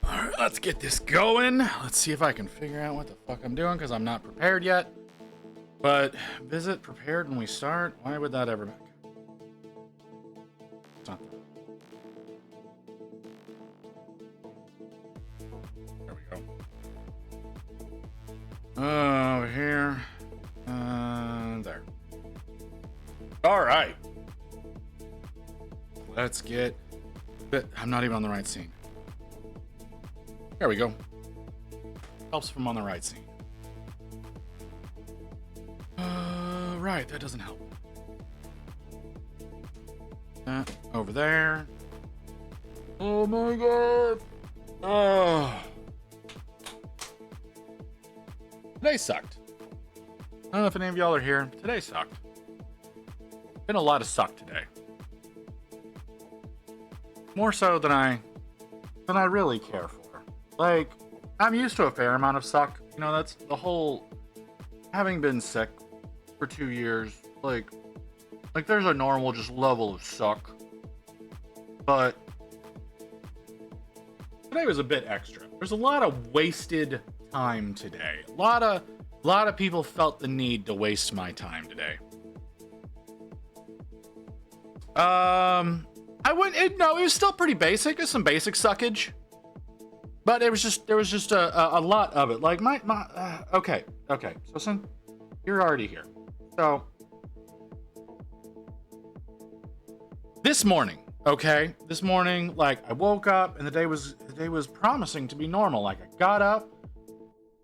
Alright, let's get this going. Let's see if I can figure out what the fuck I'm doing, because I'm not prepared yet. But visit prepared when we start. Why would that ever make? It's not there. There we go. Over here. There. Alright. Let's get... I'm not even on the right scene. There we go. Helps from on the right scene. Right, that doesn't help. That over there. Oh my god. Oh. Today sucked. I don't know if any of y'all are here. Today sucked. Been a lot of suck today. More so than I really care for. Like, I'm used to a fair amount of suck. You know, that's the whole... Having been sick for 2 years, like there's a normal just level of suck. But today was a bit extra. There's a lot of wasted time today. A lot of people felt the need to waste my time today. I wouldn't... No, it was still pretty basic. There's some basic suckage. But there was just a lot of it. Like okay. So since you're already here, so this morning, like I woke up and the day was promising to be normal. Like I got up,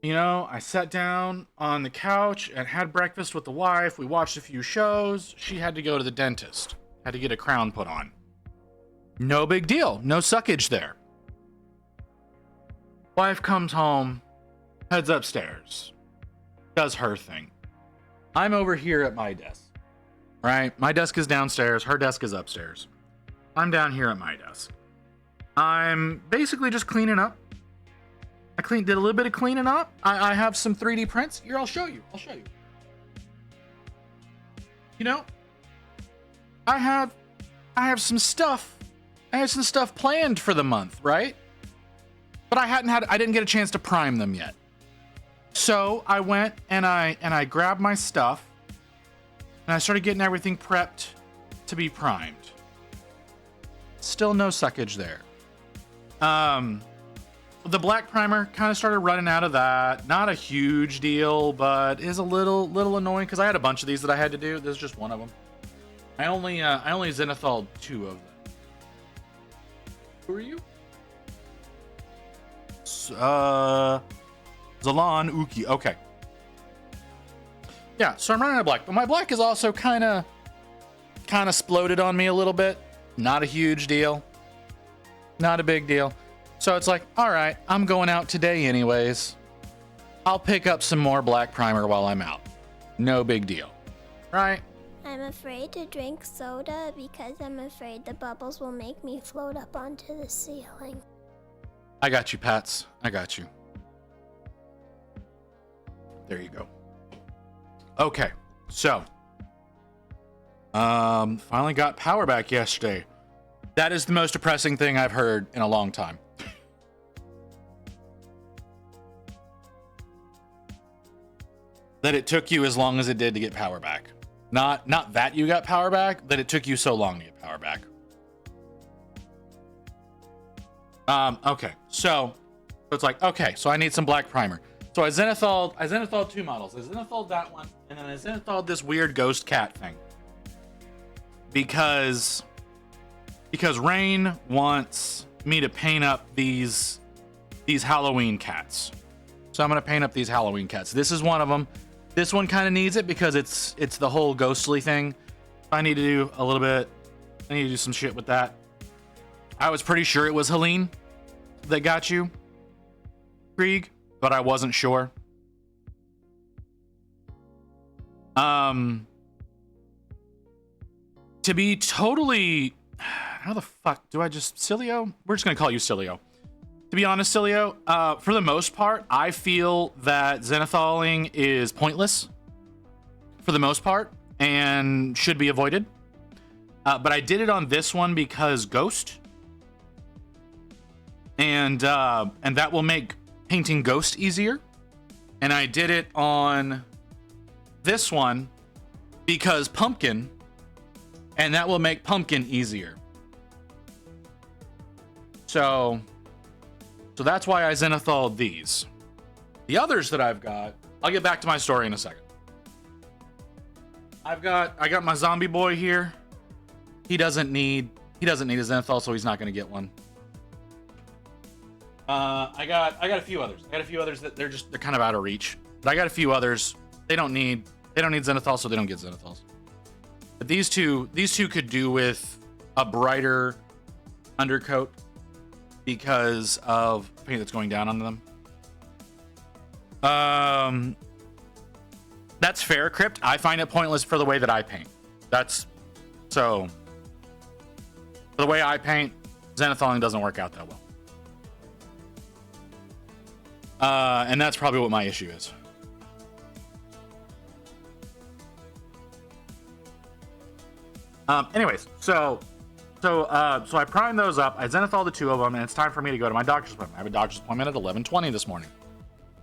you know, I sat down on the couch and had breakfast with the wife. We watched a few shows. She had to go to the dentist, had to get a crown put on. No big deal. No suckage there. Wife comes home, heads upstairs, does her thing. I'm over here at my desk, right? My desk is downstairs. Her desk is upstairs. I'm down here at my desk. I'm basically just cleaning up. Did a little bit of cleaning up. I have some 3D prints. Here, I'll show you. You know, I have some stuff. I had some stuff planned for the month, right? But I didn't get a chance to prime them yet. So I went and I grabbed my stuff and I started getting everything prepped to be primed. Still no suckage there. The black primer kind of started running out of that. Not a huge deal, but is a little annoying because I had a bunch of these that I had to do. This is just one of them. I only zenithal 2 of them. Who are you? Zalan Uki. Okay. Yeah, so I'm running out of black, but my black is also kind of sploded on me a little bit. Not a huge deal. Not a big deal. So it's like, all right, I'm going out today anyways. I'll pick up some more black primer while I'm out. No big deal. Right? I'm afraid to drink soda because I'm afraid the bubbles will make me float up onto the ceiling. I got you, Pats. I got you. There you go. Okay, so finally got power back yesterday. That is the most depressing thing I've heard in a long time. That it took you as long as it did to get power back. Not that you got power back, that it took you so long to get power back. Okay, so it's like, okay, so I need some black primer. So I zenithal 2 models. I zenithal that one, and then I zenithal this weird ghost cat thing. Because Rain wants me to paint up these Halloween cats. So I'm gonna paint up these Halloween cats. This is one of them. This one kind of needs it because it's the whole ghostly thing. I need to do a little bit. I need to do some shit with that. I was pretty sure it was Helene that got you, Krieg, but I wasn't sure. To be totally, how the fuck do I just Cilio? We're just gonna call you Cilio. To be honest, Cilio, for the most part, I feel that zenithaling is pointless for the most part and should be avoided. But I did it on this one because Ghost, and that will make painting Ghost easier. And I did it on this one because Pumpkin, and that will make Pumpkin easier. So that's why I zenithaled these. The others that I've got, I'll get back to my story in a second. I got my zombie boy here. He doesn't need a zenithal, so he's not going to get one. I got a few others. I got a few others that they're kind of out of reach. But I got a few others. They don't need zenithal, so they don't get zenithals. But these two could do with a brighter undercoat because of paint that's going down on them. That's fair, Crypt. I find it pointless for the way that I paint. For the way I paint, zenithaling doesn't work out that well. And that's probably what my issue is. Anyways, so I primed those up. I zenithal the 2 of them, and it's time for me to go to my doctor's appointment. I have a doctor's appointment at 11:20 this morning.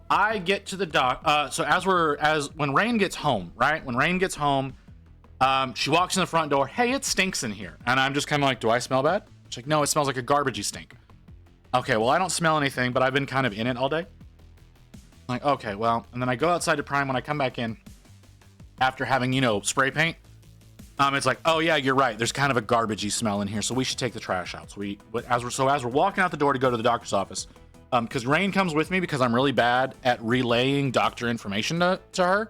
I get to the so when Rain gets home, right? When Rain gets home, she walks in the front door. Hey, it stinks in here, and I'm just kind of like, do I smell bad? She's like, no, it smells like a garbagey stink. Okay, well, I don't smell anything, but I've been kind of in it all day. I'm like, okay, well, and then I go outside to prime. When I come back in after having, spray paint, it's like, oh yeah, you're right. There's kind of a garbagey smell in here, so we should take the trash out. So as we're walking out the door to go to the doctor's office, because Rain comes with me because I'm really bad at relaying doctor information to her,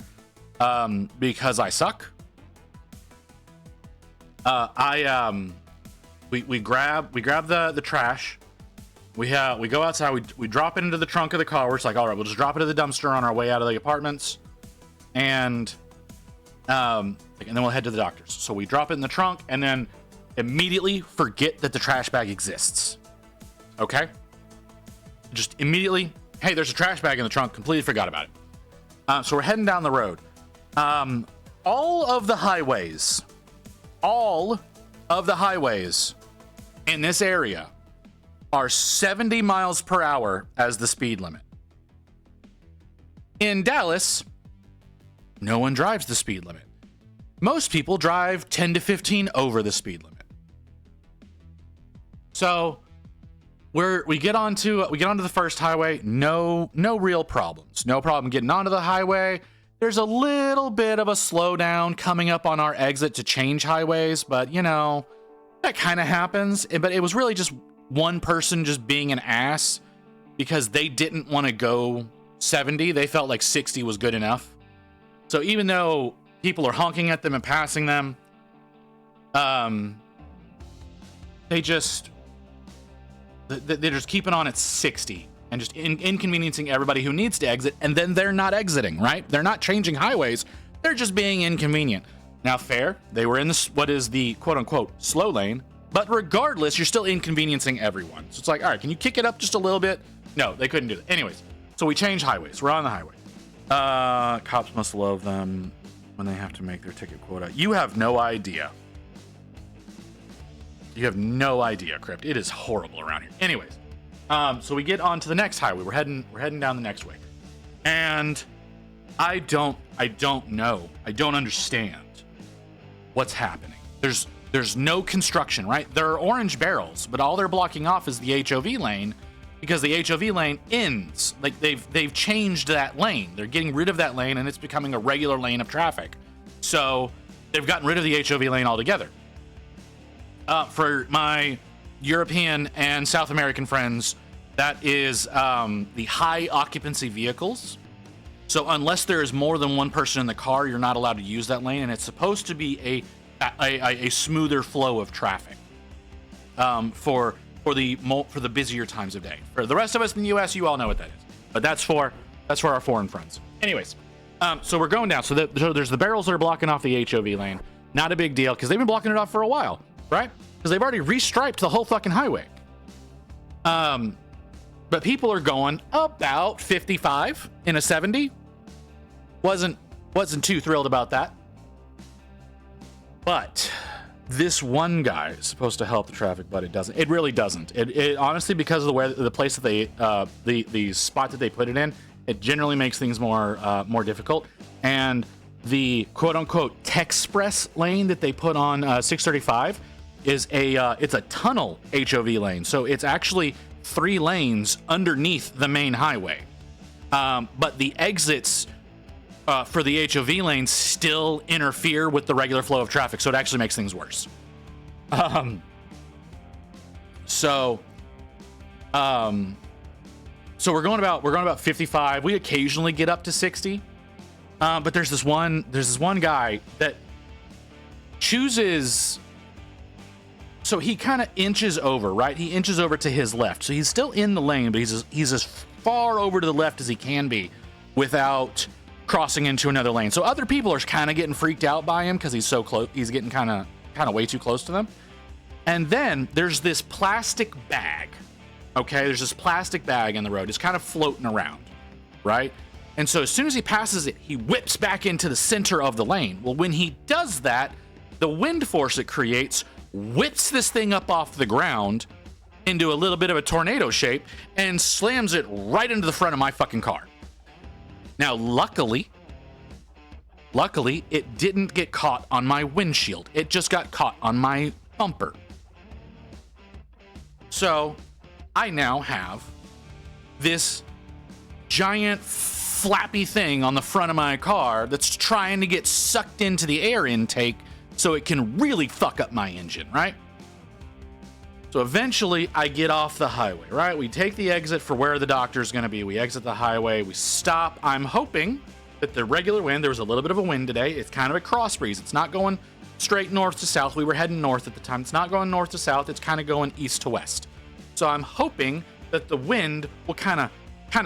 because I suck. we grab the trash. We go outside. We drop it into the trunk of the car. We're just like, all right, we'll just drop it to the dumpster on our way out of the apartments, and then we'll head to the doctor's. So we drop it in the trunk, and then immediately forget that the trash bag exists. Okay? Just immediately, hey, there's a trash bag in the trunk. Completely forgot about it. So we're heading down the road. All of the highways in this area are 70 miles per hour as the speed limit. In Dallas, no one drives the speed limit. Most people drive 10 to 15 over the speed limit. So we get onto the first highway, no real problems. No problem getting onto the highway. There's a little bit of a slowdown coming up on our exit to change highways, but that kind of happens. But it was really just one person just being an ass because they didn't want to go 70. They felt like 60 was good enough. So even though people are honking at them and passing them, they're just keeping on at 60 and just inconveniencing everybody who needs to exit, and then they're not exiting, right? They're not changing highways. They're just being inconvenient. Now, fair, they were in what is the quote-unquote slow lane, but regardless, you're still inconveniencing everyone. So it's like, all right, can you kick it up just a little bit? No, they couldn't do that. Anyways, so we change highways. We're on the highway. Cops must love them when they have to make their ticket quota. You have no idea. You have no idea, Crypt. It is horrible around here. Anyways, so we get on to the next highway. We're heading down the next way. And I don't know. I don't understand what's happening. There's no construction, right? There are orange barrels, but all they're blocking off is the HOV lane because the HOV lane ends. Like they've changed that lane. They're getting rid of that lane and it's becoming a regular lane of traffic. So they've gotten rid of the HOV lane altogether. For my European and South American friends, that is the high occupancy vehicles. So unless there is more than one person in the car, you're not allowed to use that lane, and it's supposed to be a smoother flow of traffic for the busier times of day. For the rest of us in the U.S., you all know what that is, but that's for our foreign friends. Anyways, so we're going down. So there's the barrels that are blocking off the HOV lane. Not a big deal because they've been blocking it off for a while, right? Because they've already restriped the whole fucking highway. But people are going about 55 in a 70. Wasn't too thrilled about that. But this one guy is supposed to help the traffic, but it doesn't. It really doesn't. It honestly, because of the place that they the spot that they put it in, it generally makes things more difficult. And the quote unquote Techspress lane that they put on 635 is it's a tunnel HOV lane. So it's actually 3 lanes underneath the main highway. But the exits for the HOV lanes still interfere with the regular flow of traffic, so it actually makes things worse. So we're going about 55. We occasionally get up to 60, but there's this one guy that chooses. So he kind of inches over, right? He inches over to his left, so he's still in the lane, but he's as far over to the left as he can be without crossing into another lane. So other people are kind of getting freaked out by him because he's so close. He's getting kind of way too close to them. And then there's this plastic bag. Okay, there's this plastic bag in the road. It's kind of floating around, right? And so as soon as he passes it, he whips back into the center of the lane. Well, when he does that, the wind force it creates whips this thing up off the ground into a little bit of a tornado shape and slams it right into the front of my fucking car. Now, luckily, it didn't get caught on my windshield. It just got caught on my bumper. So I now have this giant flappy thing on the front of my car that's trying to get sucked into the air intake so it can really fuck up my engine, right? So eventually I get off the highway, right? We take the exit for where the doctor's going to be. We exit the highway. We stop. I'm hoping that the regular wind, there was a little bit of a wind today. It's kind of a cross breeze. It's not going straight north to south. We were heading north at the time. It's not going north to south. It's kind of going east to west. So I'm hoping that the wind will kind of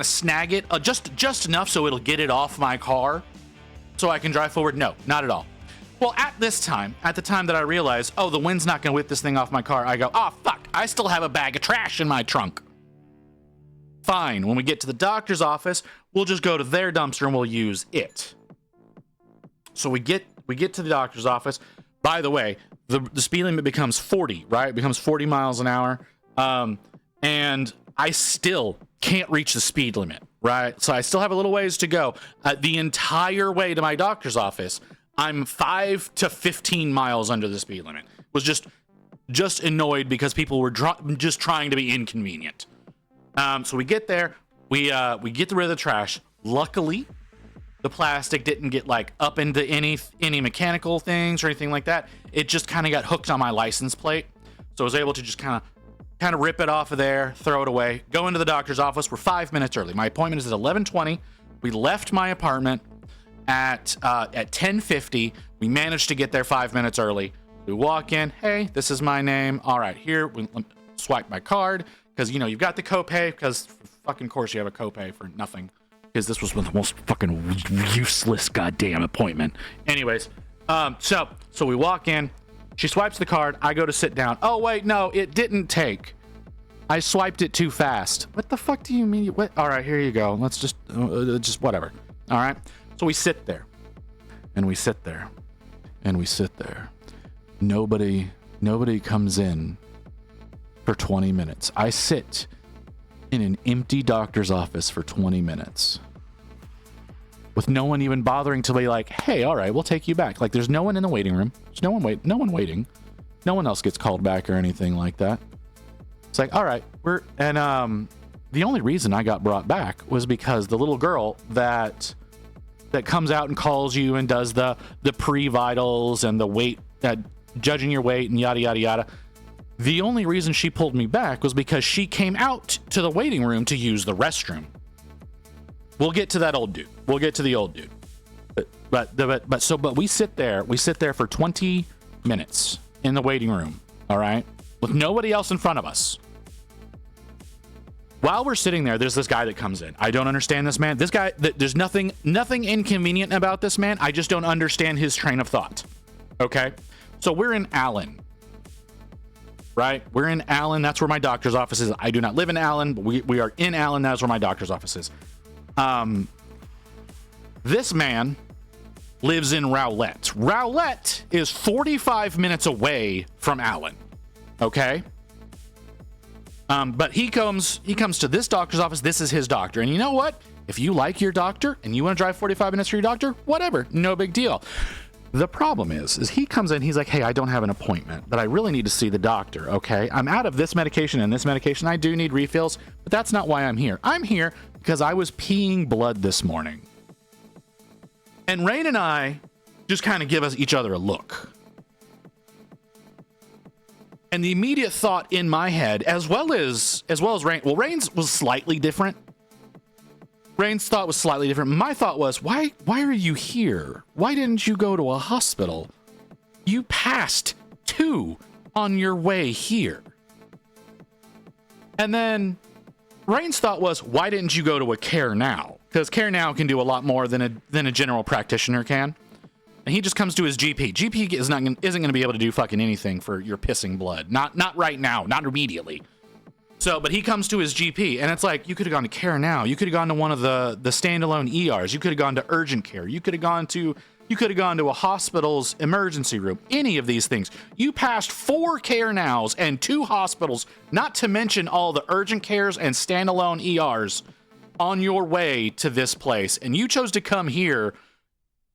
snag it just enough so it'll get it off my car so I can drive forward. No, not at all. Well, at the time that I realized, oh, the wind's not going to whip this thing off my car, I go, oh, fuck, I still have a bag of trash in my trunk. Fine, when we get to the doctor's office, we'll just go to their dumpster and we'll use it. So we get to the doctor's office. By the way, the speed limit becomes 40, right? It becomes 40 miles an hour. And I still can't reach the speed limit, right? So I still have a little ways to go. The entire way to my doctor's office, I'm 5 to 15 miles under the speed limit. Was just annoyed because people were just trying to be inconvenient. So we get there, we get rid of the trash. Luckily, the plastic didn't get like up into any mechanical things or anything like that. It just kind of got hooked on my license plate. So I was able to just kind of rip it off of there, throw it away, go into the doctor's office. We're 5 minutes early. My appointment is at 11:20. We left my apartment at 10:50. We managed to get there 5 minutes early. We walk in. Hey, this is my name. All right, here. We swipe my card because, you know, you've got the copay because fucking course you have a copay for nothing because this was the most fucking useless goddamn appointment. Anyways, so we walk in. She swipes the card. I go to sit down. Oh, wait, no, it didn't take. I swiped it too fast. What the fuck do you mean? What? All right, here you go. Let's just whatever. All right. So we sit there and we sit there and we sit there. Nobody comes in for 20 minutes. I sit in an empty doctor's office for 20 minutes with no one even bothering to be like, hey, all right, we'll take you back. Like, there's no one in the waiting room. There's no one waiting. No one else gets called back or anything like that. It's like, all right, the only reason I got brought back was because the little girl that comes out and calls you and does the pre-vitals and the weight, judging your weight and yada, yada, yada. The only reason she pulled me back was because she came out to the waiting room to use the restroom. We'll get to that old dude. We'll get to the old dude. But we sit there for 20 minutes in the waiting room, all right? With nobody else in front of us. While we're sitting there, there's this guy that comes in. I don't understand this man. This guy, there's nothing inconvenient about this man. I just don't understand his train of thought. Okay? So we're in Allen. Right? We're in Allen. That's where my doctor's office is. I do not live in Allen, but we are in Allen. That's where my doctor's office is. This man lives in Rowlett. Rowlett is 45 minutes away from Allen. Okay? But he comes to this doctor's office. This is his doctor. And you know what? If you like your doctor and you want to drive 45 minutes for your doctor, whatever. No big deal. The problem is he comes in, he's like, hey, I don't have an appointment, but I really need to see the doctor, okay? I'm out of this medication and this medication. I do need refills, but that's not why I'm here. I'm here because I was peeing blood this morning. And Rain and I just kind of give us each other a look. And the immediate thought in my head, as well as Rain, well, Rain's was slightly different. Rain's thought was slightly different. My thought was, why are you here? Why didn't you go to a hospital? You passed 2 on your way here. And then Rain's thought was, why didn't you go to a Care Now? Because Care Now can do a lot more than a general practitioner can. And he just comes to his GP. GP isn't going to be able to do fucking anything for your pissing blood. Not right now. Not immediately. So, but he comes to his GP, and it's like, you could have gone to Care Now. You could have gone to one of the standalone ERs. You could have gone to urgent care. You could have gone to a hospital's emergency room. Any of these things. You passed 4 Care Nows and 2 hospitals, not to mention all the urgent cares and standalone ERs on your way to this place. And you chose to come here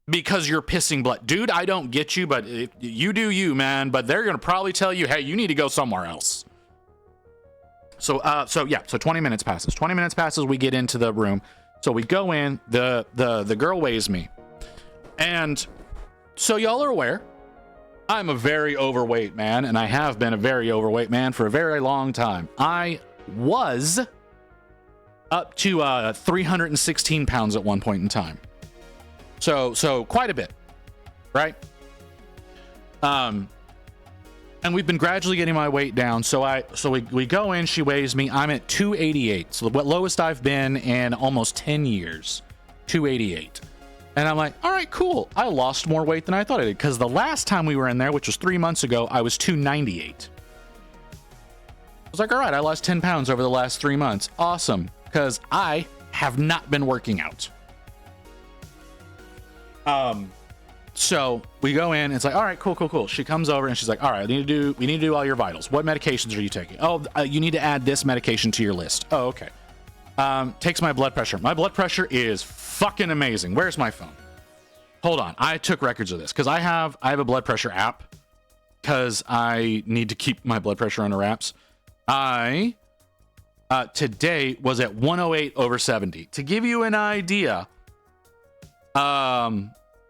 because you're pissing blood. Dude, I don't get you, but you do you, man. But they're going to probably tell you, hey, you need to go somewhere else. So 20 minutes passes. 20 minutes passes, we get into the room. So we go in, the girl weighs me. And so y'all are aware, I'm a very overweight man, and I have been a very overweight man for a very long time. I was up to 316 pounds at one point in time. So quite a bit, right? And we've been gradually getting my weight down. So we go in, she weighs me. I'm at 288. So the lowest I've been in almost 10 years, 288. And I'm like, all right, cool. I lost more weight than I thought I did. Because the last time we were in there, which was 3 months ago, I was 298. I was like, all right, I lost 10 pounds over the last 3 months. Awesome. Because I have not been working out. So we go in, it's like, all right, cool. She comes over and she's like, all right, we need to do all your vitals. What medications are you taking? Oh, you need to add this medication to your list. Oh, okay. Takes my blood pressure. My blood pressure is fucking amazing. Where's my phone? Hold on. I took records of this because I have a blood pressure app because I need to keep my blood pressure under wraps. I today was at 108/70. To give you an idea,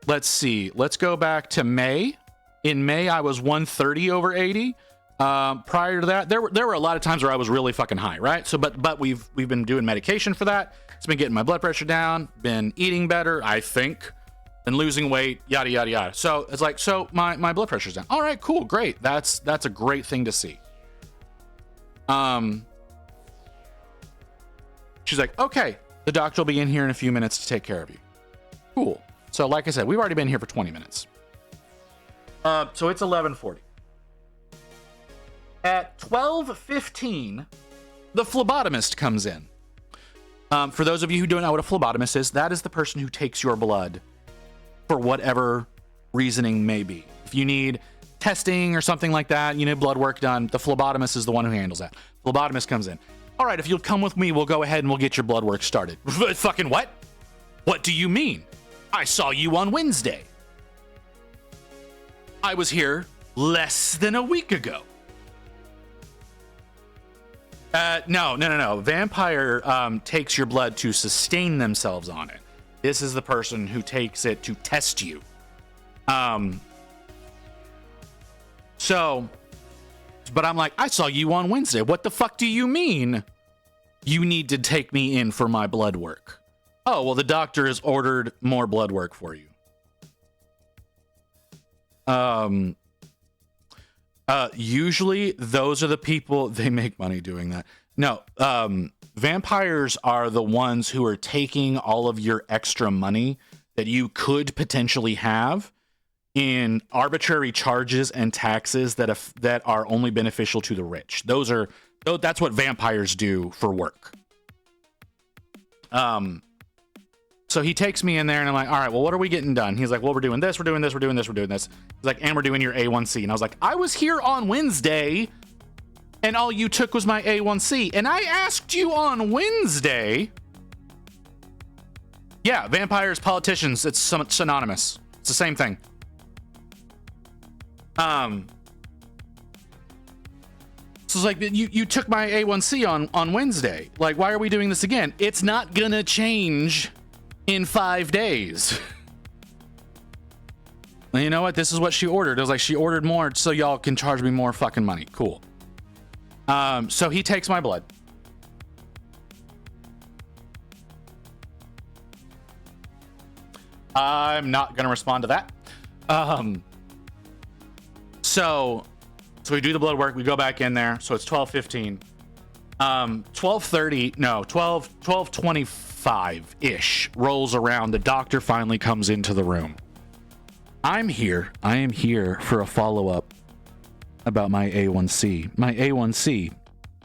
let's see. Let's go back to May. In May, I was 130/80. Prior to that, there were a lot of times where I was really fucking high, right? So, but we've been doing medication for that. It's been getting my blood pressure down, been eating better, I think, been losing weight, yada yada yada. So it's like, so my blood pressure's down. All right, cool, great. That's a great thing to see. She's like, okay, the doctor will be in here in a few minutes to take care of you. Cool. So like I said, we've already been here for 20 minutes. So it's 11:40. At 12:15, the phlebotomist comes in. For those of you who don't know what a phlebotomist is, that is the person who takes your blood for whatever reasoning may be. If you need testing or something like that, you need blood work done, the phlebotomist is the one who handles that. Phlebotomist comes in. All right, if you'll come with me, we'll go ahead and we'll get your blood work started. Fucking what? What do you mean? I saw you on Wednesday. I was here less than a week ago. No. Vampire takes your blood to sustain themselves on it. This is the person who takes it to test you. But I'm like, I saw you on Wednesday. What the fuck do you mean? You need to take me in for my blood work. Oh, well, the doctor has ordered more blood work for you. Usually those are the people, they make money doing that. No, vampires are the ones who are taking all of your extra money that you could potentially have in arbitrary charges and taxes that are only beneficial to the rich. That's what vampires do for work. So he takes me in there and I'm like, all right, well, what are we getting done? He's like, well, we're doing this, we're doing this, we're doing this, we're doing this. He's like, and we're doing your A1C. And I was like, I was here on Wednesday and all you took was my A1C. And I asked you on Wednesday. Yeah, vampires, politicians, it's synonymous. It's the same thing. So it's like, you took my A1C on Wednesday. Like, why are we doing this again? It's not gonna change in 5 days. Well, you know what? This is what she ordered. It was like she ordered more so y'all can charge me more fucking money. Cool. So he takes my blood. I'm not gonna respond to that. So we do the blood work. We go back in there. So it's 12:15. 12:25-ish rolls around. The doctor finally comes into the room. I am here for a follow-up about my A1C. My A1C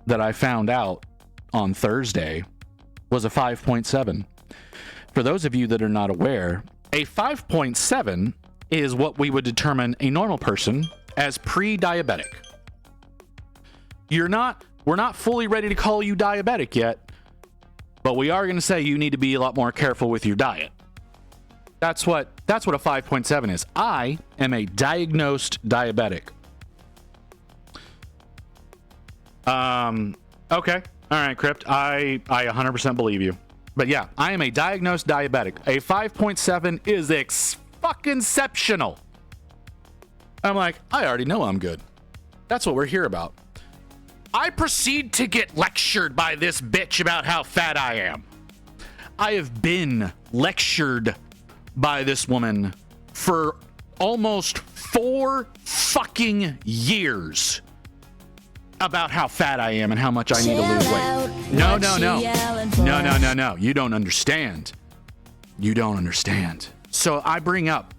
that I found out on Thursday was a 5.7. For those of you that are not aware, a 5.7 is what we would determine a normal person as pre-diabetic. We're not fully ready to call you diabetic yet, but we are going to say you need to be a lot more careful with your diet. That's what a 5.7 is. I am a diagnosed diabetic. Okay. All right, Crypt. I 100% believe you. But yeah, I am a diagnosed diabetic. A 5.7 is fucking exceptional. I'm like, I already know I'm good. That's what we're here about. I proceed to get lectured by this bitch about how fat I am. I have been lectured by this woman for almost 4 fucking years about how fat I am and how much I need to lose weight. No. No. You don't understand. You don't understand. So I bring up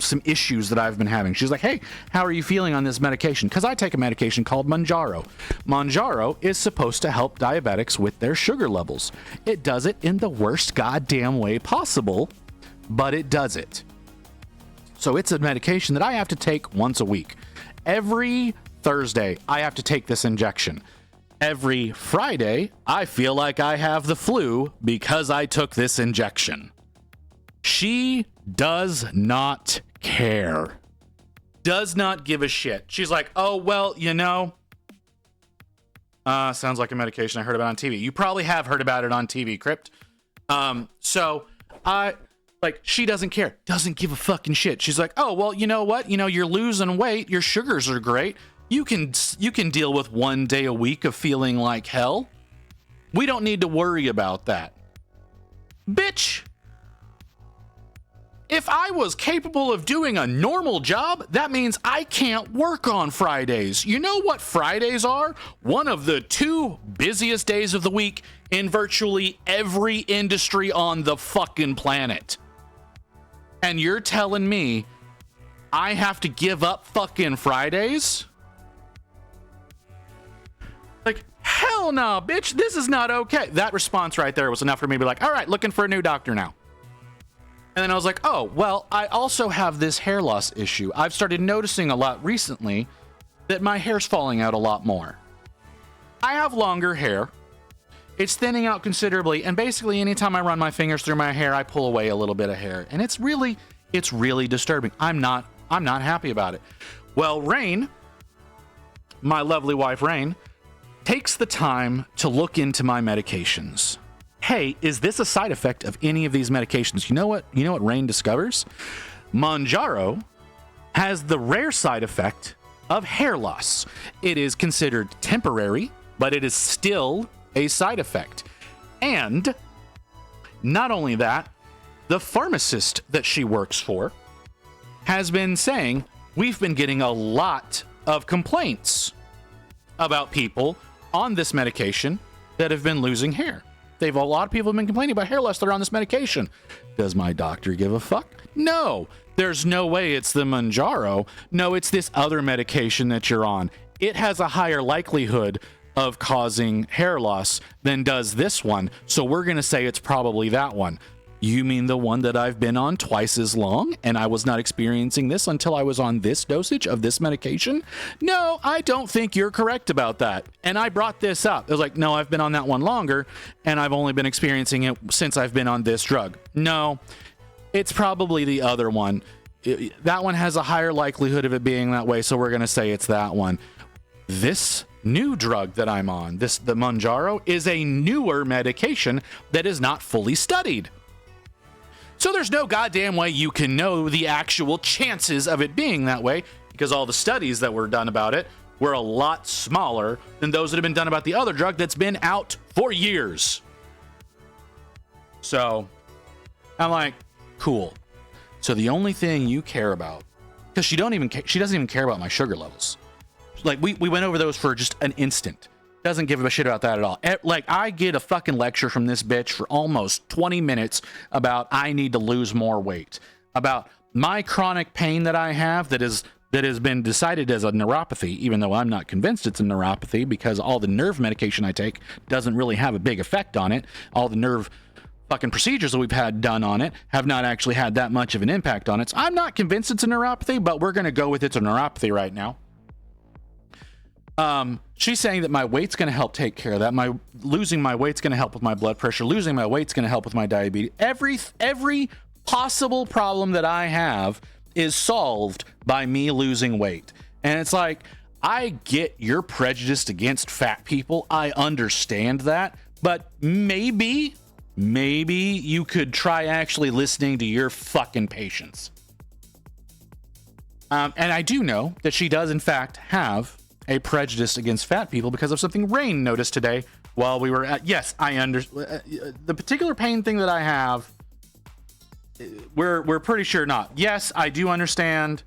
some issues that I've been having. She's like, hey, how are you feeling on this medication? Because I take a medication called Mounjaro. Mounjaro is supposed to help diabetics with their sugar levels. It does it in the worst goddamn way possible, but it does it. So it's a medication that I have to take once a week. Every Thursday, I have to take this injection. Every Friday, I feel like I have the flu because I took this injection. She does not care. Does not give a shit. She's like, oh, well, sounds like a medication I heard about on TV. You probably have heard about it on TV, Crypt. She doesn't care. Doesn't give a fucking shit. She's like, oh, well, you know what? You're losing weight. Your sugars are great. You can deal with 1 day a week of feeling like hell. We don't need to worry about that. Bitch. If I was capable of doing a normal job, that means I can't work on Fridays. You know what Fridays are? One of the 2 busiest days of the week in virtually every industry on the fucking planet. And you're telling me I have to give up fucking Fridays? Like, hell no, bitch, this is not okay. That response right there was enough for me to be like, all right, looking for a new doctor now. And then I was like, oh, well, I also have this hair loss issue. I've started noticing a lot recently that my hair's falling out a lot more. I have longer hair. It's thinning out considerably. And basically, anytime I run my fingers through my hair, I pull away a little bit of hair. And it's really disturbing. I'm not happy about it. Well, Rain, my lovely wife, Rain, takes the time to look into my medications. Hey, is this a side effect of any of these medications? You know what Rain discovers? Mounjaro has the rare side effect of hair loss. It is considered temporary, but it is still a side effect. And not only that, the pharmacist that she works for has been saying, we've been getting a lot of complaints about people on this medication that have been losing hair. A lot of people have been complaining about hair loss that are on this medication. Does my doctor give a fuck? No. There's no way it's the Mounjaro. No, it's this other medication that you're on. It has a higher likelihood of causing hair loss than does this one. So we're going to say it's probably that one. You mean the one that I've been on twice as long and I was not experiencing this until I was on this dosage of this medication? No, I don't think you're correct about that. And I brought this up. It was like, no, I've been on that one longer and I've only been experiencing it since I've been on this drug. No, it's probably the other one. That one has a higher likelihood of it being that way, so we're going to say it's that one. This new drug that I'm on, the Mounjaro, is a newer medication that is not fully studied. So there's no goddamn way you can know the actual chances of it being that way, because all the studies that were done about it were a lot smaller than those that have been done about the other drug that's been out for years. So I'm like, cool. So the only thing you care about, because she doesn't even care about my sugar levels. Like we went over those for just an instant. Doesn't give a shit about that at all. Like, I get a fucking lecture from this bitch for almost 20 minutes about I need to lose more weight, about my chronic pain that I have that has been decided as a neuropathy, even though I'm not convinced it's a neuropathy because all the nerve medication I take doesn't really have a big effect on it. All the nerve fucking procedures that we've had done on it have not actually had that much of an impact on it. So I'm not convinced it's a neuropathy, but we're going to go with it's a neuropathy right now. She's saying that my weight's going to help take care of that. Losing my weight's going to help with my blood pressure. Losing my weight's going to help with my diabetes. Every possible problem that I have is solved by me losing weight. And it's like, I get you're prejudiced against fat people. I understand that, but maybe you could try actually listening to your fucking patients. And I do know that she does in fact have a prejudice against fat people because of something Rain noticed today while we were at, yes, I understand the particular pain thing that I have we're pretty sure not. Yes, I do understand.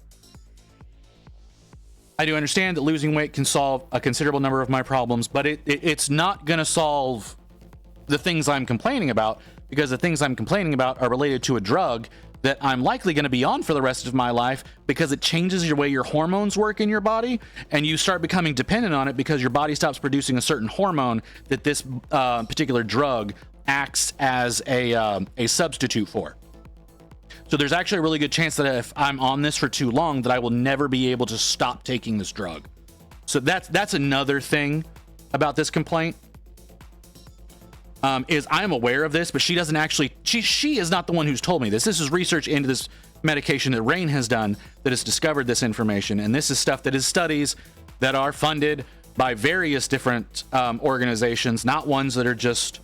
I do understand that losing weight can solve a considerable number of my problems, but it's not going to solve the things I'm complaining about, because the things I'm complaining about are related to a drug that I'm likely going to be on for the rest of my life, because it changes the way your hormones work in your body, and you start becoming dependent on it because your body stops producing a certain hormone that this particular drug acts as a substitute for. So there's actually a really good chance that if I'm on this for too long, that I will never be able to stop taking this drug. So that's another thing about this complaint. Is I'm aware of this, but she doesn't actually, she is not the one who's told me this. This is research into this medication that Rain has done that has discovered this information. And this is stuff that is studies that are funded by various different organizations, not ones that are just,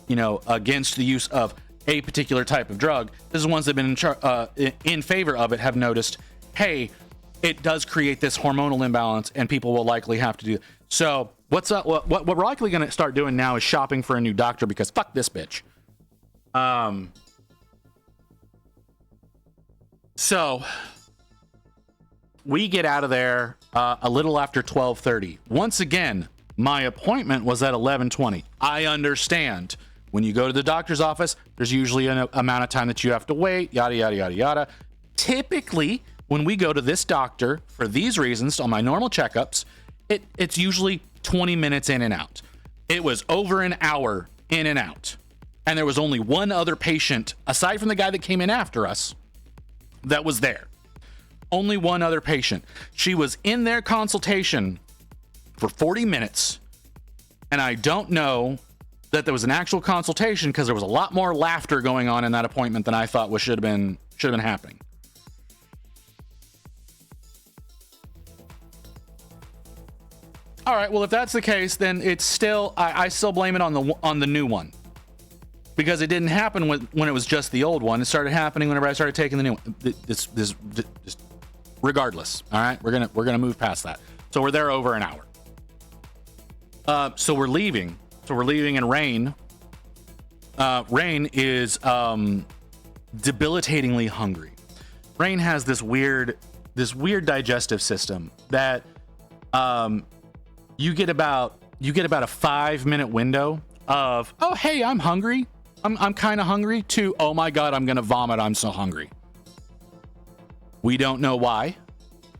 against the use of a particular type of drug. This is ones that have been in favor of it, have noticed, hey, it does create this hormonal imbalance and people will likely have to do. So what's up? What we're likely going to start doing now is shopping for a new doctor, because fuck this bitch. So we get out of there a little after 12:30. Once again, my appointment was at 11:20. I understand when you go to the doctor's office, there's usually an amount of time that you have to wait, yada, yada, yada, yada. Typically, when we go to this doctor for these reasons on my normal checkups, it's usually 20 minutes in and out. It was over an hour in and out. And there was only one other patient, aside from the guy that came in after us, that was there. Only one other patient. She was in their consultation for 40 minutes. And I don't know that there was an actual consultation, because there was a lot more laughter going on in that appointment than I thought should have been happening. All right, well, if that's the case, then it's still, I still blame it on the new one, because it didn't happen when it was just the old one. It started happening whenever I started taking the new one. This regardless. All right, we're gonna move past that. So we're there over an hour. So we're leaving. And Rain is debilitatingly hungry. Rain has this weird digestive system that you get about a 5-minute window of, oh hey, I'm hungry, I'm kind of hungry, to, oh my god, I'm gonna vomit, I'm so hungry. We don't know why.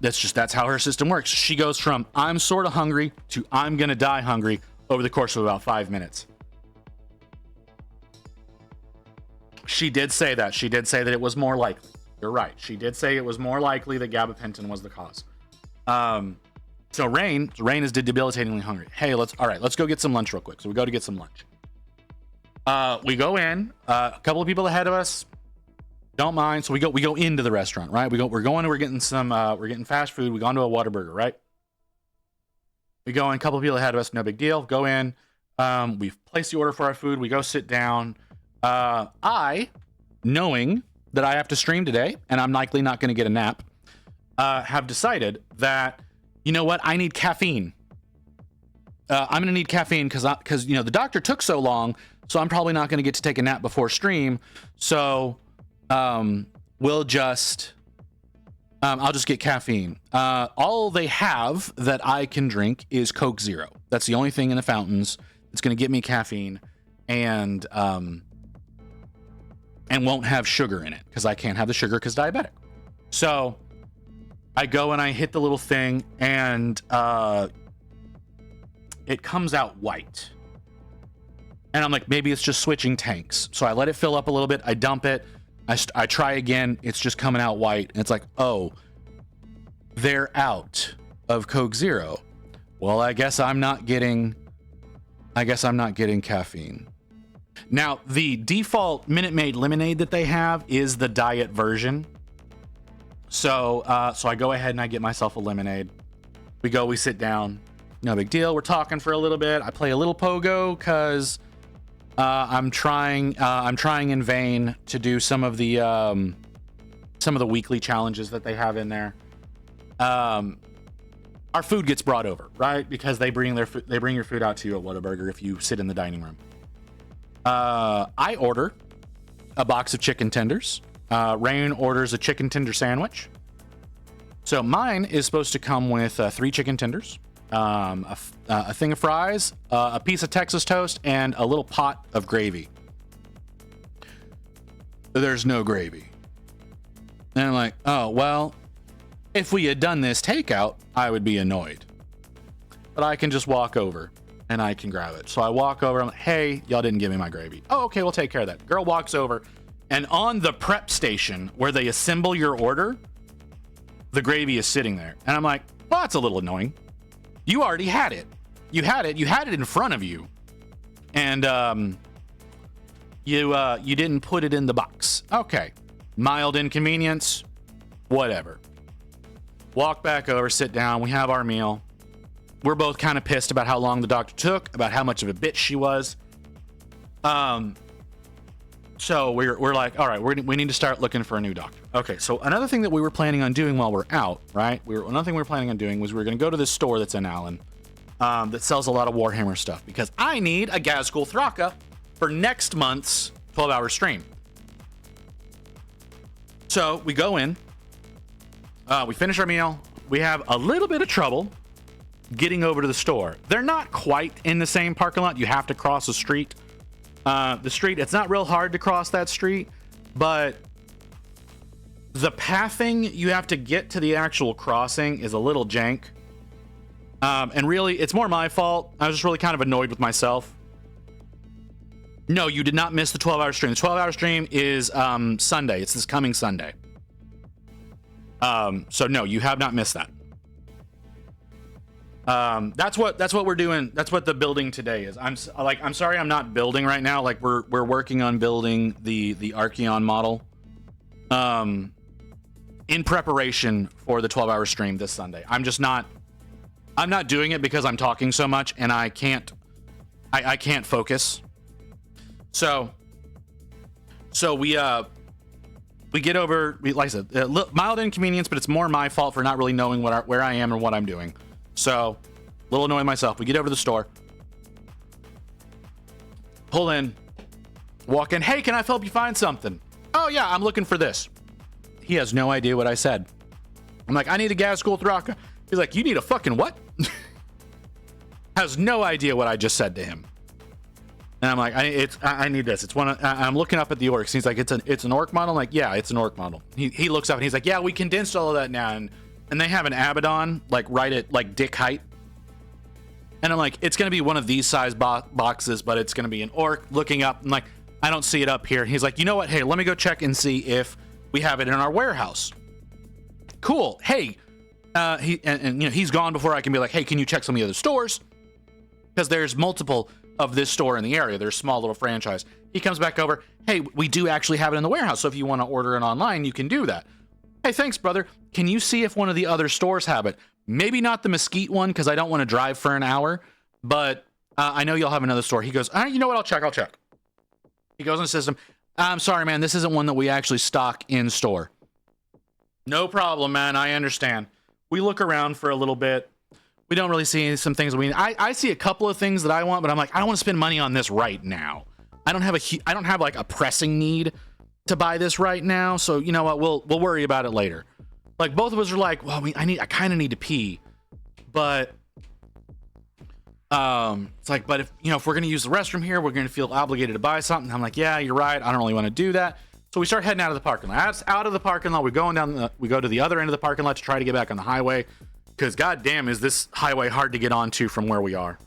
That's how her system works. She goes from I'm sort of hungry to I'm gonna die hungry over the course of about 5 minutes. She did say that. She did say that it was more likely. You're right. She did say it was more likely that gabapentin was the cause. So Rain is debilitatingly hungry. Hey, let's go get some lunch real quick. So we go to get some lunch. We go in, a couple of people ahead of us, don't mind. So we go into the restaurant, right? We're getting fast food. We go into a Whataburger, right? We go in, a couple of people ahead of us, no big deal. Go in. We've placed the order for our food. We go sit down. I, knowing that I have to stream today and I'm likely not going to get a nap, have decided that, you know what, I need caffeine. I'm going to need caffeine because the doctor took so long, so I'm probably not going to get to take a nap before stream. So I'll just get caffeine. All they have that I can drink is Coke Zero. That's the only thing in the fountains that's going to get me caffeine, and won't have sugar in it, because I can't have the sugar because diabetic. So I go and I hit the little thing, and it comes out white. And I'm like, maybe it's just switching tanks. So I let it fill up a little bit. I dump it. I try again. It's just coming out white. And it's like, oh, they're out of Coke Zero. Well, I guess I'm not getting caffeine. Now, the default Minute Maid lemonade that they have is the diet version. So I go ahead and I get myself a lemonade. We sit down. No big deal. We're talking for a little bit. I play a little pogo because I'm trying in vain to do some of the weekly challenges that they have in there. Our food gets brought over, right? Because they bring your food out to you at Whataburger if you sit in the dining room. I order a box of chicken tenders Rain orders a chicken tender sandwich. So mine is supposed to come with 3 chicken tenders, a thing of fries, a piece of Texas toast, and a little pot of gravy. There's no gravy. And I'm like, oh, well, if we had done this takeout, I would be annoyed. But I can just walk over and I can grab it. So I walk over, I'm like, hey, y'all didn't give me my gravy. Oh, okay, we'll take care of that. Girl walks over, and on the prep station where they assemble your order, the gravy is sitting there. And I'm like, well, that's a little annoying. You already had it. You had it in front of you. And you didn't put it in the box. Okay. Mild inconvenience, whatever. Walk back over, sit down, we have our meal. We're both kind of pissed about how long the doctor took, about how much of a bitch she was. So we're like, all right, we need to start looking for a new doctor. Okay, so another thing that we were planning on doing while we're out, right? Another thing we were planning on doing was we were going to go to this store that's in Allen that sells a lot of Warhammer stuff, because I need a Gazgul Thraka for next month's 12-hour stream. So we go in, we finish our meal, we have a little bit of trouble getting over to the store. They're not quite in the same parking lot. You have to cross the street. It's not real hard to cross that street, but the pathing you have to get to the actual crossing is a little jank. And really, it's more my fault. I was just really kind of annoyed with myself. No, you did not miss the 12-hour stream. The 12-hour stream is Sunday. It's this coming Sunday. So no, you have not missed that. That's what we're doing. That's what the building today is. I'm sorry I'm not building right now. Like we're working on building the Archaon model in preparation for the 12-hour stream this Sunday. I'm not doing it because I'm talking so much and I can't focus. So we get over, like I said, mild inconvenience, but it's more my fault for not really knowing where I am and what I'm doing. So, a little annoyed myself. We get over to the store, pull in, walk in. Hey, can I help you find something? Oh yeah, I'm looking for this. He has no idea what I said. I'm like, I need a Gazgul Thraka. He's like, you need a fucking what? Has no idea what I just said to him. And I'm like, I need this. It's one. I'm looking up at the orcs. He's like, it's an orc model. I'm like, yeah, it's an orc model. He looks up and he's like, yeah, we condensed all of that now, and they have an Abaddon like right at like dick height. And I'm like, it's gonna be one of these size boxes, but it's gonna be an orc. Looking up, I'm like, I don't see it up here. He's like, you know what? Hey, let me go check and see if we have it in our warehouse. Cool. Hey, he's gone before I can be like, hey, can you check some of the other stores? Because there's multiple of this store in the area. There's a small little franchise. He comes back over. Hey, we do actually have it in the warehouse. So if you want to order it online, you can do that. Hey, thanks, brother. Can you see if one of the other stores have it? Maybe not the Mesquite one, because I don't want to drive for an hour, but I know you'll have another store. He goes, you know what? I'll check. He goes in the system. I'm sorry, man. This isn't one that we actually stock in store. No problem, man. I understand. We look around for a little bit. We don't really see some things. I see a couple of things that I want, but I'm like, I don't want to spend money on this right now. I don't have like a pressing need to buy this right now. So you know what? We'll worry about it later. Like both of us are like, well, I kind of need to pee, but it's like, but if we're gonna use the restroom here, we're gonna feel obligated to buy something. I'm like, yeah, you're right. I don't really want to do that. So we start heading out of the parking lot. Out of the parking lot, we go to the other end of the parking lot to try to get back on the highway. Because goddamn, is this highway hard to get onto from where we are.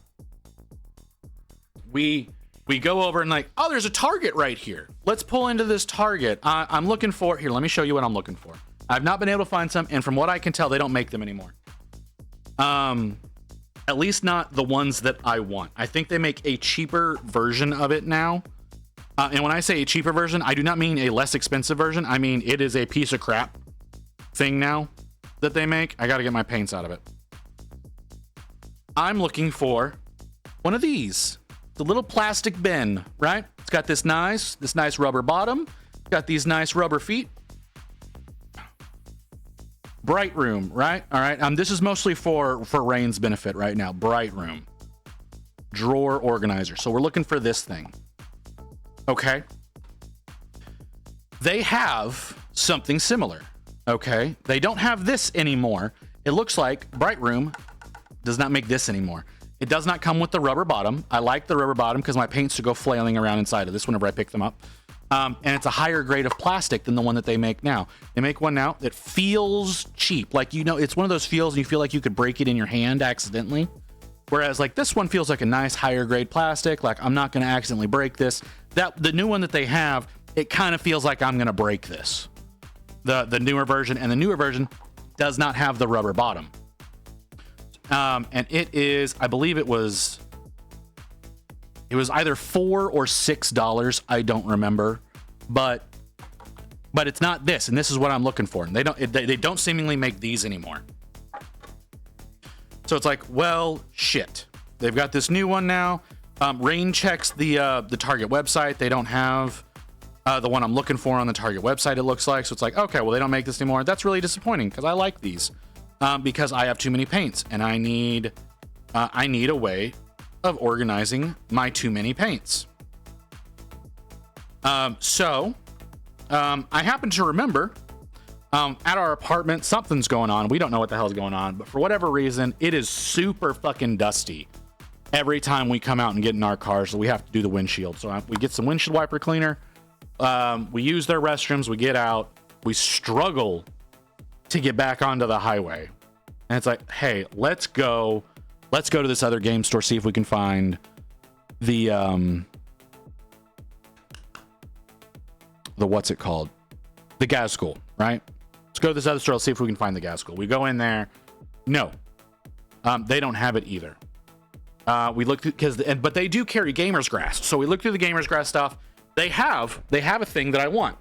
We go over and like, oh, there's a Target right here. Let's pull into this Target. I'm looking for, here, let me show you what I'm looking for. I've not been able to find some, and from what I can tell, they don't make them anymore. At least not the ones that I want. I think they make a cheaper version of it now. And when I say a cheaper version, I do not mean a less expensive version. I mean, it is a piece of crap thing now that they make. I gotta get my paints out of it. I'm looking for one of these. It's a little plastic bin, right? It's got this nice rubber bottom. It's got these nice rubber feet. Bright room, right? All right. This is mostly for Rain's benefit right now. Bright room. Drawer organizer. So we're looking for this thing. Okay. They have something similar. Okay, they don't have this anymore. It looks like Bright Room does not make this anymore. It does not come with the rubber bottom. I like the rubber bottom because my paints to go flailing around inside of this whenever I pick them up. And it's a higher grade of plastic than the one that they make now. They make one now that feels cheap. Like, you know, it's one of those feels and you feel like you could break it in your hand accidentally. Whereas like this one feels like a nice higher grade plastic. Like, I'm not going to accidentally break this. The new one that they have, it kind of feels like I'm going to break this. The newer version, and the newer version does not have the rubber bottom. And it is, I believe it was either $4 or $6. I don't remember, but it's not this, and this is what I'm looking for. And they don't seemingly make these anymore. So it's like, well, shit. They've got this new one now. Rain checks the Target website. They don't have the one I'm looking for on the Target website, it looks like. So it's like, okay, well, they don't make this anymore. That's really disappointing because I like these. Because I have too many paints and I need a way of organizing my too many paints. So I happen to remember at our apartment, something's going on. We don't know what the hell's going on, but for whatever reason, it is super fucking dusty every time we come out and get in our cars. So we have to do the windshield. So we get some windshield wiper cleaner. We use their restrooms. We get out. We struggle to get back onto the highway. And it's like, hey, let's go to this other game store, see if we can find the what's it called? The gas school, right? Let's go to this other store, see if we can find the gas school. We go in there. No. They don't have it either. We looked but they do carry Gamer's Grass. So we look through the Gamer's Grass stuff. They have a thing that I want.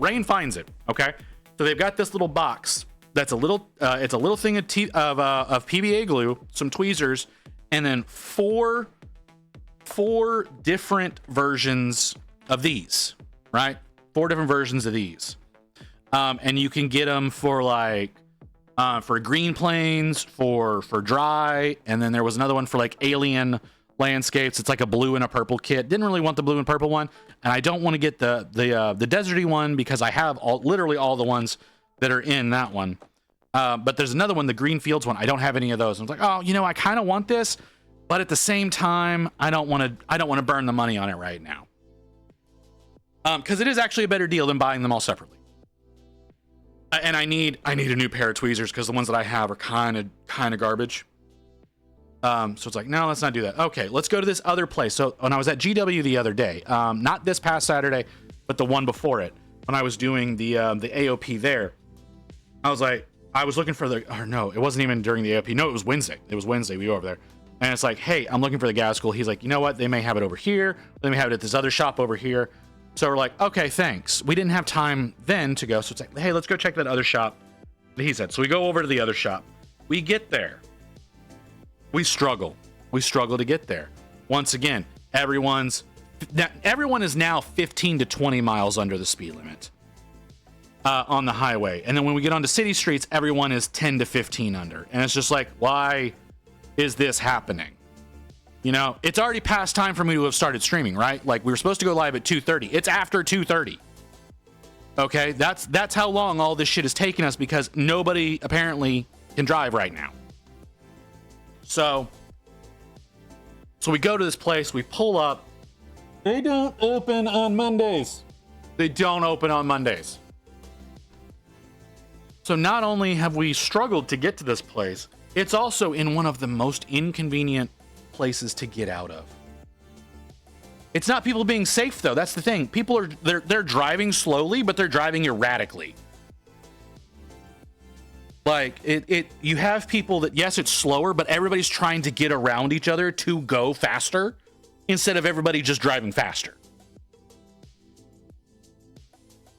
Rain finds it, okay? So they've got this little box that's it's a little thing of PVA glue, some tweezers, and then four different versions of these, right? 4 different versions of these. And you can get them for like for green plains, for dry, and then there was another one for like alien landscapes. It's like a blue and a purple kit. Didn't really want the blue and purple one, and I don't want to get the deserty one because I have literally all the ones that are in that one. But there's another one, the green fields one. I don't have any of those. I was like, oh, you know, I kind of want this, but at the same time, I don't want to burn the money on it right now. Because it is actually a better deal than buying them all separately. And I need a new pair of tweezers because the ones that I have are kind of garbage. So it's like, no, let's not do that. Okay, let's go to this other place. So when I was at GW the other day, not this past Saturday, but the one before it, when I was doing the AOP there, I was looking for it wasn't even during the AOP. No, it was Wednesday. We go over there. And it's like, hey, I'm looking for the gas school. He's like, you know what? They may have it over here. They may have it at this other shop over here. So we're like, okay, thanks. We didn't have time then to go. So it's like, hey, let's go check that other shop that he said. So we go over to the other shop. We get there. We struggle to get there. Once again, everyone is now 15 to 20 miles under the speed limit on the highway. And then when we get onto city streets, everyone is 10 to 15 under. And it's just like, why is this happening? You know, it's already past time for me to have started streaming, right? Like, we were supposed to go live at 2:30. It's after 2:30. Okay, that's how long all this shit is taking us because nobody apparently can drive right now. So we go to this place, we pull up. They don't open on Mondays. So not only have we struggled to get to this place, it's also in one of the most inconvenient places to get out of. It's not people being safe though. That's the thing. People are they're driving slowly, but they're driving erratically. Like you have people that, yes, it's slower, but everybody's trying to get around each other to go faster instead of everybody just driving faster.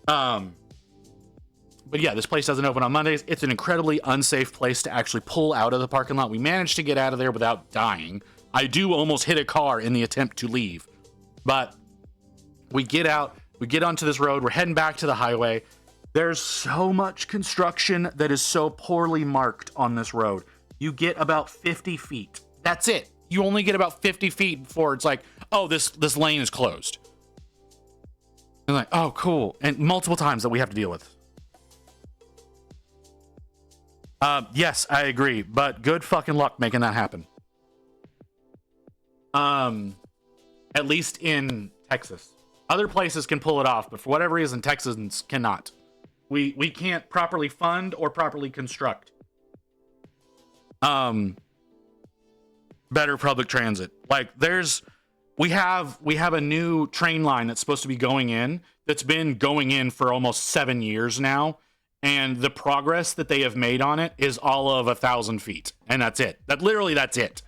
But yeah, this place doesn't open on Mondays. It's an incredibly unsafe place to actually pull out of the parking lot. We managed to get out of there without dying. I do almost hit a car in the attempt to leave. But we get out, we get onto this road, we're heading back to the highway. There's so much construction that is so poorly marked on this road. You get about 50 feet. That's it. You only get about 50 feet before it's like, oh, this lane is closed. And like, oh, cool. And multiple times that we have to deal with. Yes, I agree, but good fucking luck making that happen. At least in Texas. Other places can pull it off, but for whatever reason, Texans cannot. We can't properly fund or properly construct better public transit. Like we have a new train line that's supposed to be going in, that's been going in for almost 7 years now. And the progress that they have made on it is all of 1,000 feet. And that's it. That's it.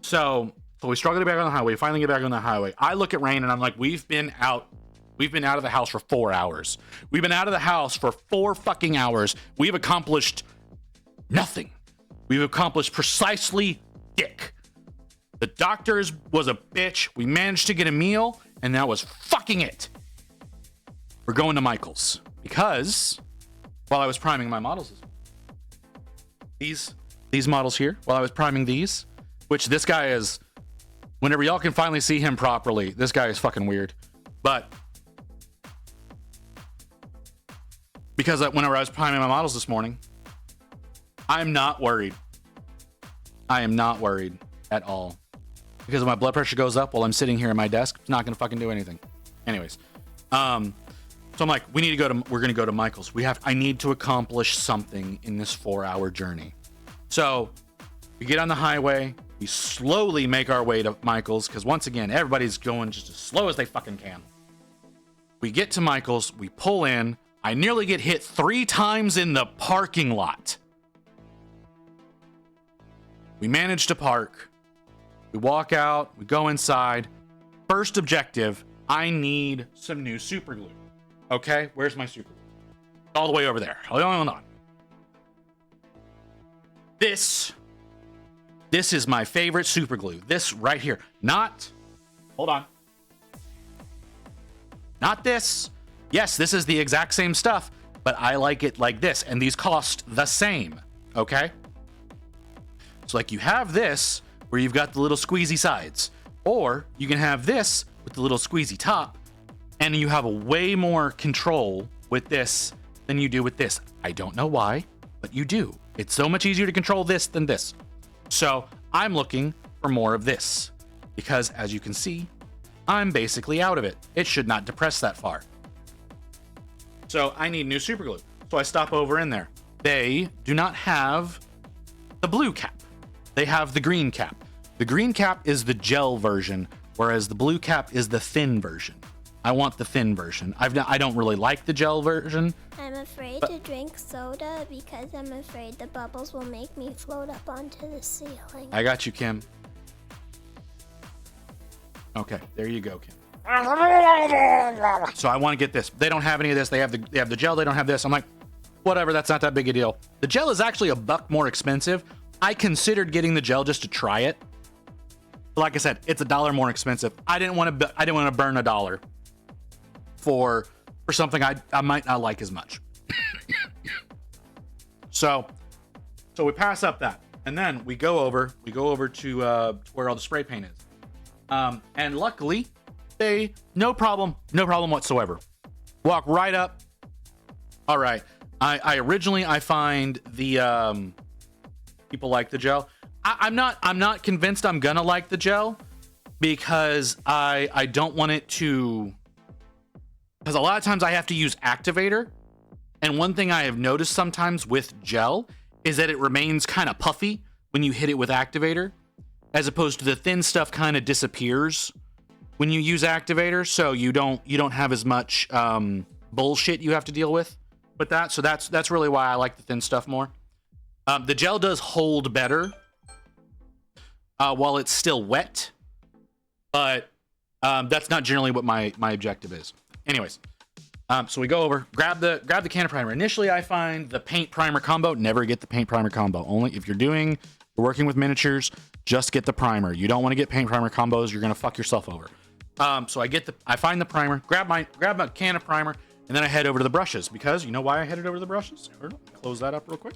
So we struggle to get back on the highway. Finally get back on the highway. I look at Rain and I'm like, we've been out of the house for 4 hours. We've been out of the house for 4 fucking hours. We've accomplished nothing. We've accomplished precisely dick. The doctor's was a bitch. We managed to get a meal, and that was fucking it. We're going to Michael's because while I was priming my models, these models here, while I was priming these, which this guy is, whenever y'all can finally see him properly, this guy is fucking weird. But because whenever I was priming my models this morning, I'm not worried. I am not worried at all. Because if my blood pressure goes up while I'm sitting here at my desk, it's not going to fucking do anything. Anyways. So I'm like, we're going to go to Michael's. I need to accomplish something in this 4-hour journey. So we get on the highway. We slowly make our way to Michael's. Because once again, everybody's going just as slow as they fucking can. We get to Michael's. We pull in. I nearly get hit 3 times in the parking lot. We manage to park. We walk out, we go inside. First objective, I need some new super glue. Okay, where's my super glue? All the way over there. Hold on. This is my favorite super glue. This right here. Hold on. Not this. Yes, this is the exact same stuff, but I like it like this, and these cost the same. Okay? So like you have this, where you've got the little squeezy sides, or you can have this with the little squeezy top, and you have a way more control with this than you do with this. I don't know why, but you do. It's so much easier to control this than this. So I'm looking for more of this, because as you can see, I'm basically out of it. It should not depress that far. So I need new super glue. So I stop over in there. They do not have the blue cap. They have the green cap. The green cap is the gel version, whereas the blue cap is the thin version. I want the thin version. I don't really like the gel version. I'm afraid to drink soda because I'm afraid the bubbles will make me float up onto the ceiling. I got you, Kim. Okay, there you go, Kim. So I want to get this. They don't have any of this. They have the gel. They don't have this. I'm like, whatever. That's not that big a deal. The gel is actually $1 more expensive. I considered getting the gel just to try it. But like I said, it's $1 more expensive. I didn't want to burn $1 for something I might not like as much. So we pass up that, and then we go over to where all the spray paint is. And luckily, no problem whatsoever. Walk right up. All right. I originally find the people like the gel. I'm not convinced I'm gonna like the gel because I don't want it to, because a lot of times I have to use activator, and one thing I have noticed sometimes with gel is that it remains kind of puffy when you hit it with activator, as opposed to the thin stuff kind of disappears when you use activator, so you don't have as much bullshit you have to deal with that. So that's really why I like the thin stuff more. The gel does hold better while it's still wet, but that's not generally what my objective is. Anyways, so we go over, grab the can of primer. Initially, I find the paint primer combo. Never get the paint primer combo. Only if you're working with miniatures, just get the primer. You don't want to get paint primer combos. You're gonna fuck yourself over. So I find the primer, grab my can of primer, and then I head over to the brushes, because you know why I headed over to the brushes? Close that up real quick.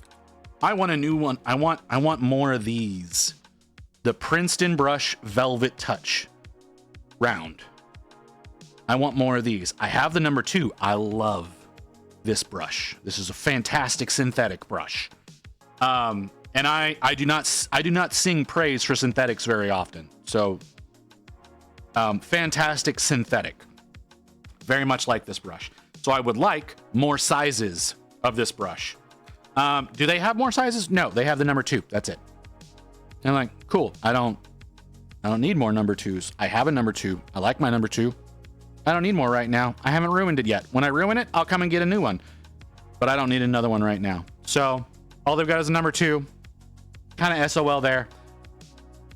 I want a new one. I want more of these the Princeton Brush Velvet Touch round. I want more of these. I have the number 2. I love this brush. This is a fantastic synthetic brush. And I do not sing praise for synthetics very often. So fantastic synthetic. Very much like this brush. So I would like more sizes of this brush. Do they have more sizes? No, they have the number 2. That's it. And I'm like, cool. I don't need more number 2s. I have a number 2. I like my number 2. I don't need more right now. I haven't ruined it yet. When I ruin it, I'll come and get a new one. But I don't need another one right now. So all they've got is a number 2. Kind of SOL there.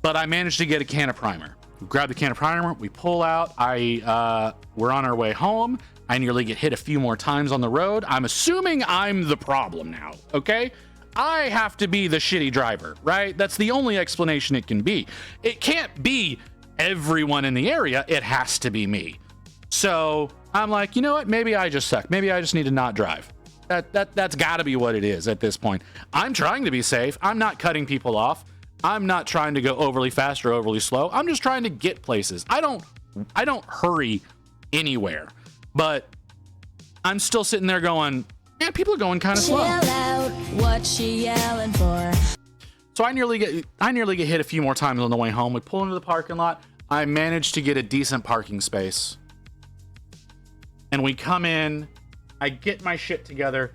But I managed to get a can of primer. We grab the can of primer. We pull out. We're on our way home. I nearly get hit a few more times on the road. I'm assuming I'm the problem now. Okay? I have to be the shitty driver, right? That's the only explanation it can be. It can't be everyone in the area. It has to be me. So I'm like, you know what? Maybe I just suck. Maybe I just need to not drive. That's got to be what it is at this point. I'm trying to be safe. I'm not cutting people off. I'm not trying to go overly fast or overly slow. I'm just trying to get places. I don't hurry anywhere. But I'm still sitting there going, man, people are going kind of slow. Chill out, what she yelling for? So I nearly get hit a few more times on the way home. We pull into the parking lot. I managed to get a decent parking space. And we come in, I get my shit together,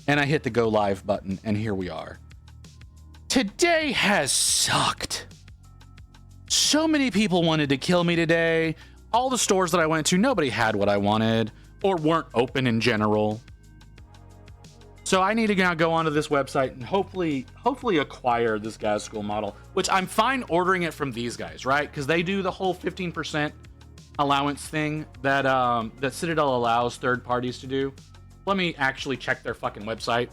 and I hit the go live button, and here we are. Today has sucked. So many people wanted to kill me today. All the stores that I went to, nobody had what I wanted, or weren't open in general. So I need to now go onto this website and hopefully acquire this gas school model, which I'm fine ordering it from these guys, right? Because they do the whole 15% allowance thing that that Citadel allows third parties to do. Let me actually check their fucking website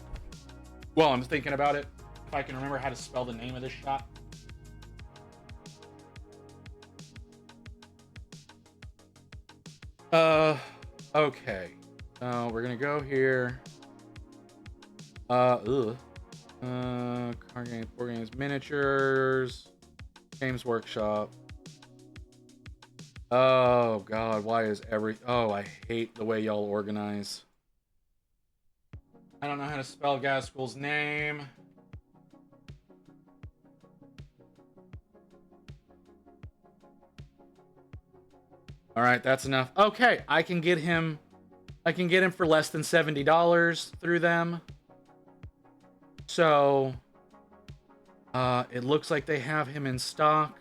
while I'm thinking about it, if I can remember how to spell the name of this shop. Okay. We're gonna go here. Card games, board games, miniatures, games workshop. Oh god, why is I hate the way y'all organize. I don't know how to spell Gaskell's name. All right, that's enough. Okay, I can get him for less than $70 through them. So, it looks like they have him in stock.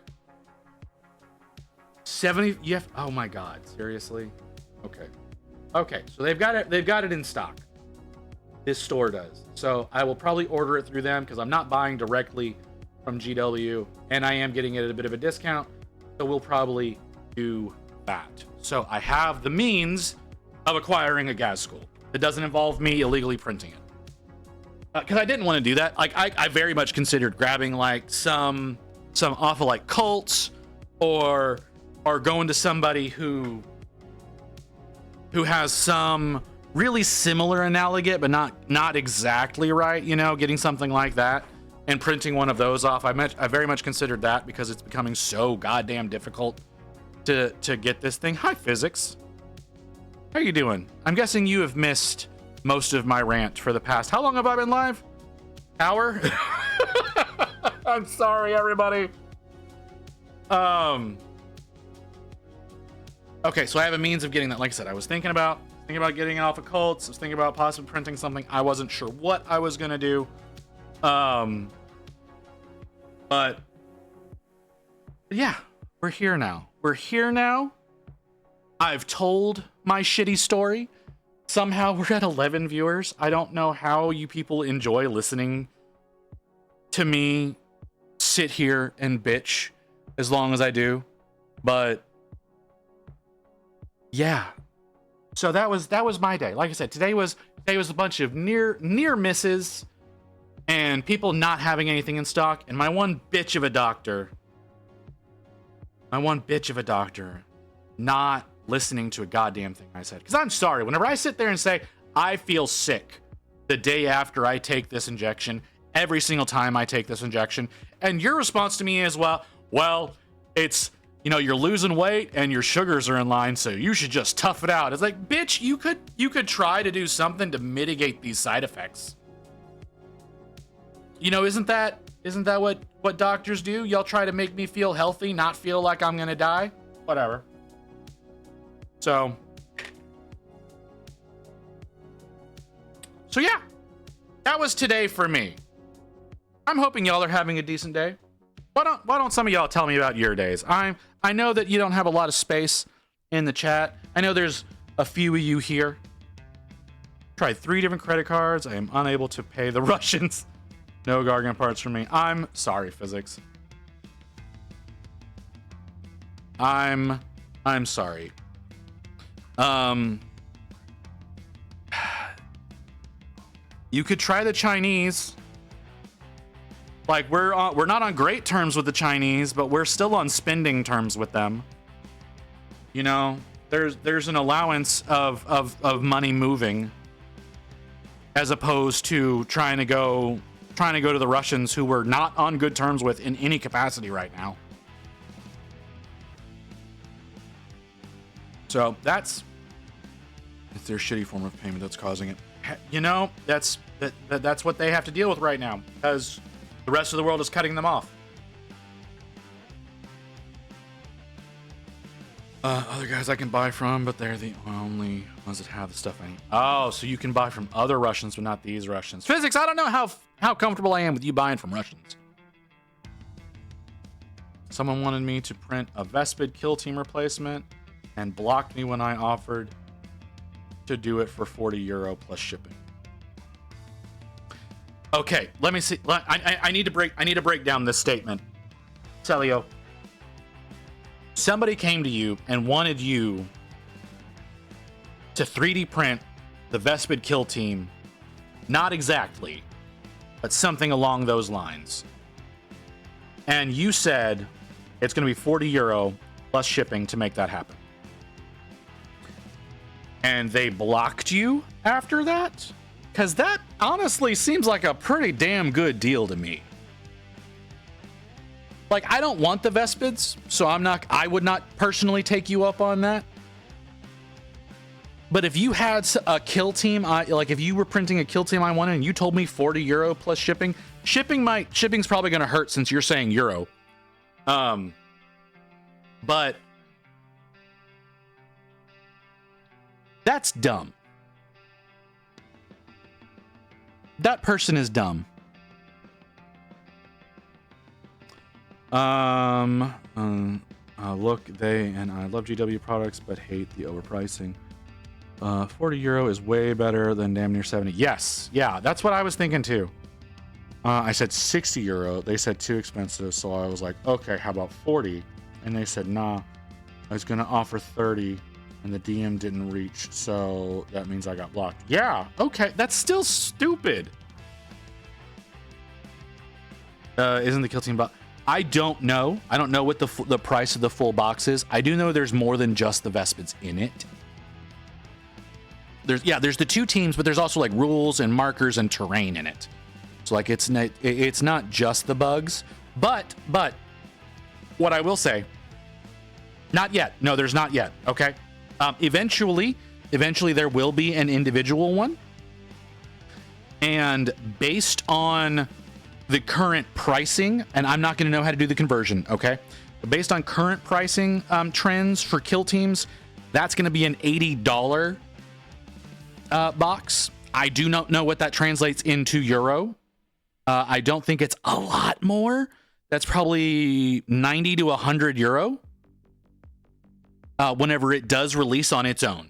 70. Oh my god, seriously? Okay, so they've got it in stock. This store does. So I will probably order it through them because I'm not buying directly from GW, and I am getting it at a bit of a discount. So we'll probably do that. So I have the means of acquiring a gas school. It doesn't involve me illegally printing it. Because I didn't want to do that. Like I very much considered grabbing like some awful like cults or going to somebody who has some really similar analogate but not exactly right, you know, getting something like that and printing one of those off. I very much considered that because it's becoming so goddamn difficult to get this thing. Hi, Physics. How are you doing? I'm guessing you have missed most of my rant for the past. How long have I been live? Hour? I'm sorry, everybody. Okay, so I have a means of getting that. Like I said, I was thinking about getting it off of cults. I was thinking about possibly printing something. I wasn't sure what I was gonna do. But yeah, we're here now. I've told my shitty story. Somehow we're at 11 viewers. I don't know how you people enjoy listening to me sit here and bitch as long as I do. But yeah. So that was my day. Like I said, today was a bunch of near misses and people not having anything in stock, and my one bitch of a doctor not listening to a goddamn thing I said. Because I'm sorry, whenever I sit there and say I feel sick the day after I take this injection, every single time I take this injection, and your response to me is, well, well, it's, you know, you're losing weight and your sugars are in line, so you should just tough it out. It's like, bitch, you could try to do something to mitigate these side effects. You know, isn't that what doctors do? Y'all try to make me feel healthy, not feel like I'm gonna die? Whatever. So yeah, that was today for me. I'm hoping y'all are having a decent day. Why don't some of y'all tell me about your days? I know that you don't have a lot of space in the chat. I know there's a few of you here. Tried 3 different credit cards. I am unable to pay the Russians. No Gargant parts for me. I'm sorry, physics. I'm sorry. You could try the Chinese. Like, we're not on great terms with the Chinese, but we're still on spending terms with them. You know, there's an allowance of money moving, as opposed to trying to go to the Russians, who we're not on good terms with in any capacity right now. So it's their shitty form of payment that's causing it. You know, that's what they have to deal with right now, because the rest of the world is cutting them off. Other guys I can buy from, but they're the only ones that have the stuff I need. Oh, so you can buy from other Russians, but not these Russians. Physics, I don't know how comfortable I am with you buying from Russians. Someone wanted me to print a Vespid kill team replacement and blocked me when I offered to do it for €40 plus shipping. Okay, let me see. I need to break down this statement. Celio, somebody came to you and wanted you to 3D print the Vespid kill team. Not exactly, but something along those lines. And you said it's going to be €40 plus shipping to make that happen. And they blocked you after that? Because that honestly seems like a pretty damn good deal to me. Like, I don't want the Vespids, so I would not personally take you up on that. But if you had a kill team, like if you were printing a kill team I wanted and you told me €40 plus shipping's probably going to hurt since you're saying euro. But that's dumb. That person is dumb. Look, they and I love GW products, but hate the overpricing. €40 is way better than damn near 70. Yes, yeah, that's what I was thinking too. I said €60. They said too expensive, so I was like, okay, how about 40? And they said, nah, I was gonna offer 30. And the DM didn't reach, so that means I got blocked. Yeah, okay, that's still stupid. Isn't the kill team box? I don't know. I don't know what the price of the full box is. I do know there's more than just the Vespids in it. There's the 2 teams, but there's also like rules and markers and terrain in it. So like it's not just the bugs, but what I will say, not yet. No, there's not yet. Okay. Eventually there will be an individual one, and based on the current pricing, and I'm not going to know how to do the conversion, okay? But based on current pricing trends for kill teams, that's going to be an $80 box. I do not know what that translates into euro. I don't think it's a lot more. That's probably 90 to 100 euro. Whenever it does release on its own.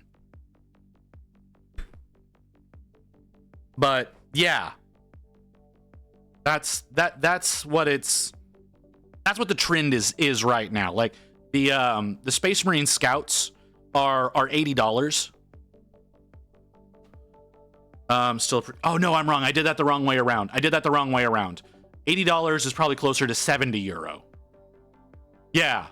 But yeah, that's what the trend is right now. Like the Space Marine Scouts are $80. Oh no, I'm wrong. I did that the wrong way around. $80 is probably closer to €70. Yeah.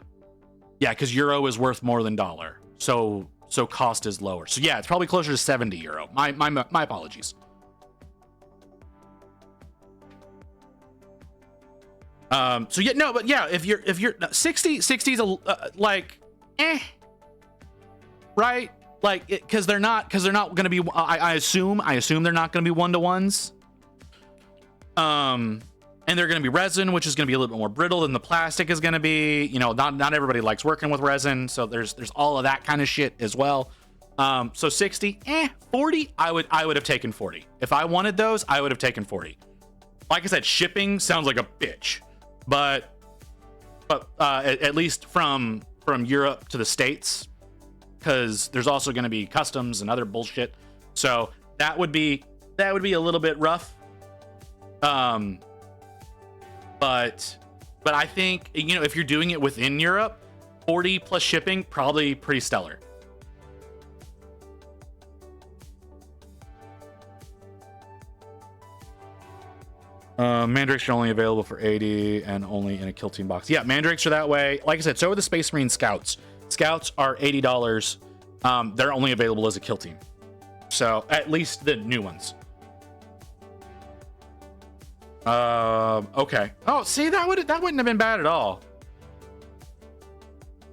Yeah, because euro is worth more than dollar, so cost is lower. So yeah, it's probably closer to €70. My apologies. So yeah, no, but yeah, if you're 60's like, right? Like, because they're not going to be. I assume they're not going to be 1-to-1s. And they're going to be resin, which is going to be a little bit more brittle than the plastic is going to be. You know, not everybody likes working with resin, so there's all of that kind of shit as well. So 60, 40. I would have taken 40 if I wanted those. I would have taken 40. Like I said, shipping sounds like a bitch, but at least from Europe to the States, because there's also going to be customs and other bullshit. So that would be a little bit rough. But I think, you know, if you're doing it within Europe, 40 plus shipping, probably pretty stellar. Mandrakes are only available for 80 and only in a kill team box. Yeah, Mandrakes are that way. Like I said, so are the Space Marine Scouts. Scouts are $80. They're only available as a kill team. So at least the new ones. Okay. Oh, see, that wouldn't have been bad at all.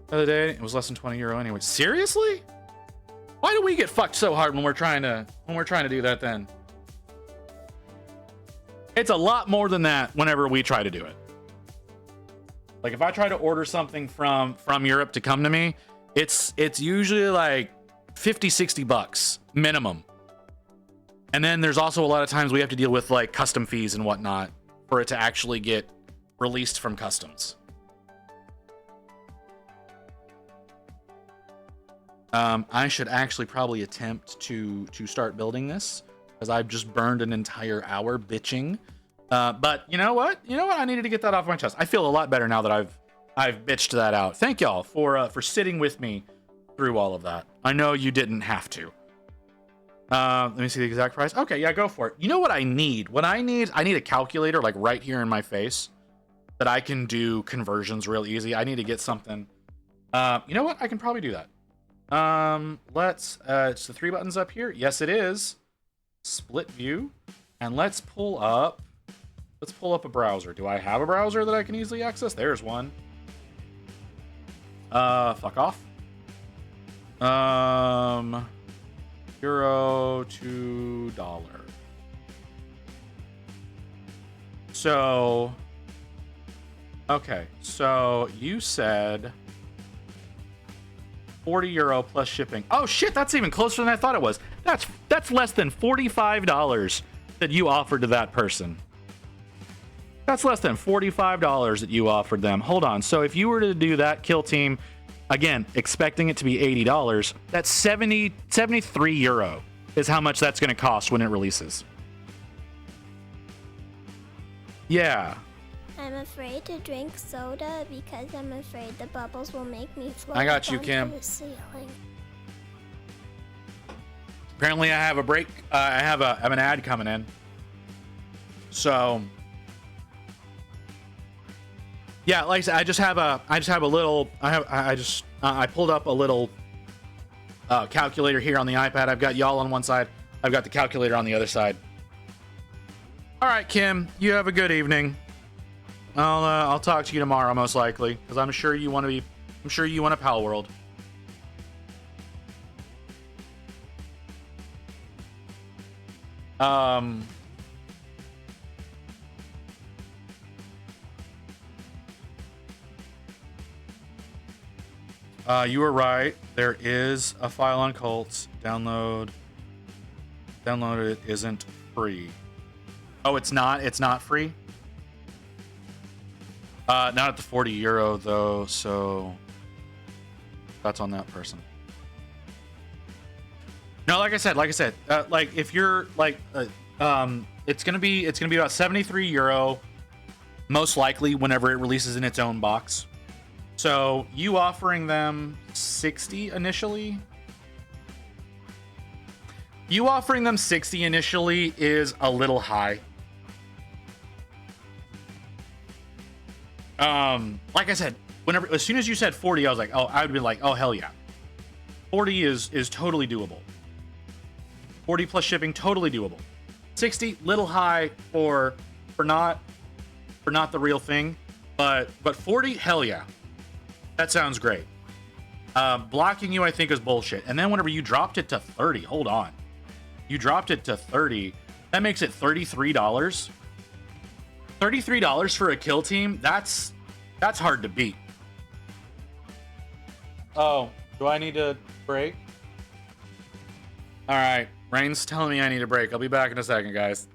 The other day, it was less than 20 euro anyway. Seriously? Why do we get fucked so hard when we're trying to do that then? It's a lot more than that whenever we try to do it. Like if I try to order something from Europe to come to me, it's usually like 50, 60 bucks minimum. And then there's also a lot of times we have to deal with like custom fees and whatnot for it to actually get released from customs. I should actually probably attempt to start building this, because I've just burned an entire hour bitching. But you know what? I needed to get that off my chest. I feel a lot better now that I've bitched that out. Thank y'all for sitting with me through all of that. I know you didn't have to. Let me see the exact price. Okay, yeah, go for it. You know what I need? I need a calculator like right here in my face that I can do conversions real easy. I need to get something. You know what? I can probably do that. It's the 3 buttons up here. Yes, it is. Split view. And let's pull up a browser. Do I have a browser that I can easily access? There's one. Fuck off. Euro to dollar. So, okay. So you said 40 euro plus shipping. Oh shit, that's even closer than I thought it was. That's less than $45 that you offered to that person. That's less than $45 that you offered them. Hold on. So if you were to do that kill team, again, expecting it to be $80, that's 73 euro is how much that's going to cost when it releases. Yeah. I'm afraid to drink soda because I'm afraid the bubbles will make me float. I got you, onto Kim. the ceiling. Apparently, I have a break. I have an ad coming in. So, yeah, like I said, I just have a little. I pulled up a little calculator here on the iPad. I've got y'all on one side. I've got the calculator on the other side. All right, Kim, you have a good evening. I'll talk to you tomorrow, most likely, because I'm sure you want a Pal World. You were right. There is a file on cults. Download it. Isn't free. Oh, it's not. It's not free. Not at the 40 euro though. So that's on that person. No, like I said, like if you're like, it's gonna be about 73 euro, most likely whenever it releases in its own box. So you offering them 60 initially? You offering them 60 initially is a little high. Like I said, as soon as you said 40, I was like, oh, I would be like, oh hell yeah. 40 is totally doable. 40 plus shipping, totally doable. 60, little high for not the real thing. But 40, hell yeah. That sounds great. Blocking you, I think, is bullshit. And then whenever you dropped it to 30, hold on. You dropped it to 30. That makes it $33. $33 for a kill team? That's hard to beat. Oh, do I need to break? All right. Rain's telling me I need a break. I'll be back in a second, guys.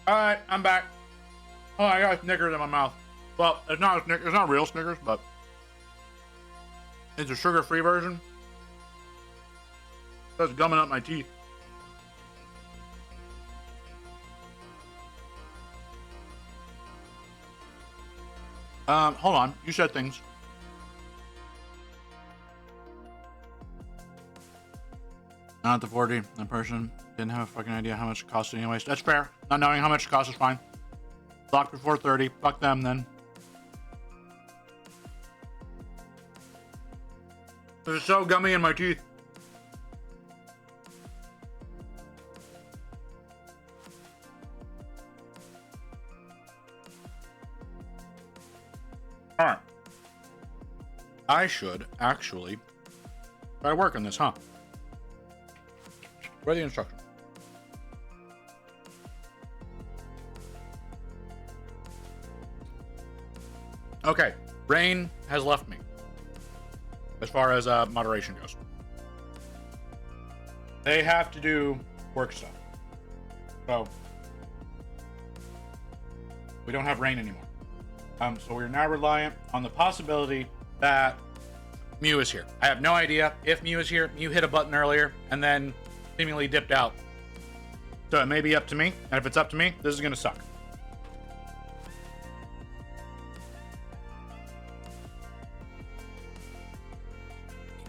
All right, I'm back. Oh, I got Snickers in my mouth. Well, it's not a Snickers, it's not real Snickers, but it's a sugar-free version. That's gumming up my teeth. Hold on. You said things. Not the 40. That person didn't have a fucking idea how much it cost anyways. That's fair. Not knowing how much it costs is fine. Blocked before 30. Fuck them then. They're so gummy in my teeth. Alright. I should actually try to work on this, huh? Where are the instructions? Okay, Rain has left me as far as moderation goes. They have to do work stuff. So we don't have Rain anymore. So we're now reliant on the possibility that Mew is here. I have no idea if Mew is here. Mew hit a button earlier and then seemingly dipped out. So it may be up to me, and if it's up to me, this is gonna suck.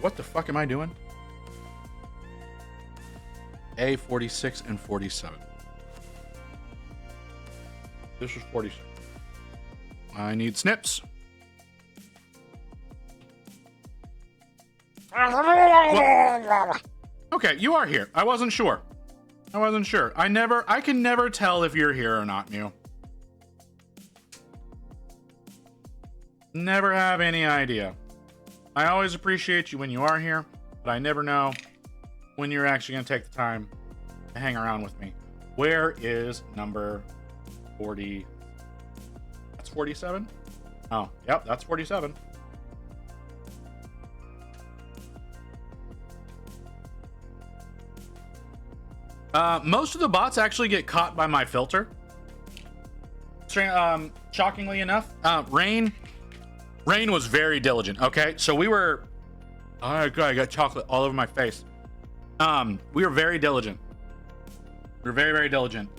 what the fuck am I doing? A, 46, and 47. This was 46. I need snips. Okay, you are here. I wasn't sure. I can never tell if you're here or not, Mew. Never have any idea. I always appreciate you when you are here, but I never know when you're actually going to take the time to hang around with me. Where is number 40? That's 47? Oh, yep, that's 47. Most of the bots actually get caught by my filter. Shockingly enough, Rain was very diligent. Okay, so we were. Oh god, I got chocolate all over my face. We were very diligent. We were very, very diligent.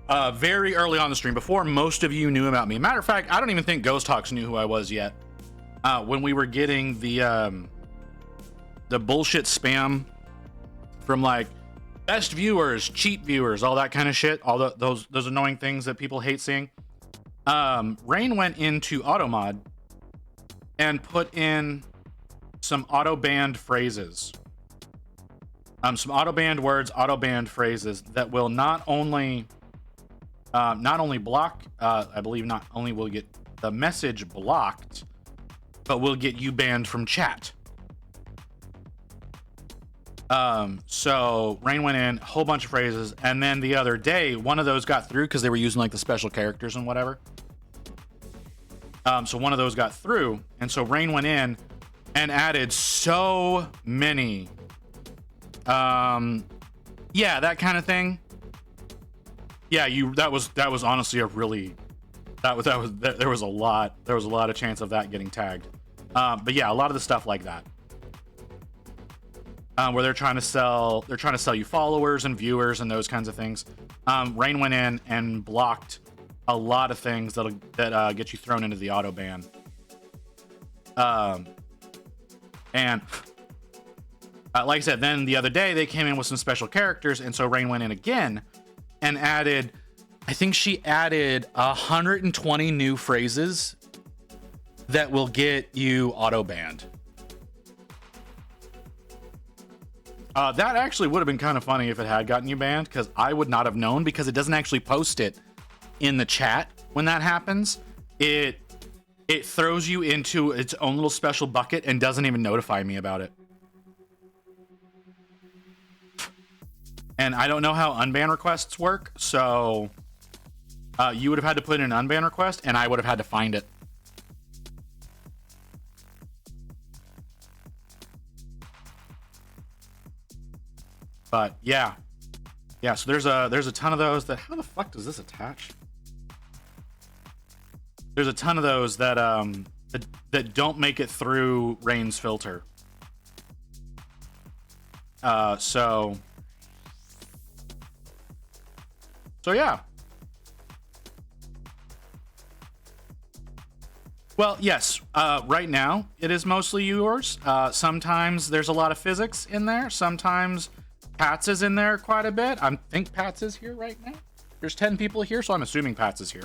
Very early on the stream, before most of you knew about me. Matter of fact, I don't even think Ghost Hawks knew who I was yet. When we were getting the bullshit spam from like best viewers, cheap viewers, all that kind of shit, all those annoying things that people hate seeing. Rain went into AutoMod and put in some auto-banned phrases. Some auto-banned words, auto-banned phrases that will not only block, I believe not only will get the message blocked, but will get you banned from chat. So Rain went in, a whole bunch of phrases, and then the other day, one of those got through because they were using like the special characters and whatever. So one of those got through, and so Rain went in and added so many, yeah, that kind of thing. Yeah, that was honestly a really, there was a lot of chance of that getting tagged. But yeah, a lot of the stuff like that. Where they're trying to sell you followers and viewers and those kinds of things. Rain went in and blocked a lot of things that get you thrown into the auto ban. And like I said, then the other day they came in with some special characters, and so Rain went in again and added, I think she added 120 new phrases that will get you auto banned. That actually would have been kind of funny if it had gotten you banned, because I would not have known, because it doesn't actually post it in the chat when that happens. It throws you into its own little special bucket and doesn't even notify me about it. And I don't know how unban requests work, so you would have had to put in an unban request, and I would have had to find it. But yeah, so there's a ton of those that, how the fuck does this attach? There's a ton of those that that don't make it through Rain's filter. So yeah. Well, yes, right now it is mostly yours. Sometimes there's a lot of physics in there. Sometimes Pats is in there quite a bit. I think Pats is here right now. There's 10 people here, so I'm assuming Pats is here.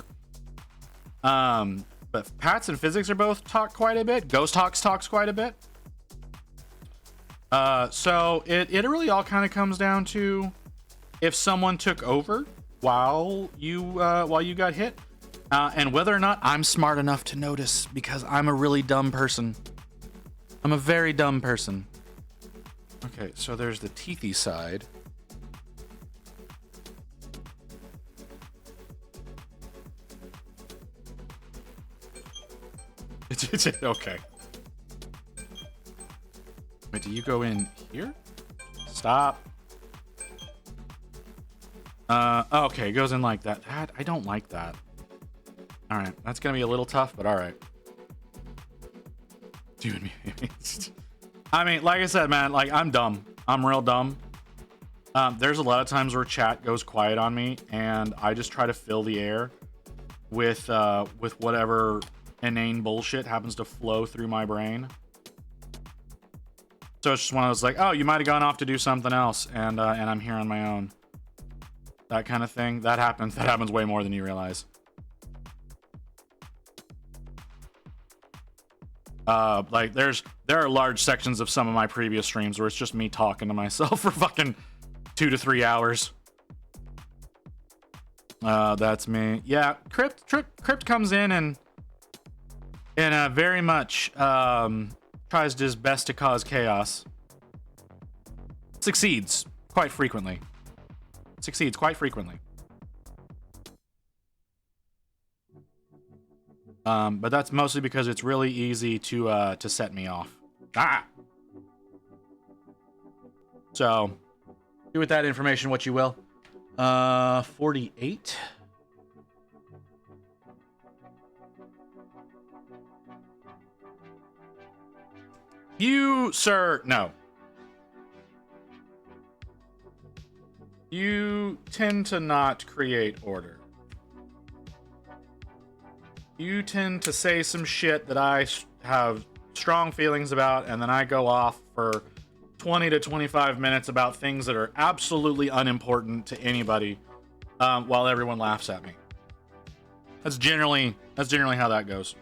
But Pats and physics are both talk quite a bit. Ghost Hawks talks quite a bit. So it really all kind of comes down to if someone took over while you got hit, and whether or not I'm smart enough to notice, because I'm a really dumb person. I'm a very dumb person. Okay, so there's the teethy side. Okay. Wait, do you go in here? Stop. Okay, it goes in like that. I don't like that. All right, that's gonna be a little tough, but all right. Dude, I mean, like I said, man, like I'm dumb. I'm real dumb. There's a lot of times where chat goes quiet on me, and I just try to fill the air with whatever inane bullshit happens to flow through my brain. So it's just one of those like, oh, you might have gone off to do something else, and I'm here on my own. That kind of thing. That happens. That happens way more than you realize. Like there are large sections of some of my previous streams where it's just me talking to myself for fucking 2 to 3 hours. That's me. Yeah, Crypt comes in and very much tries his best to cause chaos. Succeeds quite frequently. But that's mostly because it's really easy to set me off. So, do with that information what you will. 48. You, sir, no. You tend to not create order. You tend to say some shit that I have strong feelings about, and then I go off for 20 to 25 minutes about things that are absolutely unimportant to anybody, while everyone laughs at me. That's generally how that goes.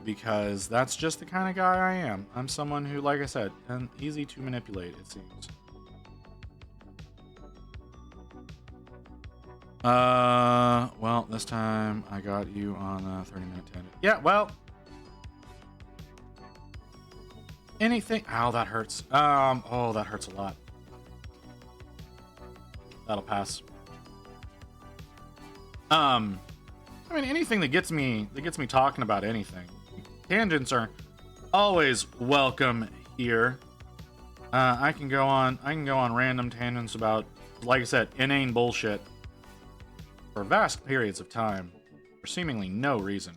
Because that's just the kind of guy I am. I'm someone who, like I said, and easy to manipulate, it seems. Well, this time I got you on a 30-minute tangent. Yeah, well, anything. Ow, that hurts. Oh, that hurts a lot. That'll pass. I mean, anything that gets me talking about anything. Tangents are always welcome here. I can go on random tangents about, like I said, inane bullshit for vast periods of time for seemingly no reason.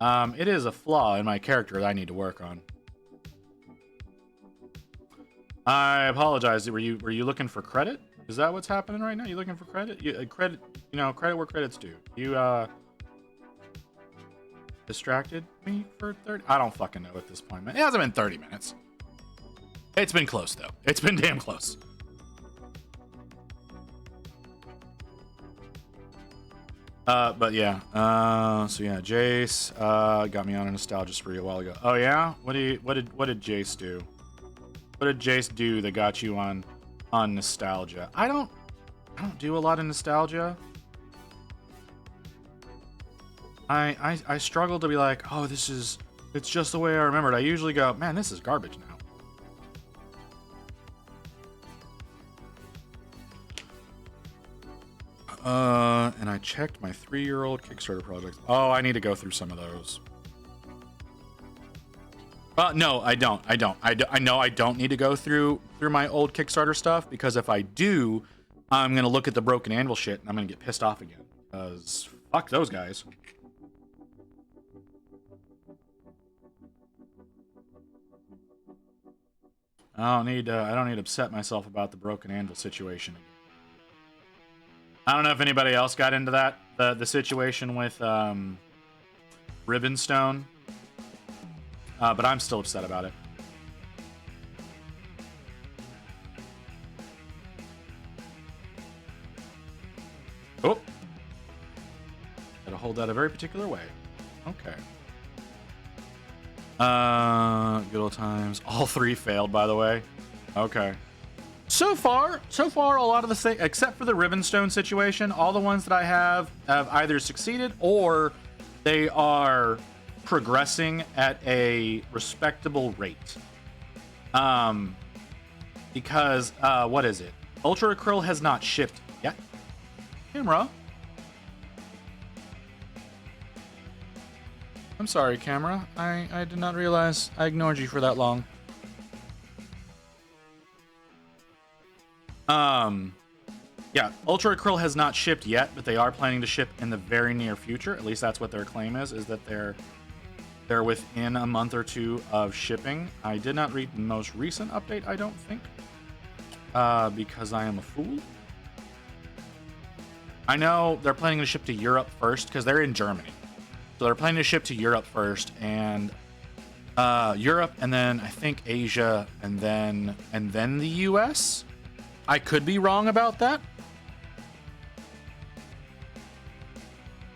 It is a flaw in my character that I need to work on. I apologize. Were you looking for credit? Is that what's happening right now? You looking for credit? Credit where credit's due. You distracted me for 30. I don't fucking know at this point, man. It hasn't been 30 minutes. It's been close though. It's been damn close. But yeah. So yeah, Jace got me on a nostalgia spree a while ago. Oh yeah? What did Jace do? What did Jace do that got you on nostalgia? I don't do a lot of nostalgia. I struggle to be like, oh, it's just the way I remembered. I usually go, man, this is garbage now. And I checked my 3-year-old Kickstarter projects. Oh, I need to go through some of those. No, I don't. I know I don't need to go through my old Kickstarter stuff, because if I do, I'm gonna look at the Broken Anvil shit and I'm gonna get pissed off again. Because fuck those guys. I don't need to upset myself about the Broken Anvil situation again. I don't know if anybody else got into that the situation with Ribbonstone. But I'm still upset about it. Oh. Gotta hold that a very particular way. Okay. Good old times. All 3 failed, by the way. Okay. So far, a lot of the things, except for the Ribbonstone situation, all the ones that I have either succeeded or they are progressing at a respectable rate. Because what is it? Ultra Acryl has not shipped yet. Camera. I'm sorry, camera. I did not realize I ignored you for that long. Yeah, Ultra Acryl has not shipped yet, but they are planning to ship in the very near future. At least that's what their claim is that they're within a month or 2 of shipping. I did not read the most recent update, I don't think, because I am a fool. I know they're planning to ship to Europe first because they're in Germany. So they're planning to ship to Europe first, and Europe, and then I think Asia, and then the US. I could be wrong about that.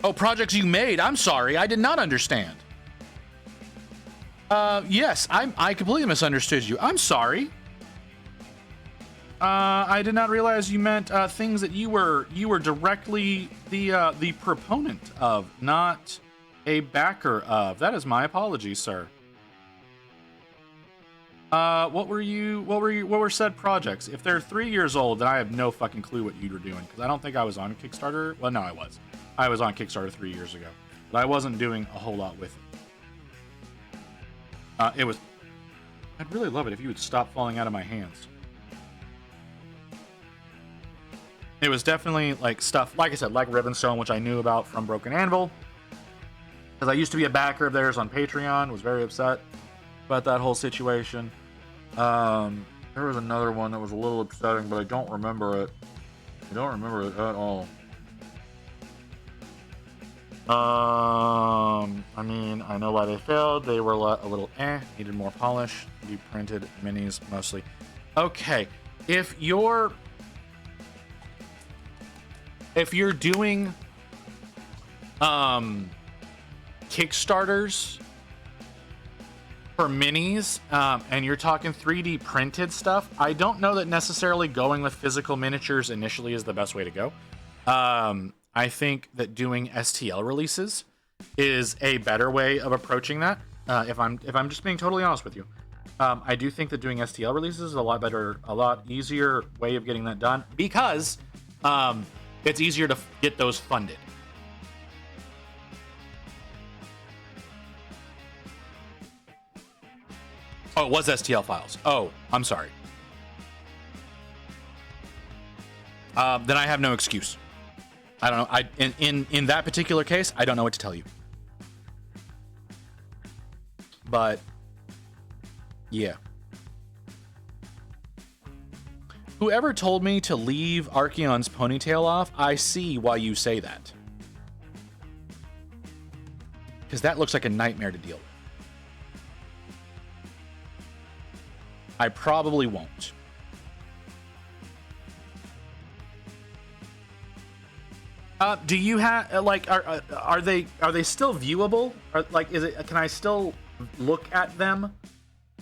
Oh, projects you made. I'm sorry, I did not understand. Yes, I completely misunderstood you. I'm sorry. I did not realize you meant things that you were directly the proponent of, not a backer of. That is my apologies, sir. What were said projects? If they're 3 years old, then I have no fucking clue what you were doing, because I don't think I was on Kickstarter. Well, no, I was. I was on Kickstarter 3 years ago, but I wasn't doing a whole lot with it. I'd really love it if you would stop falling out of my hands. It was definitely like stuff, like I said, like Ribbonstone, which I knew about from Broken Anvil, because I used to be a backer of theirs on Patreon. Was very upset about that whole situation. There was another one that was a little upsetting, but I don't remember it. I don't remember it at all. I mean, I know why they failed. They were a little needed more polish. You printed minis mostly. Okay, if you're doing Kickstarters for minis, and you're talking 3D printed stuff, I don't know that necessarily going with physical miniatures initially is the best way to go. I think that doing STL releases is a better way of approaching that. If I'm just being totally honest with you, I do think that doing STL releases is a lot better, a lot easier way of getting that done, because it's easier to get those funded. Oh, it was STL files. Oh, I'm sorry. Then I have no excuse. I don't know. In that particular case, I don't know what to tell you. But yeah. Whoever told me to leave Archaon's ponytail off, I see why you say that. Because that looks like a nightmare to deal with. I probably won't. Do you have like are they still viewable? Can I still look at them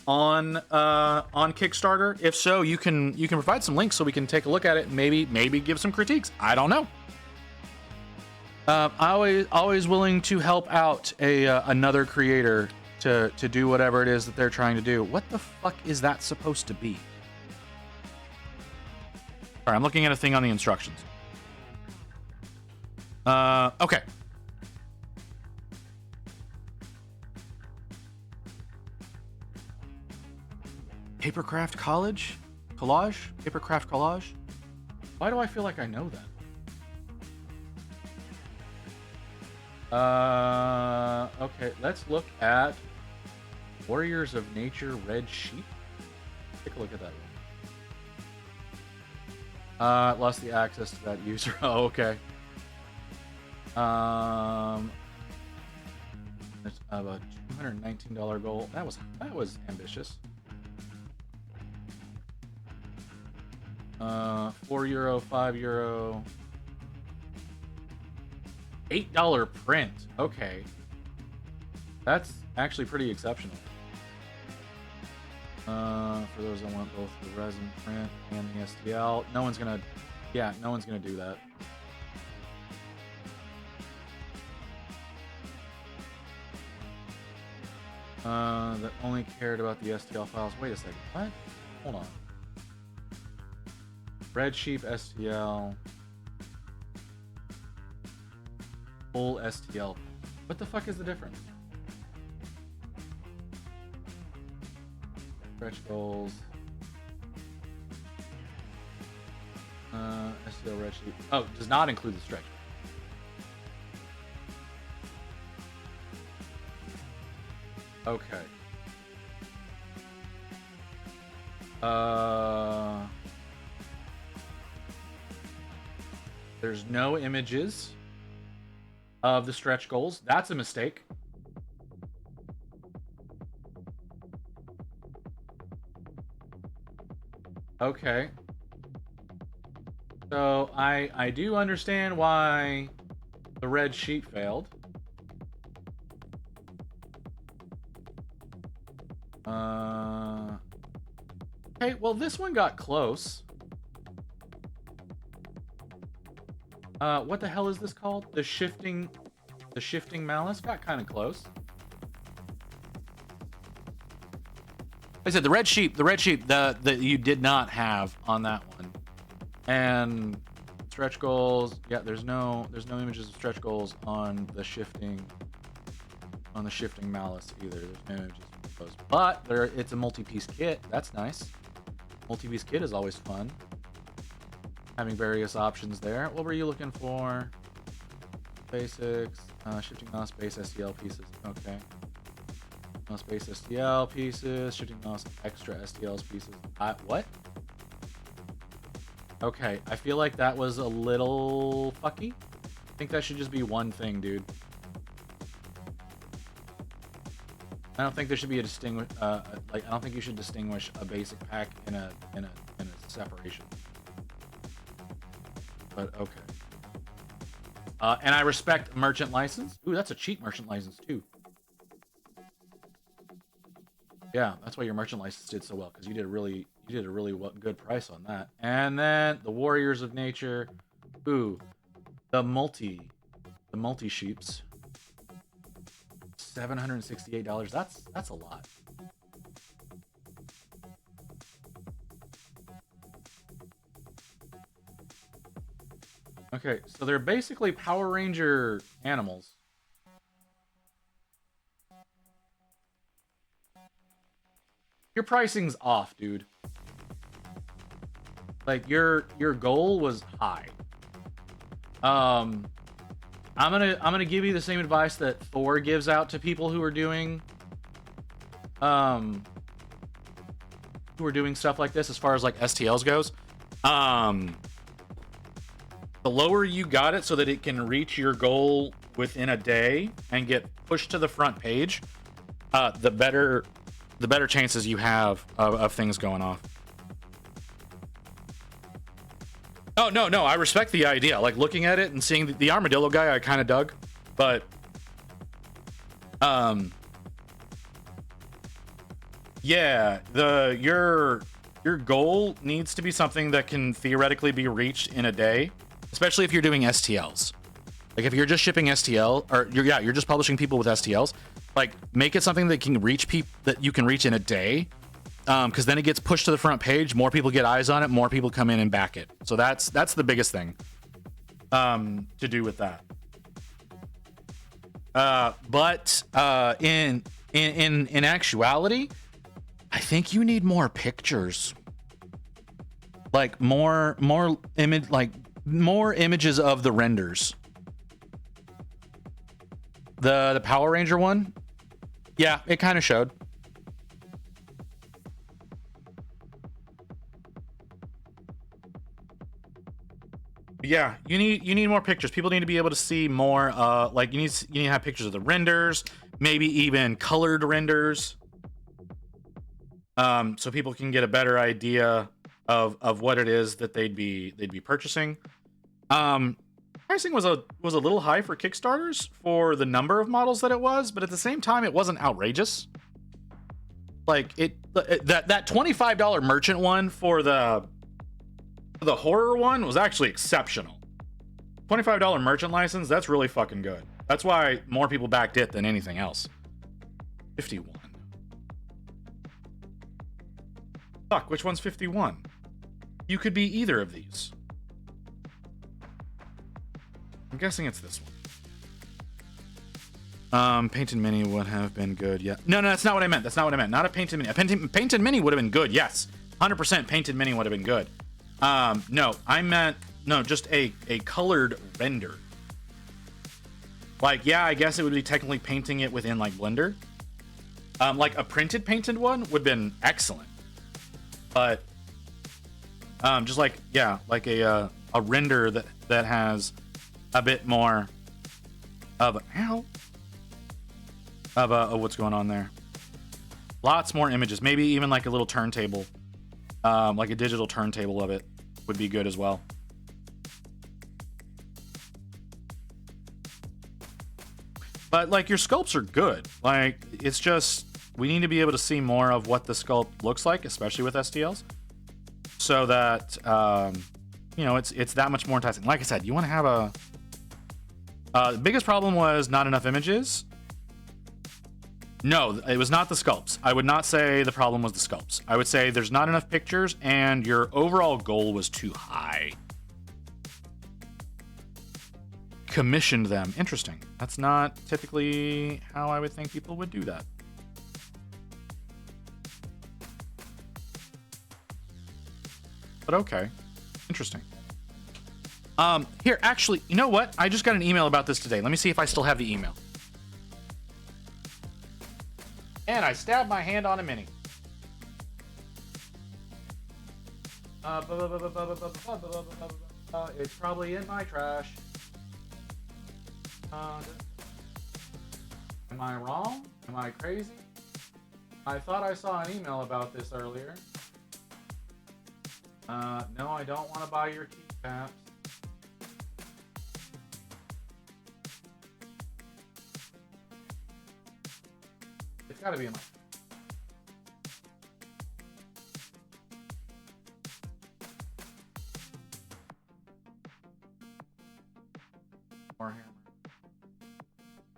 on Kickstarter? If so, you can provide some links so we can take a look at it and maybe give some critiques. I don't know. Always willing to help out another creator to do whatever it is that they're trying to do. What the fuck is that supposed to be? All right, I'm looking at a thing on the instructions. Okay. Papercraft Collage? Collage? Papercraft Collage? Why do I feel like I know that? Okay, let's look at Warriors of Nature Red Sheep. Take a look at that one. Lost the access to that user. Oh, okay. There's a $219 goal. That was ambitious. €4, €5, $8 print. Okay, that's actually pretty exceptional. For those that want both the resin print and the STL, no one's gonna do that. That only cared about the STL files. Wait a second. What? Hold on. Red Sheep STL. Full STL. What the fuck is the difference? Stretch goals. STL Red Sheep. Oh, does not include the stretch. Okay. There's no images of the stretch goals. That's a mistake. Okay. So I do understand why the red sheet failed. Okay, well this one got close. What the hell is this called? The shifting malice got kind of close. Like I said, the red sheep that you did not have on that one. And stretch goals, yeah, there's no images of stretch goals on the shifting malice either. There's no images of those. But it's a multi-piece kit. That's nice. Multi-piece kit is always fun. Having various options there. What were you looking for? Basics, shifting mouse base STL pieces. Okay. Mouse base STL pieces, shifting mouse extra STLs pieces. What? Okay, I feel like that was a little fucky. I think that should just be one thing, dude. I don't think there should be a I don't think you should distinguish a basic pack in a separation. But okay. And I respect merchant license. Ooh, that's a cheap merchant license too. Yeah, that's why your merchant license did so well, because you did a really good price on that. And then the Warriors of Nature. Ooh, the multi sheeps. $768. That's a lot. Okay, so they're basically Power Ranger animals. Your pricing's off, dude. Like your goal was high. I'm gonna give you the same advice that Thor gives out to people who are doing stuff like this as far as like STLs goes. The lower you got it so that it can reach your goal within a day and get pushed to the front page, the better chances you have of things going off. Oh, no, I respect the idea. Like, looking at it and seeing the armadillo guy, I kind of dug. But, yeah, your goal needs to be something that can theoretically be reached in a day, especially if you're doing STLs. Like, if you're just shipping STL, or you're just publishing people with STLs, like, make it something that can reach people, that you can reach in a day. Because then it gets pushed to the front page, more people get eyes on it, more people come in and back it. So that's the biggest thing to do with that. But in actuality, I think you need more pictures, like more images of the renders. The Power Ranger one, yeah, it kind of showed. Yeah, you need more pictures. People need to be able to see more. Like you need to have pictures of the renders, maybe even colored renders, so people can get a better idea of what it is that they'd be purchasing. Pricing was a little high for Kickstarters for the number of models that it was, but at the same time, it wasn't outrageous. Like that $25 merchant one for the horror one was actually exceptional. $25 merchant license, that's really fucking good. That's why more people backed it than anything else. 51. Fuck, which one's 51? You could be either of these. I'm guessing it's this one. Painted Mini would have been good, yeah. No, that's not what I meant. Not a Painted Mini. A Painted Mini would have been good, yes. 100% Painted Mini would have been good. No, I meant, just a colored render. Like, yeah, I guess it would be technically painting it within, like, Blender. Like, a painted one would have been excellent. But, just like, yeah, like a a render that has a bit more of what's going on there. Lots more images, maybe even like a little turntable, like a digital turntable of it would be good as well. But like your sculpts are good. Like it's just we need to be able to see more of what the sculpt looks like, especially with STLs, so that you know it's that much more enticing. Like I said, you want to have the biggest problem was not enough images. No, it was not the sculpts. I would not say the problem was the sculpts. I would say there's not enough pictures and your overall goal was too high. Commissioned them. Interesting. That's not typically how I would think people would do that. But okay. Interesting. Here, actually, you know what? I just got an email about this today. Let me see if I still have the email. And I stabbed my hand on a mini. It's probably in my trash. Am I wrong? Am I crazy? I thought I saw an email about this earlier. No, I don't want to buy your keycaps. It's got to be in my... Warhammer.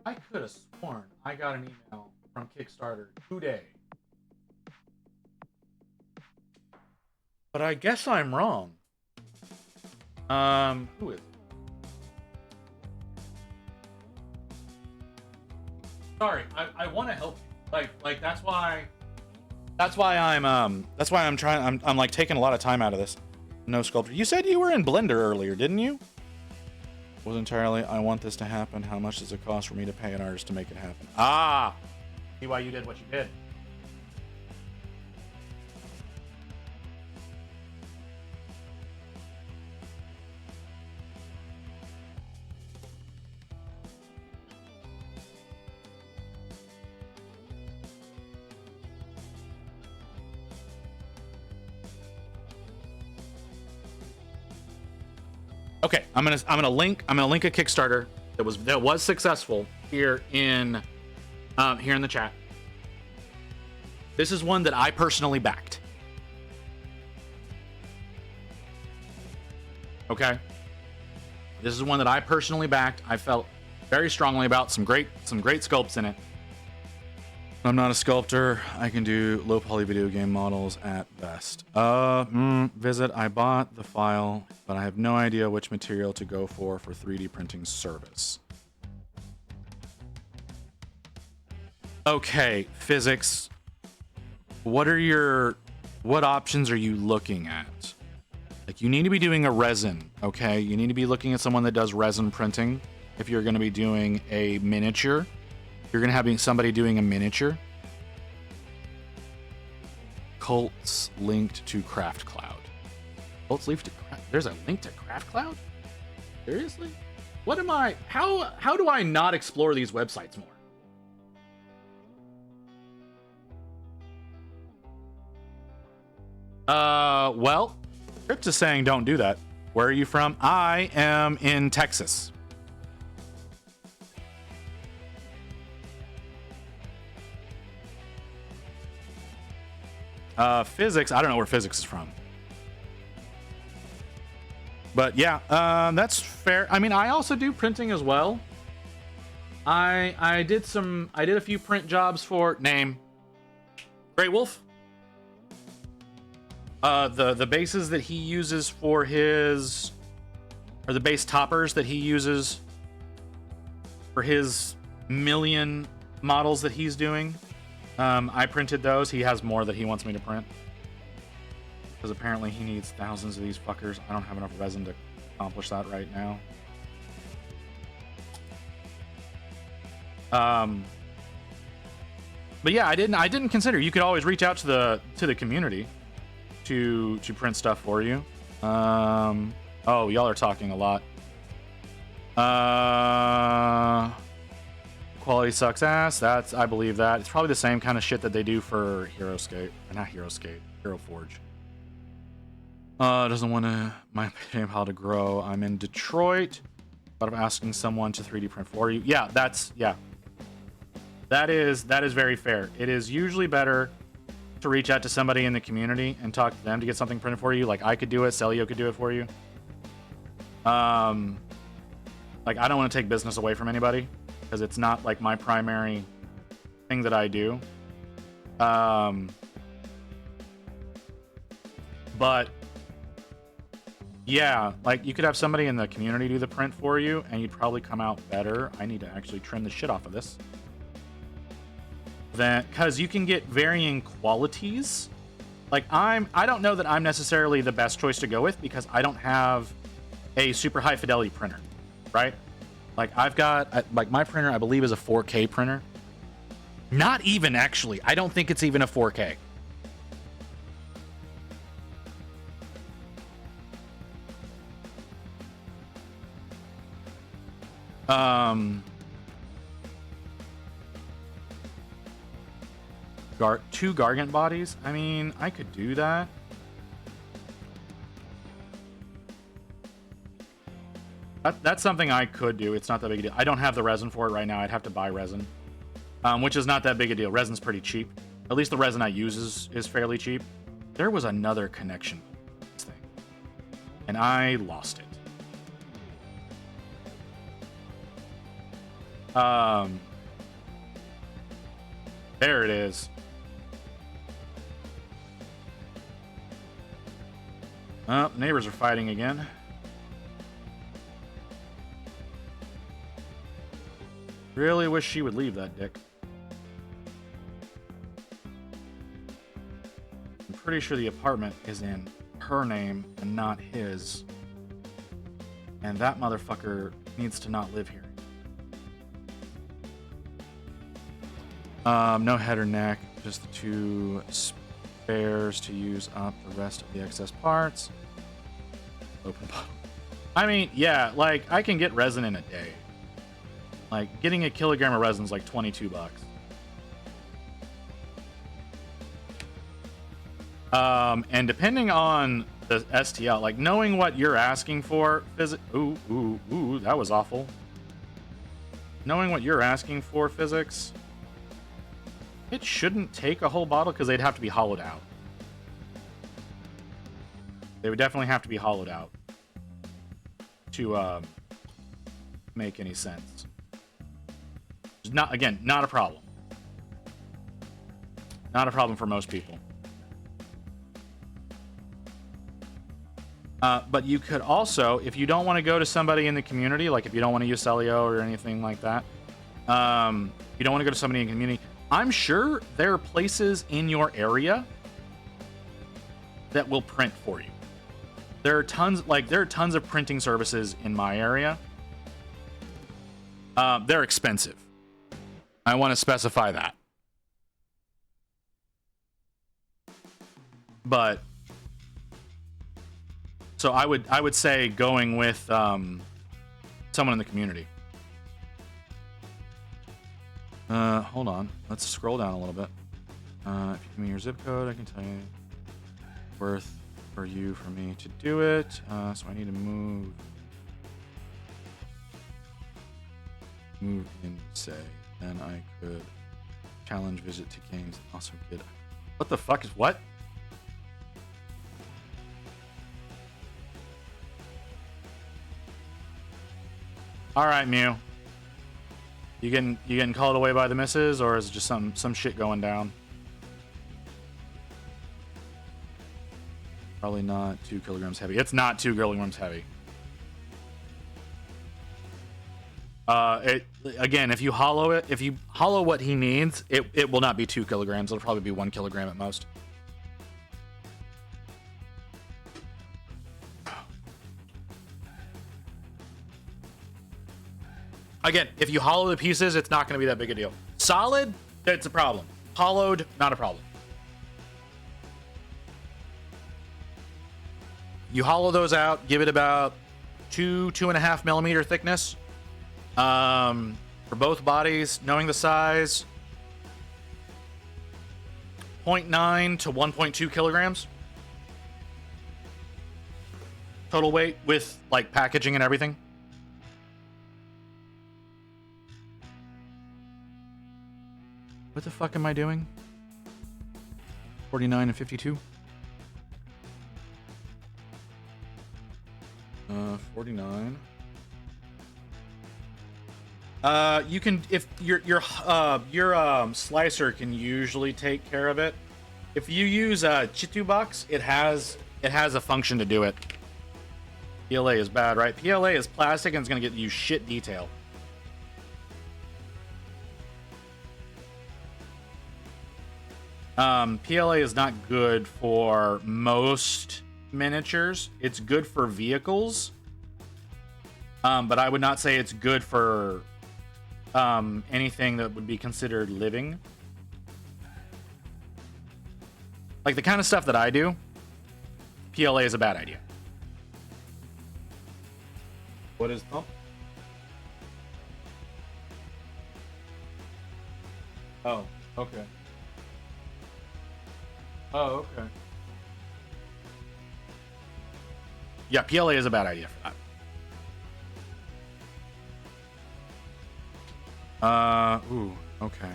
I could have sworn I got an email from Kickstarter today. But I guess I'm wrong. Who is it? Sorry, I want to help you. Like that's why I'm trying. I'm like taking a lot of time out of this. No sculptor. You said you were in Blender earlier, didn't you? Was entirely. I want this to happen. How much does it cost for me to pay an artist to make it happen? Ah, see why you did what you did. Okay, I'm gonna link a Kickstarter that was successful here in the chat. This is one that I personally backed. Okay, this is one that I personally backed. I felt very strongly about some great sculpts in it. I'm not a sculptor. I can do low poly video game models at best. Visit. I bought the file, but I have no idea which material to go for 3D printing service. Okay, physics. What options are you looking at? Like you need to be doing a resin, okay? You need to be looking at someone that does resin printing. If you're going to be doing a miniature, you're going to have somebody doing a miniature. Cults linked to Craft Cloud. Cults linked to There's a link to Craft Cloud? Seriously? What am I? How do I not explore these websites more? Well, Crypt is saying don't do that. Where are you from? I am in Texas. Physics, I don't know where physics is from. But yeah, that's fair. I mean, I also do printing as well. I did a few print jobs for name Grey Wolf. The bases that he uses for his, or the base toppers that he uses for his million models that he's doing. I printed those. He has more that he wants me to print. Because apparently he needs thousands of these fuckers. I don't have enough resin to accomplish that right now. But yeah, I didn't consider. You could always reach out to the community to print stuff for you. Oh, y'all are talking a lot. Quality sucks ass. I believe that. It's probably the same kind of shit that they do for Hero Skate. Not Hero Skate, Hero Forge. Doesn't want my game how to grow. I'm in Detroit. But I'm asking someone to 3D print for you. Yeah, that is very fair. It is usually better to reach out to somebody in the community and talk to them to get something printed for you. Like I could do it, Celio could do it for you. Like I don't want to take business away from anybody because it's not like my primary thing that I do. But yeah, like you could have somebody in the community do the print for you and you'd probably come out better. I need to actually trim the shit off of this. Then, because you can get varying qualities. Like I don't know that I'm necessarily the best choice to go with because I don't have a super high fidelity printer, right? Like I've got, like my printer, I believe is a 4K printer. Not even actually. I don't think it's even a 4K. Two Gargant bodies? I mean, I could do that. That's something I could do. It's not that big a deal. I don't have the resin for it right now. I'd have to buy resin, which is not that big a deal. Resin's pretty cheap. At least the resin I use is fairly cheap. There was another connection to this thing, and I lost it. There it is. Oh, neighbors are fighting again. Really wish she would leave that dick. I'm pretty sure the apartment is in her name and not his. And that motherfucker needs to not live here. No head or neck, just the two spares to use up the rest of the excess parts. Open bottle. I mean, yeah, like I can get resin in a day. Like getting a kilogram of resin is like $22. And depending on the STL, like knowing what you're asking for, ooh, that was awful. Knowing what you're asking for, physics. It shouldn't take a whole bottle because they'd have to be hollowed out. They would definitely have to be hollowed out to make any sense. Not a problem. Not a problem for most people. But you could also, if you don't want to go to somebody in the community, like if you don't want to use Celio or anything like that, you don't want to go to somebody in the community, I'm sure there are places in your area that will print for you. There are tons of printing services in my area. They're expensive. I want to specify that. But so I would say going with someone in the community. Hold on. Let's scroll down a little bit. If you give me your zip code, I can tell you worth for me to do it. So I need to move in, say, then I could challenge visit to games. Also get. What the fuck is what? All right, Mew. You getting called away by the missus, or is it just some shit going down? Probably not 2 kilograms heavy. It's not 2 kilograms heavy. Again, if you hollow what he needs, it will not be 2 kilograms. It'll probably be 1 kilogram at most. Again, if you hollow the pieces, it's not going to be that big a deal. Solid, it's a problem. Hollowed, not a problem. You hollow those out, give it about 2.5 millimeter thickness. For both bodies, knowing the size, 0.9 to 1.2 kilograms. Total weight with like packaging and everything. What the fuck am I doing? 49 and 52. 49. You can, if your slicer can usually take care of it. If you use Chitubox, it has a function to do it. PLA is bad, right? PLA is plastic and it's gonna get you shit detail. PLA is not good for most miniatures. It's good for vehicles. But I would not say it's good for anything that would be considered living. Like the kind of stuff that I do, PLA is a bad idea. What is pump? Oh, okay. Oh, okay. Yeah, PLA is a bad idea for that. Ooh, okay.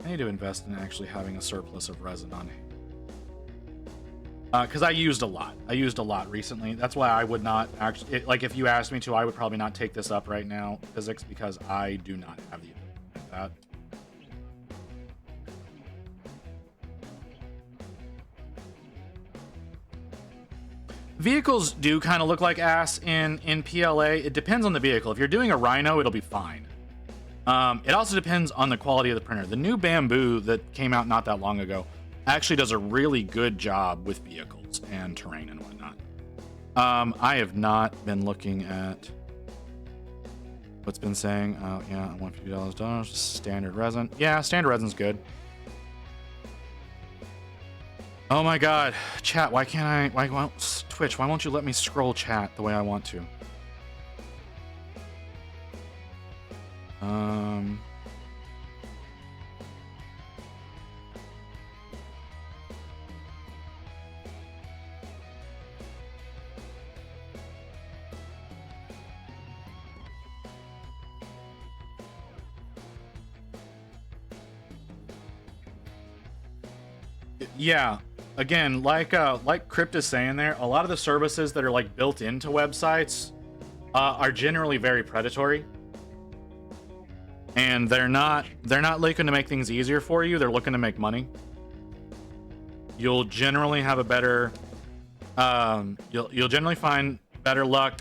I need to invest in actually having a surplus of resin on hand. Because I used a lot. I used a lot recently. That's why I would not actually... like, if you asked me to, I would probably not take this up right now, physics, because I do not have the ability to do that. Vehicles do kind of look like ass in PLA. It depends on the vehicle. If you're doing a Rhino, it'll be fine. It also depends on the quality of the printer. The new Bamboo that came out not that long ago actually does a really good job with vehicles and terrain and whatnot. I have not been looking at what's been saying. Oh, yeah, $150. Standard resin. Yeah, standard resin's good. Oh my god. Chat, why can't I... Twitch, why won't you let me scroll chat the way I want to? Yeah, again, like Crypt is saying there, a lot of the services that are like built into websites are generally very predatory. And they're not looking to make things easier for you. They're looking to make money. You'll generally have a better you'll generally find better luck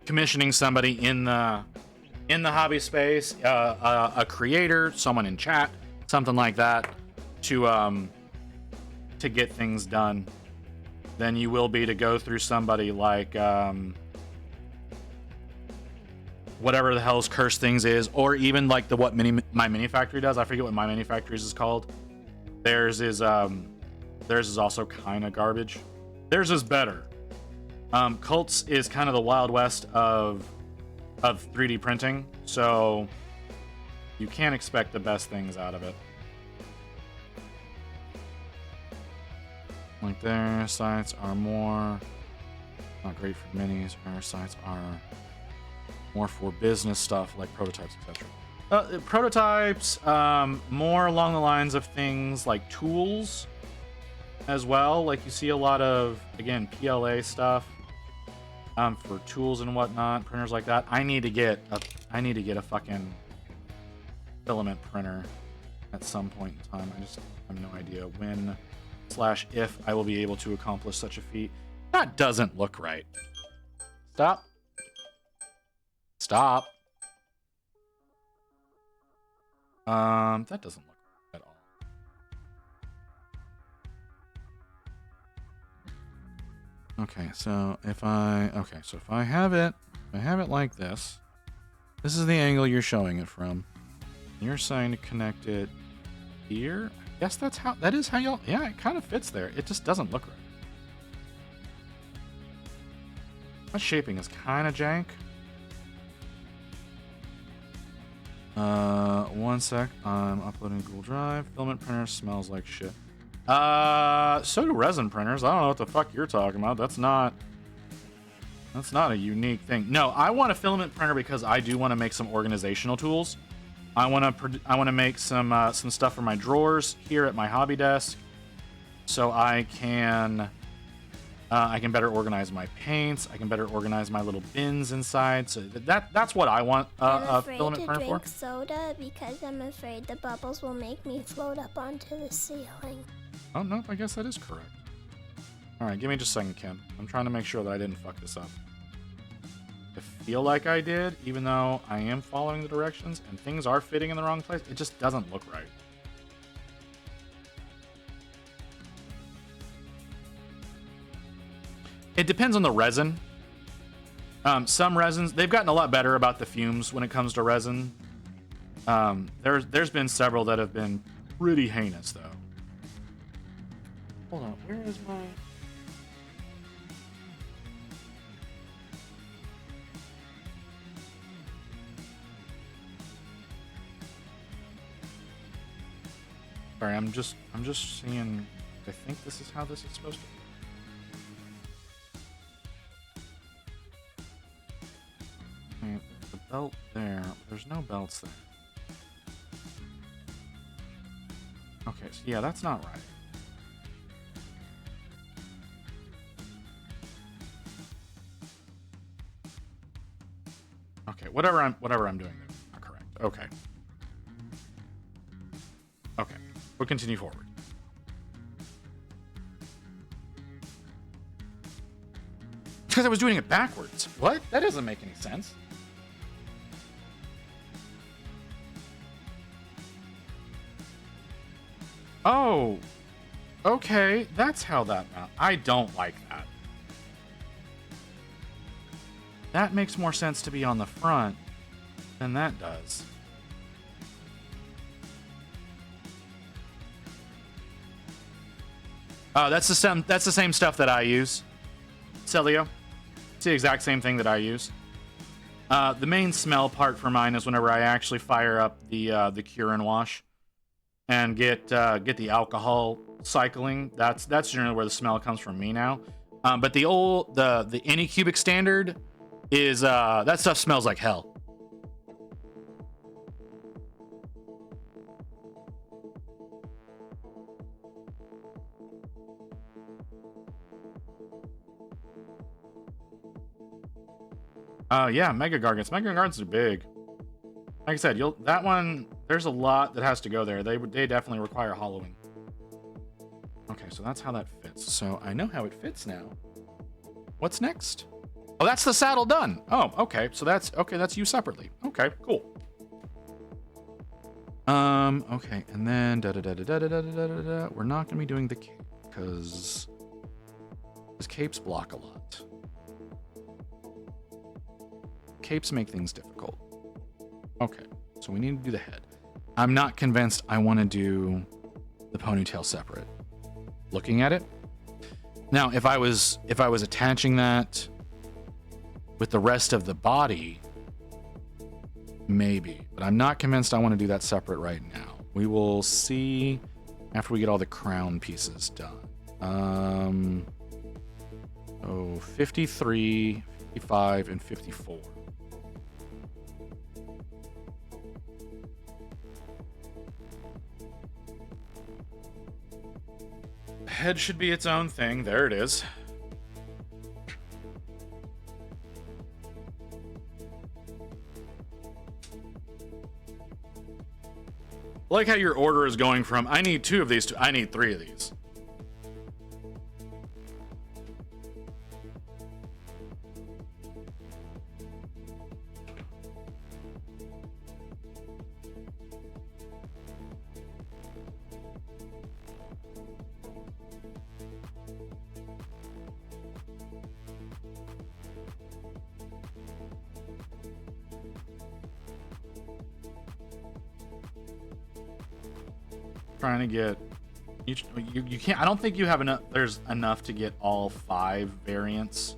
commissioning somebody in the hobby space, a creator, someone in chat, something like that, to get things done, than you will be to go through somebody like whatever the hell's Curse Things is, or even like the what My Mini Factory does. I forget what My Mini Factories is called. Theirs is also kind of garbage. Theirs is better. Cults is kind of the Wild West of 3D printing, so you can't expect the best things out of it. Like their sites are more not great for minis. Our sites are more for business stuff like prototypes, etc. Prototypes, more along the lines of things like tools as well. Like you see a lot of, again, PLA stuff for tools and whatnot, printers like that. I need to get a fucking filament printer at some point in time. I just have no idea when / if I will be able to accomplish such a feat. That doesn't look right. Stop. Stop. That doesn't look right at all. Okay, so if I have it like this, This is the angle you're showing it from. You're saying to connect it here. I guess that is how y'all. Yeah, it kind of fits there. It just doesn't look right. That shaping is kind of jank. 1 sec. I'm uploading to Google Drive. Filament printer smells like shit. So do resin printers. I don't know what the fuck you're talking about. That's not a unique thing. No, I want a filament printer because I do want to make some organizational tools. I want to make some stuff for my drawers here at my hobby desk, so I can better organize my paints. I can better organize my little bins inside. So that's what I want a filament printer for. I'm afraid to drink soda because I'm afraid the bubbles will make me float up onto the ceiling. Oh no, I guess that is correct. All right, give me just a second, Kim. I'm trying to make sure that I didn't fuck this up. I feel like I did, even though I am following the directions and things are fitting in the wrong place. It just doesn't look right. It depends on the resin. Some resins, they've gotten a lot better about the fumes when it comes to resin. There's been several that have been pretty heinous, though. Hold on, where is my... Sorry, I'm just seeing. I think this is how this is supposed to be. Okay, there's a belt there. There's no belts there. Okay, so yeah, that's not right. Okay, whatever I'm doing there, not correct. Okay. Okay. We'll continue forward. Because I was doing it backwards. What? That doesn't make any sense. Oh. Okay, that's how that... I don't like that. That makes more sense to be on the front than that does. Oh, that's the same stuff that I use. Celio. It's the exact same thing that I use. The main smell part for mine is whenever I actually fire up the cure and wash and get the alcohol cycling. That's generally where the smell comes from me now. But the Anycubic standard is that stuff smells like hell. Yeah, Mega Gargants. Mega Gargants are big. Like I said, that one, there's a lot that has to go there. They definitely require hollowing. Okay, so that's how that fits. So I know how it fits now. What's next? Oh, that's the saddle done. Oh, okay. So that's you separately. Okay, cool. Okay, and then we're not gonna be doing the cape because capes block a lot. Capes make things difficult. Okay, so we need to do the head. I'm not convinced I want to do the ponytail separate. Looking at it now, if I was attaching that with the rest of the body, maybe, but I'm not convinced I want to do that separate right now. We will see after we get all the crown pieces done. 53, 55, and 54. Head should be its own thing. There it is. I like how your order is going from I need 2 of these to I need 3 of these. Trying to get you can't. I don't think you have enough. There's enough to get all 5 variants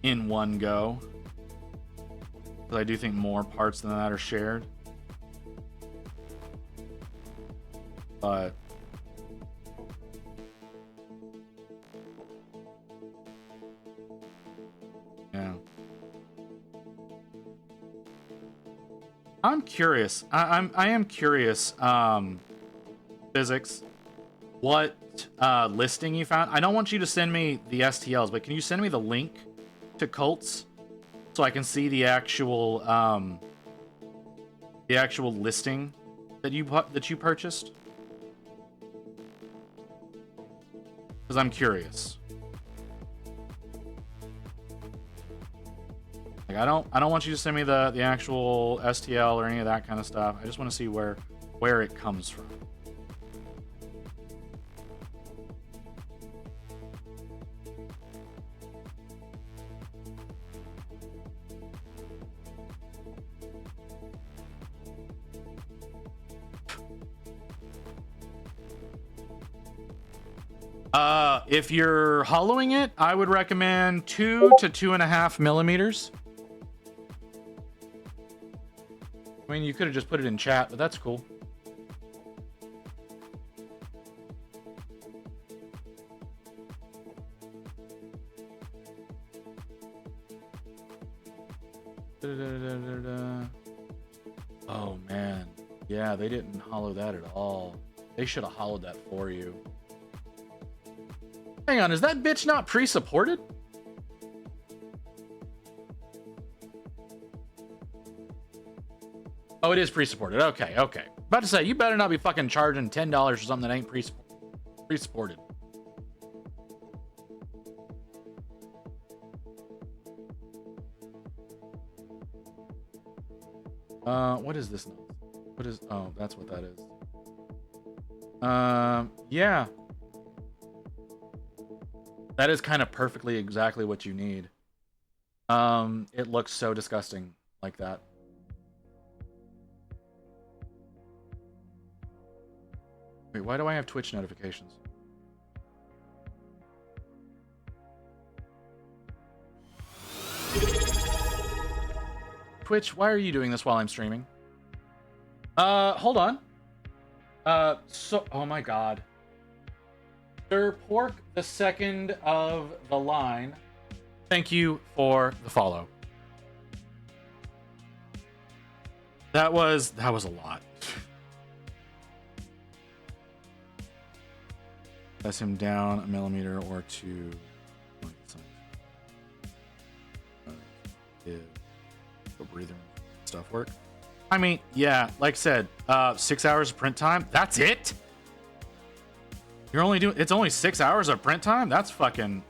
in one go. But I do think more parts than that are shared. But yeah, I'm curious. I am curious. Physics, what listing you found? I don't want you to send me the STLs, but can you send me the link to Cults so I can see the actual listing that you purchased? Because I'm curious. Like I don't want you to send me the actual STL or any of that kind of stuff. I just want to see where it comes from. If you're hollowing it, I would recommend 2 to 2.5 millimeters. I mean, you could have just put it in chat, but that's cool. Oh man, yeah, they didn't hollow that at all. They should have hollowed that for you. Hang on, is that bitch not pre-supported? Oh, it is pre-supported. Okay. About to say, you better not be fucking charging $10 for something that ain't pre-supported. What is this? What is? Oh, that's what that is. Yeah. That is kind of perfectly exactly what you need. It looks so disgusting like that. Wait, why do I have Twitch notifications? Twitch, why are you doing this while I'm streaming? Hold on. Oh my god. Sir Pork, the second of the line. Thank you for the follow. That was a lot. Press him down a millimeter or 2. The breather stuff work. I mean, yeah, like I said, 6 hours of print time. That's it. You're only doing. It's only 6 hours of print time. That's fucking.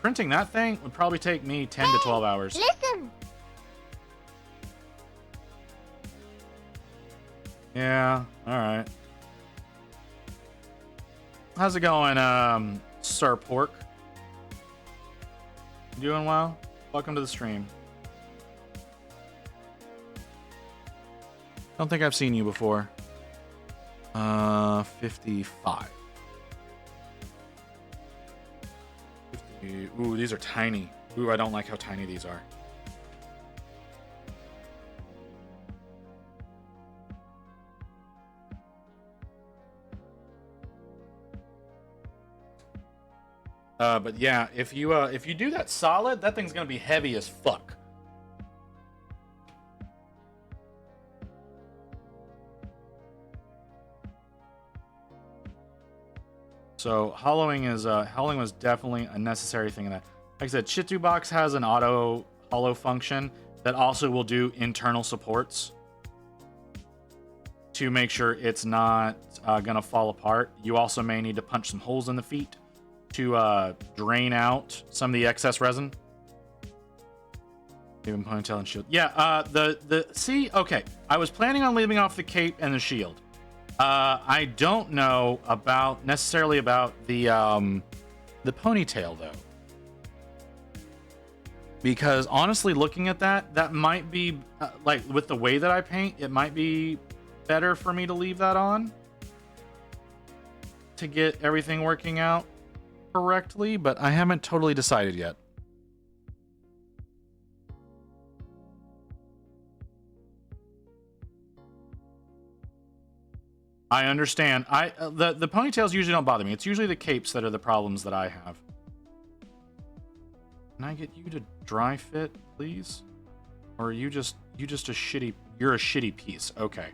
Printing that thing would probably take me 10 to 12 hours. Listen. Yeah. All right. How's it going, Sir Pork? You doing well? Welcome to the stream. Don't think I've seen you before. 55. 50. Ooh, these are tiny. Ooh, I don't like how tiny these are. But yeah, if you do that solid, that thing's gonna be heavy as fuck. So hollowing was definitely a necessary thing in that. Like I said, Shittu Box has an auto hollow function that also will do internal supports to make sure it's not gonna fall apart. You also may need to punch some holes in the feet to drain out some of the excess resin. Even ponytail and shield. Yeah, see, okay. I was planning on leaving off the cape and the shield. I don't know necessarily about the ponytail though. Because honestly, looking at that might be like with the way that I paint, it might be better for me to leave that on to get everything working out correctly, but I haven't totally decided yet. I understand. The ponytails usually don't bother me. It's usually the capes that are the problems that I have. Can I get you to dry fit, please? Or are you just a shitty... You're a shitty piece. Okay.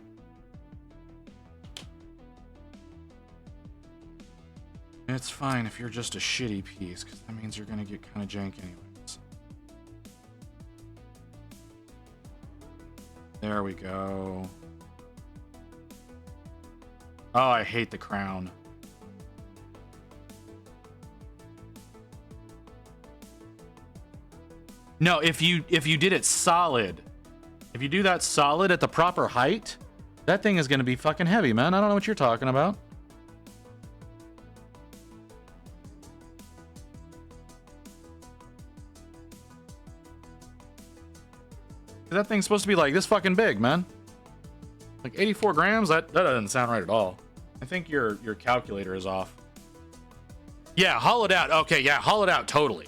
It's fine if you're just a shitty piece, because that means you're going to get kind of jank anyways. There we go. Oh, I hate the crown. No, if you did it solid, if you do that solid at the proper height, that thing is going to be fucking heavy, man. I don't know what you're talking about. That thing's supposed to be like this fucking big, man. Like 84 grams? That doesn't sound right at all. I think your calculator is off. Yeah, hollowed out. Okay, yeah, hollowed out totally.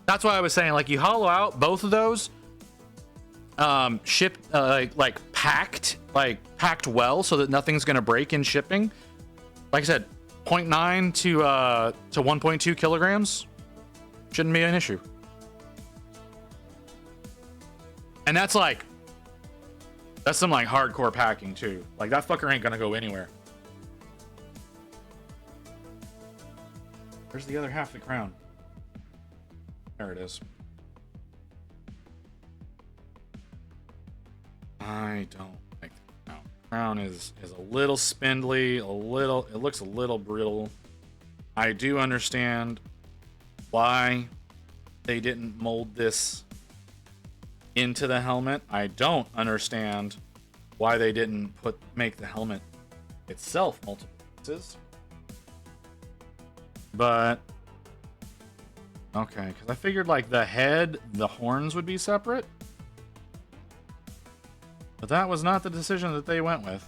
That's why I was saying, like, you hollow out both of those, like packed well so that nothing's gonna break in shipping. Like I said, 0.9 to 1.2 kilograms shouldn't be an issue. And that's some like hardcore packing too. Like that fucker ain't gonna go anywhere. Where's the other half of the crown? There it is. I don't like the crown. Crown is a little spindly, it looks a little brittle. I do understand why they didn't mold this into the helmet. I don't understand why they didn't make the helmet itself multiple pieces. But okay, because I figured like the head, the horns would be separate. But that was not the decision that they went with.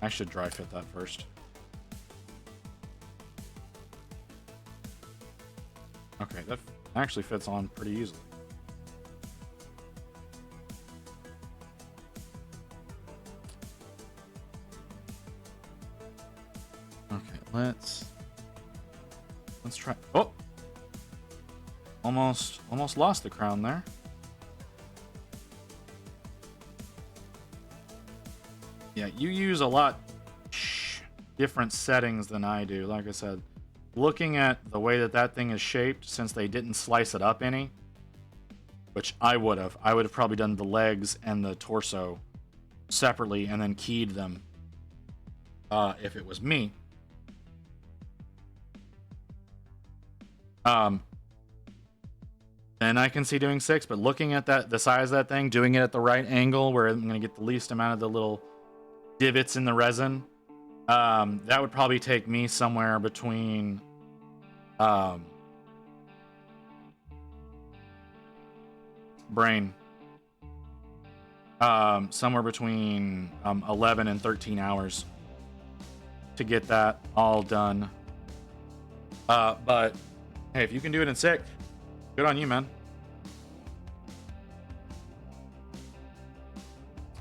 I should dry fit that first. Okay, that actually fits on pretty easily. Okay, let's try. Oh, almost lost the crown there. Yeah, you use a lot different settings than I do. Like I said, looking at the way that thing is shaped, since they didn't slice it up any, which I would have probably done the legs and the torso separately and then keyed them if it was me. Then I can see doing 6, but looking at the size of that thing, doing it at the right angle where I'm going to get the least amount of the little divots in the resin, that would probably take me somewhere between somewhere between 11 and 13 hours to get that all done. But hey, if you can do it in 6, good on you, man.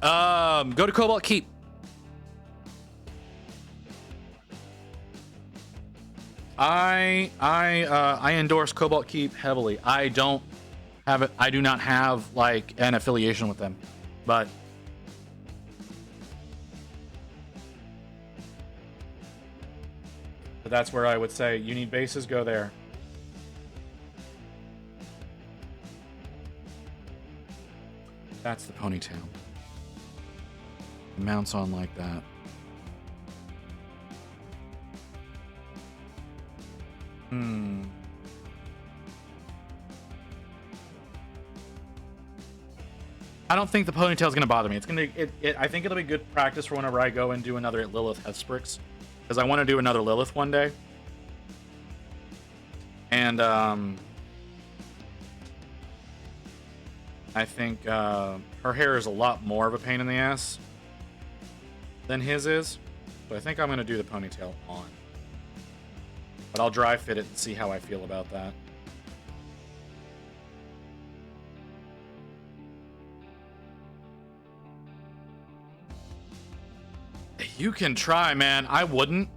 Go to Cobalt Keep. I endorse Cobalt Keep heavily. I do not have like an affiliation with them, but that's where I would say you need bases, go there. That's the ponytail. It mounts on like that. I don't think the ponytail is going to bother me. I think it'll be good practice for whenever I go and do another Lilith Hesprix, because I want to do another Lilith one day. And I think her hair is a lot more of a pain in the ass than his is. So I think I'm going to do the ponytail on. But I'll dry fit it and see how I feel about that. You can try, man. I wouldn't.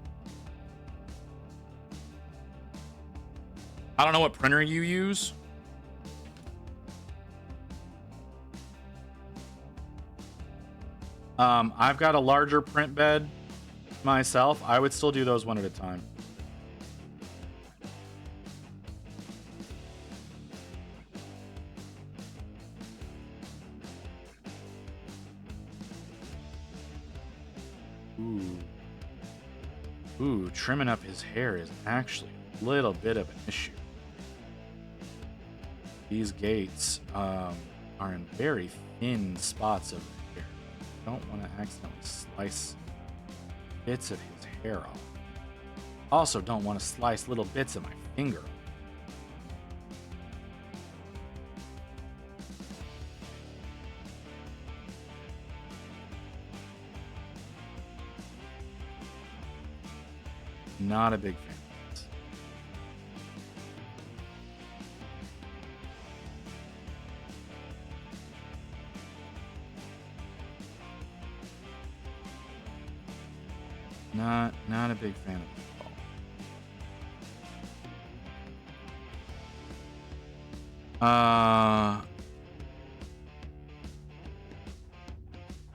I don't know what printer you use. I've got a larger print bed myself. I would still do those one at a time. Ooh, trimming up his hair is actually a little bit of an issue. These gates are in very thin spots of the hair. Don't want to accidentally slice bits of his hair off. Also, don't want to slice little bits of my finger off. Not a big fan of this. Not a big fan of this at all.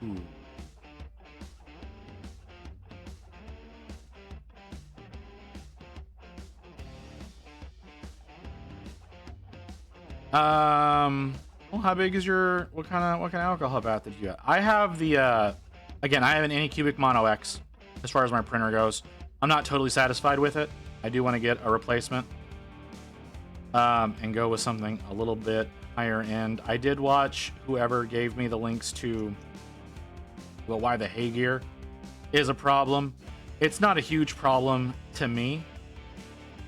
Ooh. Well, how big is your, what kind of alcohol bath did you get? I have the, again, I have an Anycubic Mono X as far as my printer goes. I'm not totally satisfied with it. I do want to get a replacement, and go with something a little bit higher end. I did watch whoever gave me the links to, well, why the hay gear is a problem. It's not a huge problem to me.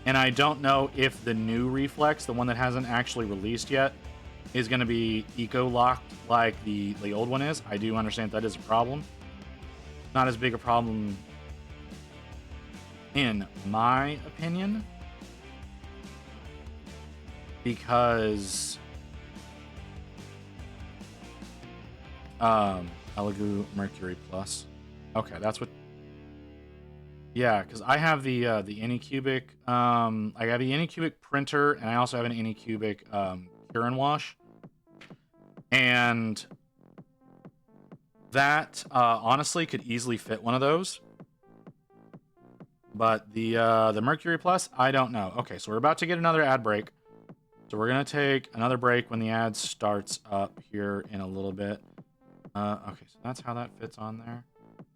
And I don't know if the new Reflex, the one that hasn't actually released yet, is going to be eco-locked like the old one is. I do understand that is a problem. Not as big a problem, in my opinion, because Elegoo Mercury Plus. Okay, that's what. Yeah, because I have the Anycubic. I have the Anycubic printer, and I also have an Anycubic cure and wash. And that honestly could easily fit one of those. But the Mercury Plus, I don't know. Okay, so we're about to get another ad break. So we're gonna take another break when the ad starts up here in a little bit. Okay, so that's how that fits on there.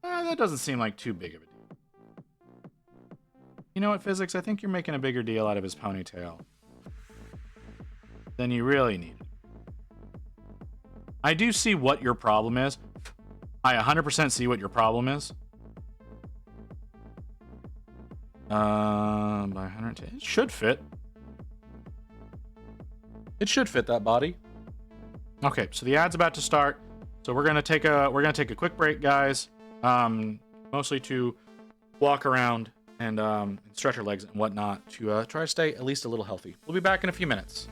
That doesn't seem like too big of a deal. You know what, Physics? I think you're making a bigger deal out of his ponytail than you really need. I do see what your problem is. I 100% see what your problem is. By 110, it should fit. It should fit that body. Okay, so the ad's about to start. So we're gonna take a quick break, guys. Mostly to walk around and stretch our legs and whatnot to try to stay at least a little healthy. We'll be back in a few minutes.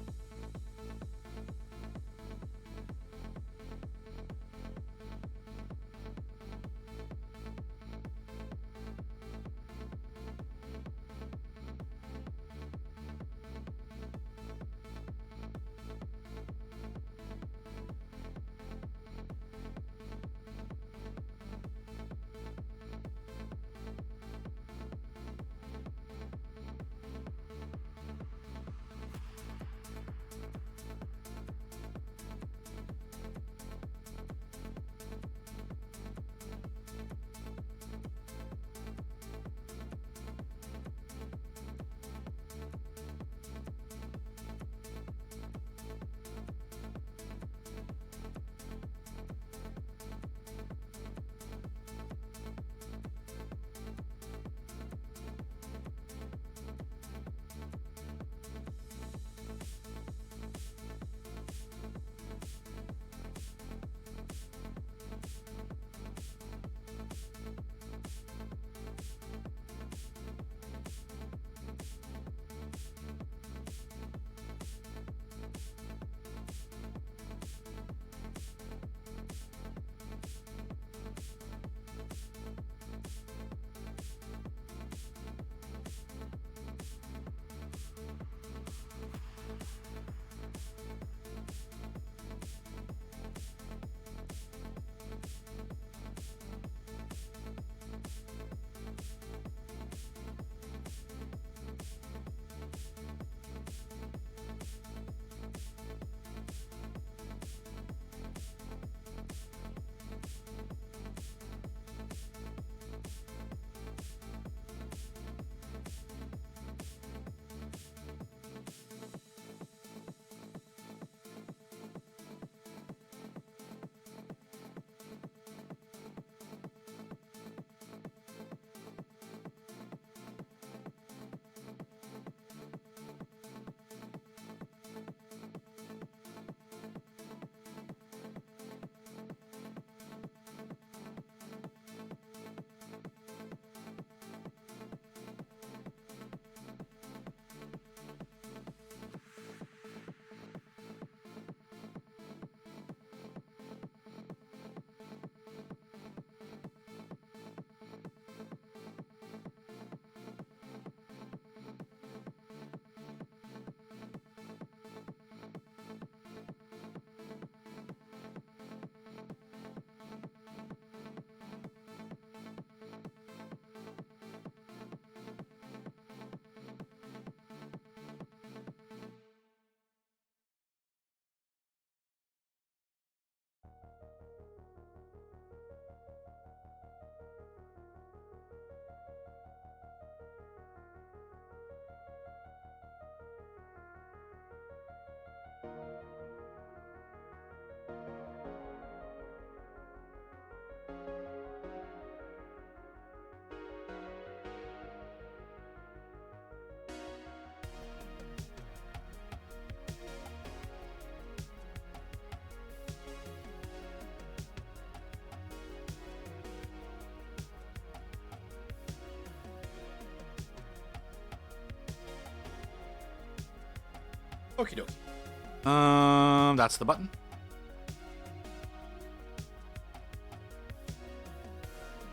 Okie dokie. That's the button.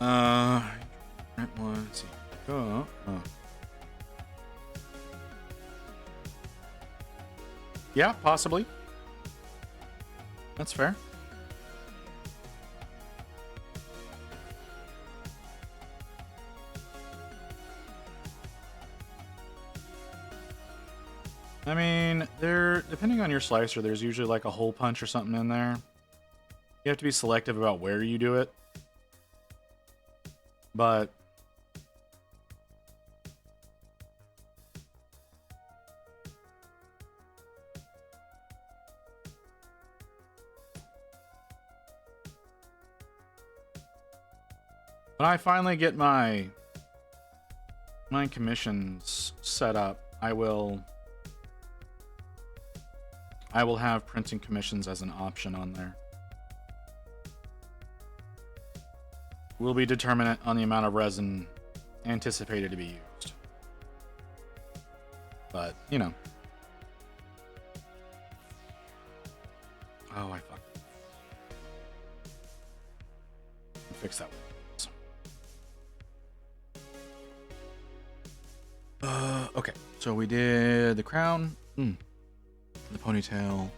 Right one. Let's see. Oh. Yeah, possibly. That's fair. I mean, depending on your slicer, there's usually like a hole punch or something in there. You have to be selective about where you do it. But when I finally get my commissions set up, I will have printing commissions as an option on there. Will be determinant on the amount of resin anticipated to be used. But, you know. Oh, I fucked. Fix that one. Okay. So we did the crown. The ponytail.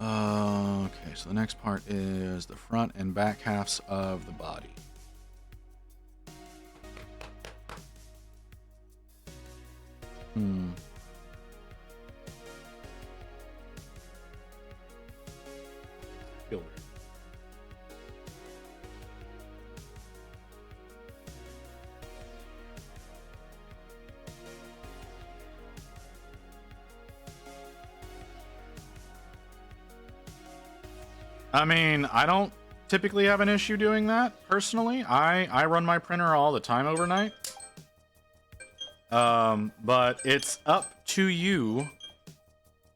Okay, so the next part is the front and back halves of the body. Feel weird. I mean, I don't typically have an issue doing that, personally. I run my printer all the time overnight. But it's up to you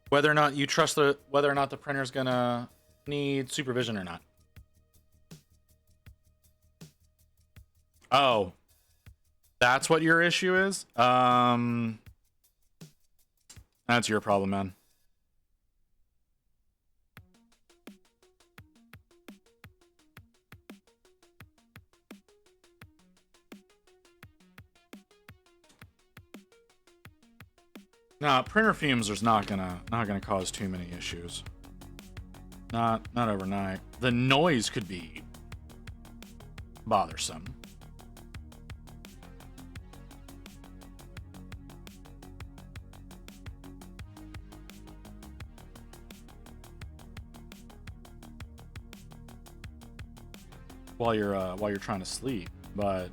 whether or not you trust whether or not the printer's gonna need supervision or not. Oh. That's what your issue is? That's your problem, man. Nah, printer fumes is not gonna cause too many issues. Not overnight. The noise could be bothersome. While you're trying to sleep, but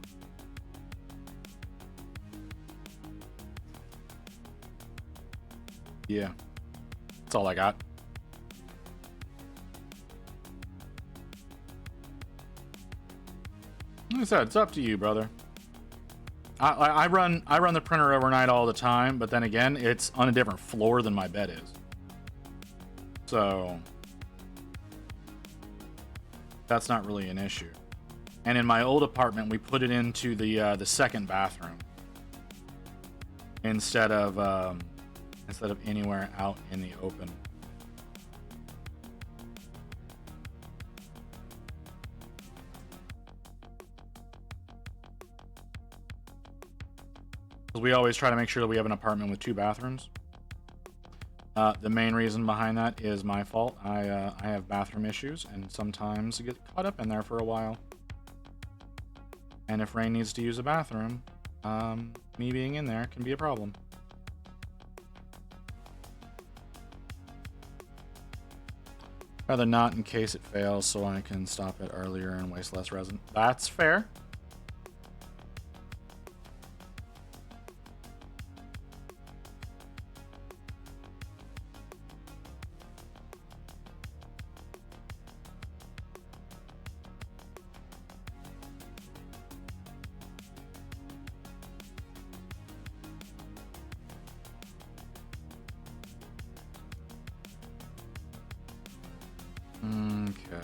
yeah, that's all I got. Like I said, it's up to you, brother. I run the printer overnight all the time, but then again, it's on a different floor than my bed is. So that's not really an issue. And in my old apartment, we put it into the second bathroom instead of anywhere out in the open. We always try to make sure that we have an apartment with 2 bathrooms. The main reason behind that is my fault. I have bathroom issues and sometimes get caught up in there for a while. And if Rain needs to use a bathroom, me being in there can be a problem. Rather not in case it fails so I can stop it earlier and waste less resin. That's fair. Okay.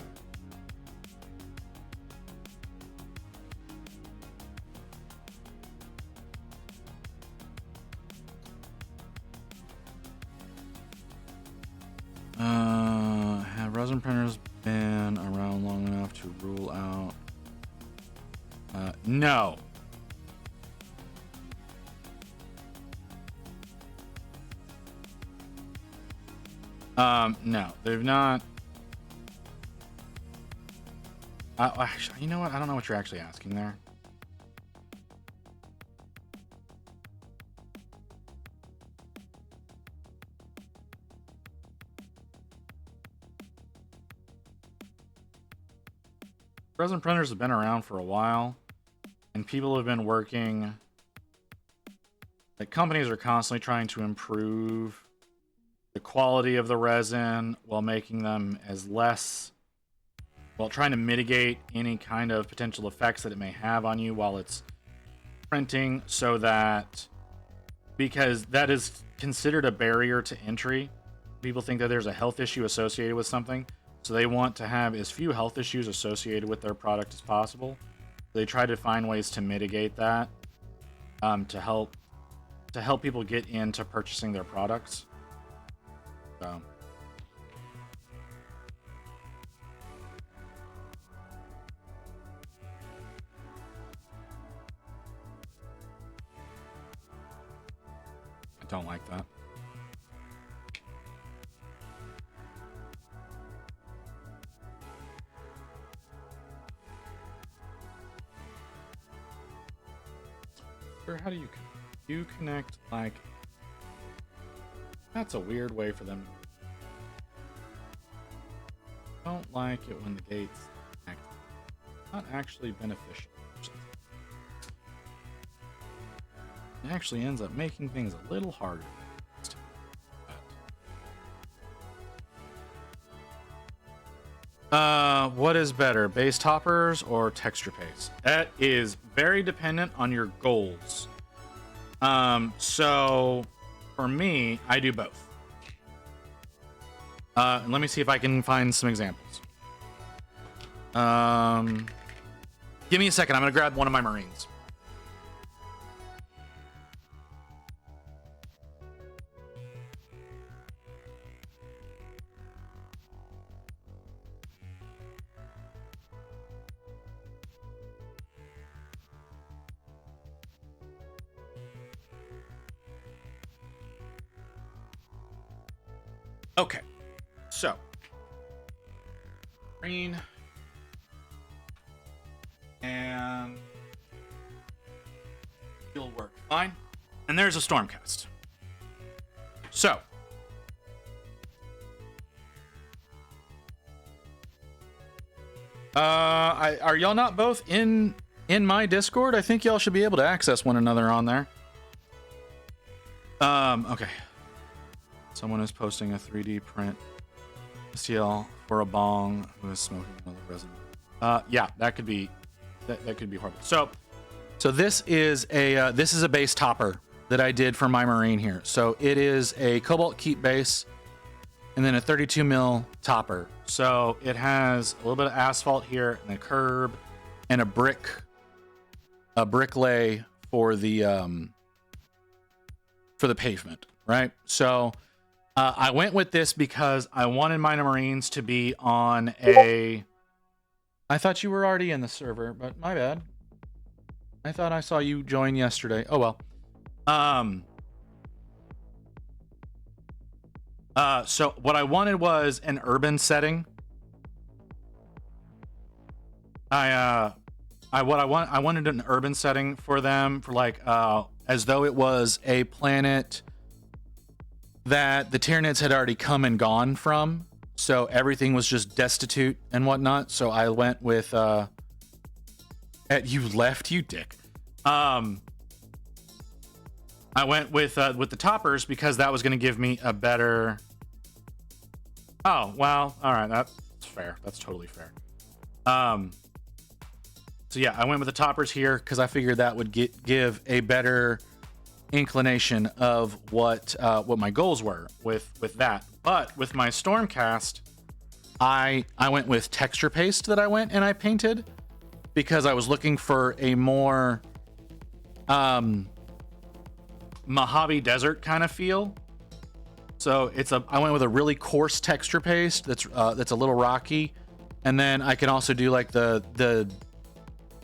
Resin printer's been around long enough to rule out. No. No, they've not. Actually, you know what? I don't know what you're actually asking there. Resin printers have been around for a while, and people have been working. Like, companies are constantly trying to improve the quality of the resin while making them as less, while trying to mitigate any kind of potential effects that it may have on you while it's printing, so that, because that is considered a barrier to entry. People think that there's a health issue associated with something, so they want to have as few health issues associated with their product as possible. They try to find ways to mitigate that, to help people get into purchasing their products. So. I don't like that. How do you connect, like, that's a weird way for them. Don't like it when the gates connect. Not actually beneficial. It actually ends up making things a little harder. What is better, base toppers or texture paste? That is very dependent on your goals. So for me, I do both. And let me see if I can find some examples. Give me a second. I'm gonna grab one of my Marines. Okay, so green and you'll work fine. And there's a Stormcast. So are y'all not both in my Discord? I think y'all should be able to access one another on there. Okay. Someone is posting a 3D print STL for a bong who is smoking another resin. Yeah, that could be horrible. So this is a base topper that I did for my Marine here. So it is a Cobalt Keep base and then a 32 mil topper. So it has a little bit of asphalt here and a curb and a brick lay for the pavement, right? So I went with this because I wanted my Marines to be on a... I thought you were already in the server, but my bad. I thought I saw you join yesterday. Oh, well. So what I wanted was an urban setting. I wanted an urban setting for them, for like, as though it was a planet that the Tyranids had already come and gone from, so everything was just destitute and whatnot. So I went with you left, you dick. I went with the toppers because that was going to give me a better... Oh, well, all right, that's fair. That's totally fair. So yeah, I went with the toppers here because I figured that would give a better inclination of what my goals were with that. But with my Stormcast, I went with texture paste that I painted because I was looking for a more Mojave Desert kind of feel. So I went with a really coarse texture paste that's a little rocky, and then I can also do like the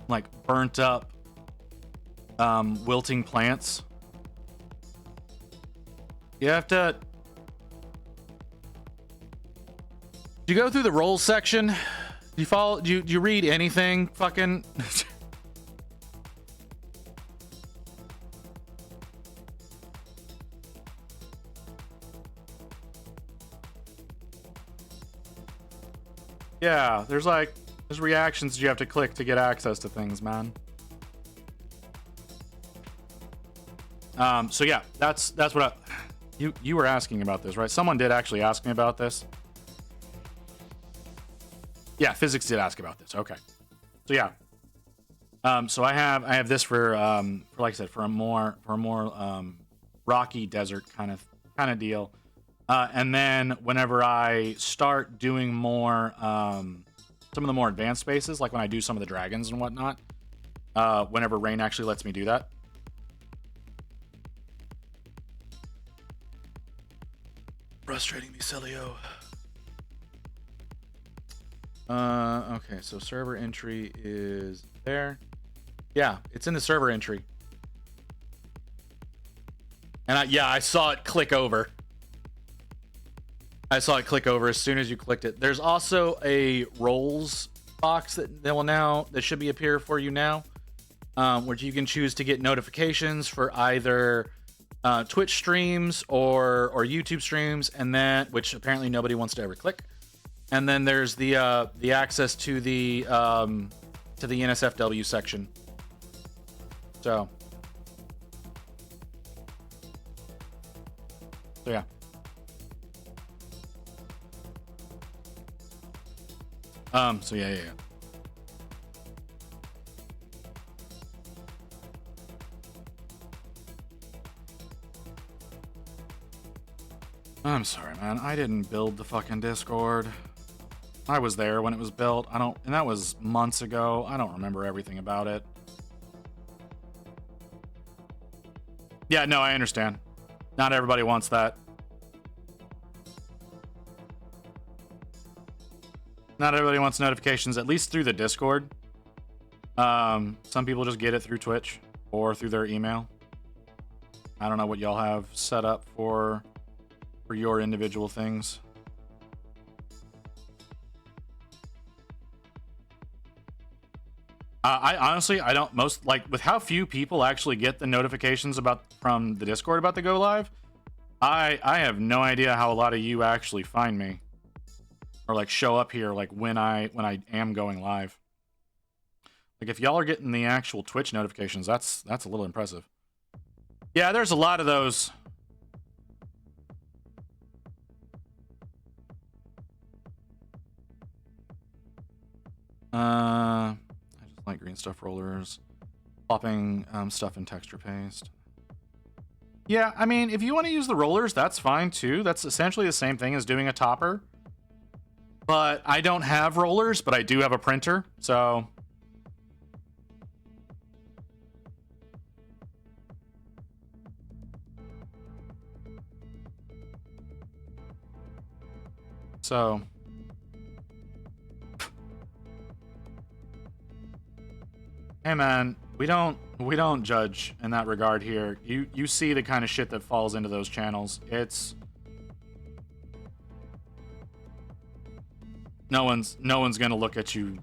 like burnt up wilting plants. You have to. Do you go through the roles section? Do you follow? Do you read anything? Fucking. Yeah, there's reactions you have to click to get access to things, man. So yeah, that's what you were asking about this, right? Someone did actually ask me about this. Yeah, physics did ask about this. Okay. So yeah. So I have this for like I said, for a more rocky desert kind of deal. And then whenever I start doing more some of the more advanced spaces, like when I do some of the dragons and whatnot, whenever rain actually lets me do that. Frustrating me, Celio. Okay, so server entry is there. Yeah, it's in the server entry. And I saw it click over. I saw it click over as soon as you clicked it. There's also a roles box that should be appear for you now, where you can choose to get notifications for either Twitch streams or YouTube streams, and then which apparently nobody wants to ever click. And then there's the access to the NSFW section. So yeah. So yeah. I'm sorry, man. I didn't build the fucking Discord. I was there when it was built. And that was months ago. I don't remember everything about it. Yeah, no, I understand. Not everybody wants that. Not everybody wants notifications, at least through the Discord. Some people just get it through Twitch or through their email. I don't know what y'all have set up for your individual things. I honestly, I don't with how few people actually get the notifications from the Discord about the go live. I have no idea how a lot of you actually find me or like show up here like when I am going live. Like if y'all are getting the actual Twitch notifications, that's a little impressive. Yeah, there's a lot of those. I just like green stuff rollers, plopping stuff in texture paste. Yeah, I mean, if you want to use the rollers, that's fine too. That's essentially the same thing as doing a topper. But I don't have rollers, but I do have a printer, so. So. Hey man, we don't judge in that regard here. You see the kind of shit that falls into those channels. It's no one's gonna look at you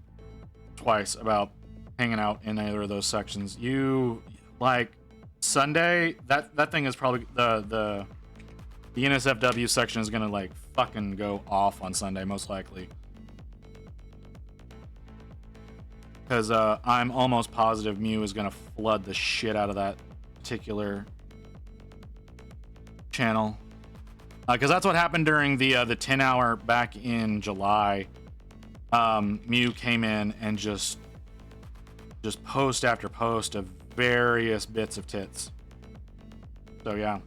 twice about hanging out in either of those sections. You like Sunday, that thing is probably the NSFW section is gonna like fucking go off on Sunday most likely. Because I'm almost positive Mew is going to flood the shit out of that particular channel. Because that's what happened during the 10-hour back in July. Mew came in and just post after post of various bits of tits. So yeah.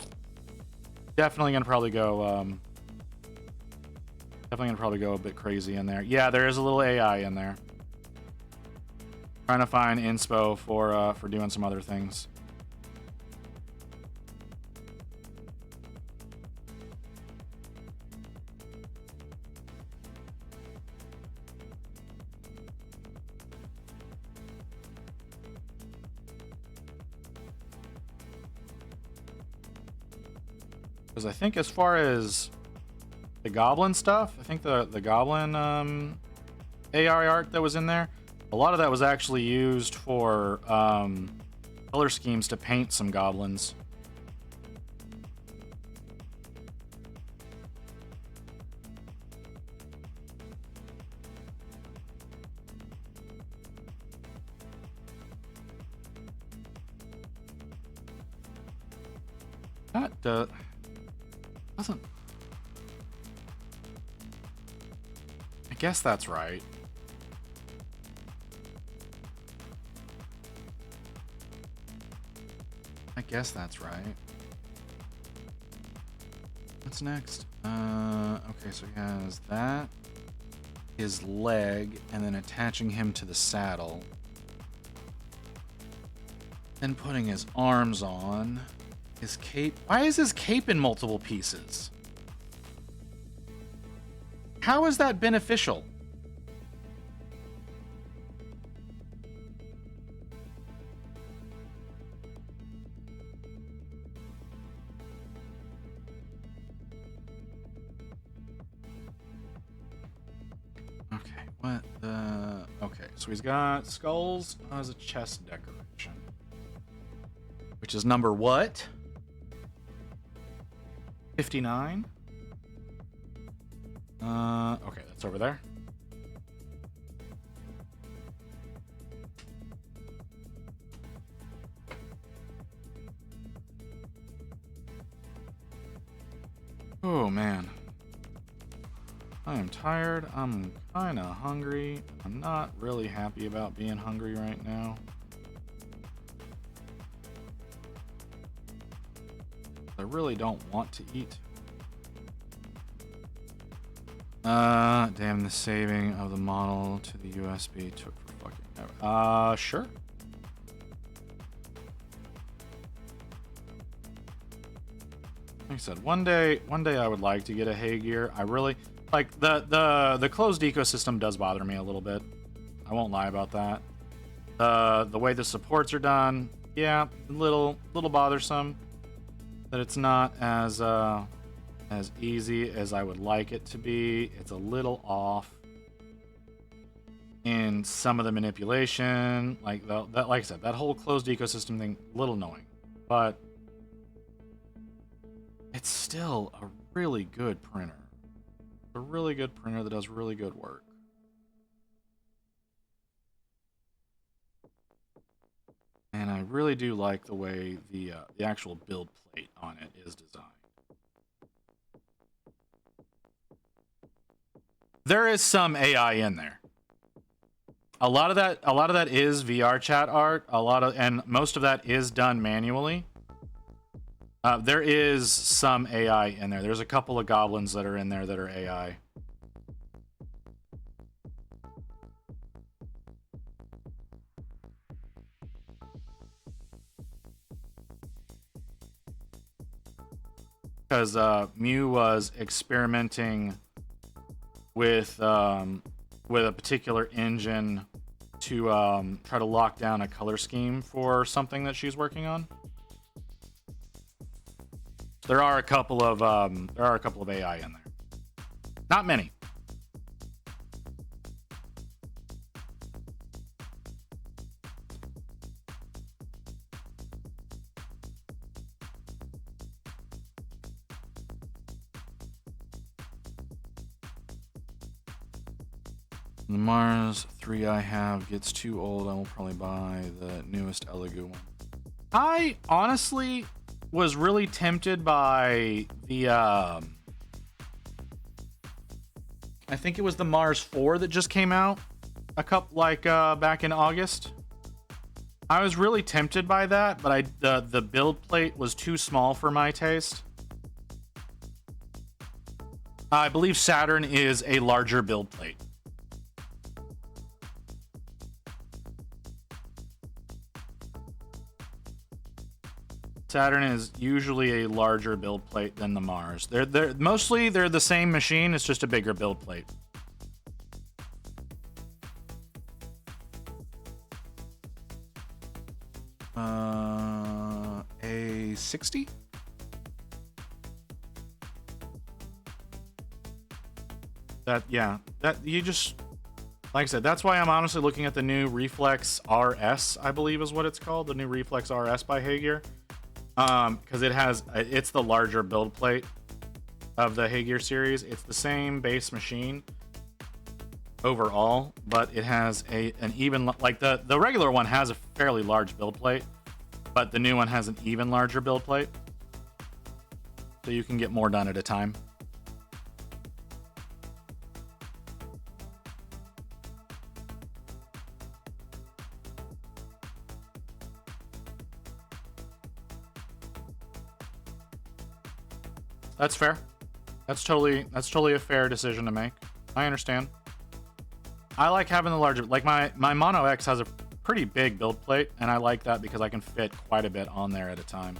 Definitely going to probably go... a bit crazy in there. Yeah, there is a little AI in there. Trying to find inspo for doing some other things. Because I think as far as the goblin stuff, I think the goblin AI art that was in there, a lot of that was actually used for color schemes to paint some goblins. That doesn't. I guess that's right. I guess that's right. What's next? Okay, so he has that, his leg, and then attaching him to the saddle. Then putting his arms on. His cape. Why is his cape in multiple pieces? How is that beneficial? Okay, what the... Okay, so he's got skulls as a chest decoration. Which is number what? 59? Okay, that's over there. Oh, man. I am tired. I'm kind of hungry. I'm not really happy about being hungry right now. I really don't want to eat. Damn, the saving of the model to the USB took for fucking ever. Sure. Like I said, one day I would like to get a hay gear. I really like the closed ecosystem does bother me a little bit. I won't lie about that. The way the supports are done, yeah, a little bothersome. That it's not as easy as I would like it to be. It's a little off in some of the manipulation. Like that, like I said, that whole closed ecosystem thing, a little annoying, but it's still a really good printer. A really good printer that does really good work. And I really do like the way the actual build plate on it is designed. There is some AI in there. A lot of that is VR chat art. And most of that is done manually. There is some AI in there. There's a couple of goblins that are in there that are AI. Because Mew was experimenting with a particular engine to try to lock down a color scheme for something that she's working on. There are a couple of AI in there. Not many. The Mars 3 I have gets too old. I will probably buy the newest Elegoo one. I honestly was really tempted by the I think it was the Mars 4 that just came out back in August. I was really tempted by that, but the build plate was too small for my taste. I believe Saturn is a larger build plate. Saturn is usually a larger build plate than the Mars. They're mostly the same machine. It's just a bigger build plate. A 60. that you just, like I said, that's why I'm honestly looking at the new Reflex RS, I believe is what it's called, the new Reflex RS by Hagear, because it's the larger build plate of the Hagear series. It's the same base machine overall, but it has an even, like the regular one has a fairly large build plate, but the new one has an even larger build plate, so you can get more done at a time. That's fair. That's totally a fair decision to make. I understand. I like having the larger, like my Mono X has a pretty big build plate, and I like that because I can fit quite a bit on there at a time.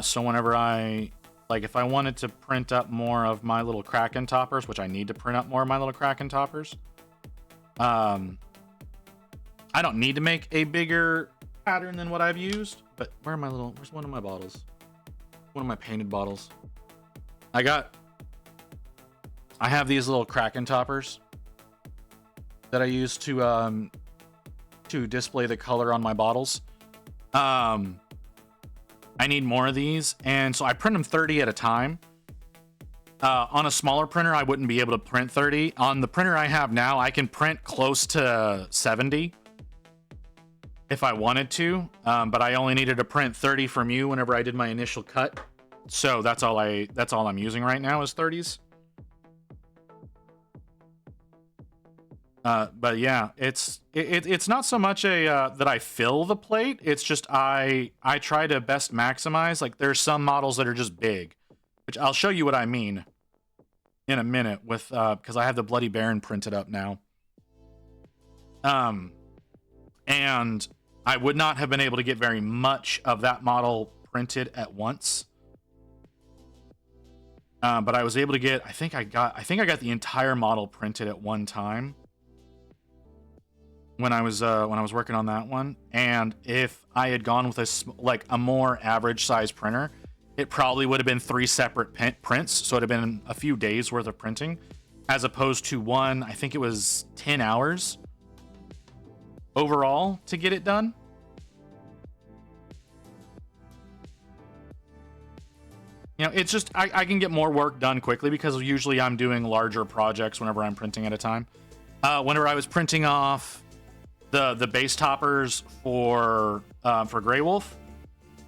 So whenever if I wanted to print up more of my little Kraken toppers, which I need to print up more of my little Kraken toppers, I don't need to make a bigger pattern than what I've used. But where's one of my bottles? One of my painted bottles. I have these little Kraken toppers that I use to display the color on my bottles. I need more of these, and so I print them 30 at a time. On a smaller printer, I wouldn't be able to print 30. On the printer I have now, I can print close to 70 if I wanted to, but I only needed to print 30 from you whenever I did my initial cut. So that's all I'm using right now is 30s. But yeah, it's not so much that I fill the plate. It's just I try to best maximize. Like there's some models that are just big, which I'll show you what I mean in a minute with because I have the Bloody Baron printed up now. And I would not have been able to get very much of that model printed at once. But I was able to get, I think I got the entire model printed at one time when I was working on that one. And if I had gone with a more average size printer, it probably would have been 3 separate prints. So it'd have been a few days worth of printing, as opposed to one, I think it was 10 hours overall to get it done. You know, it's just I can get more work done quickly because usually I'm doing larger projects whenever I'm printing at a time. Whenever I was printing off the base toppers for Grey Wolf,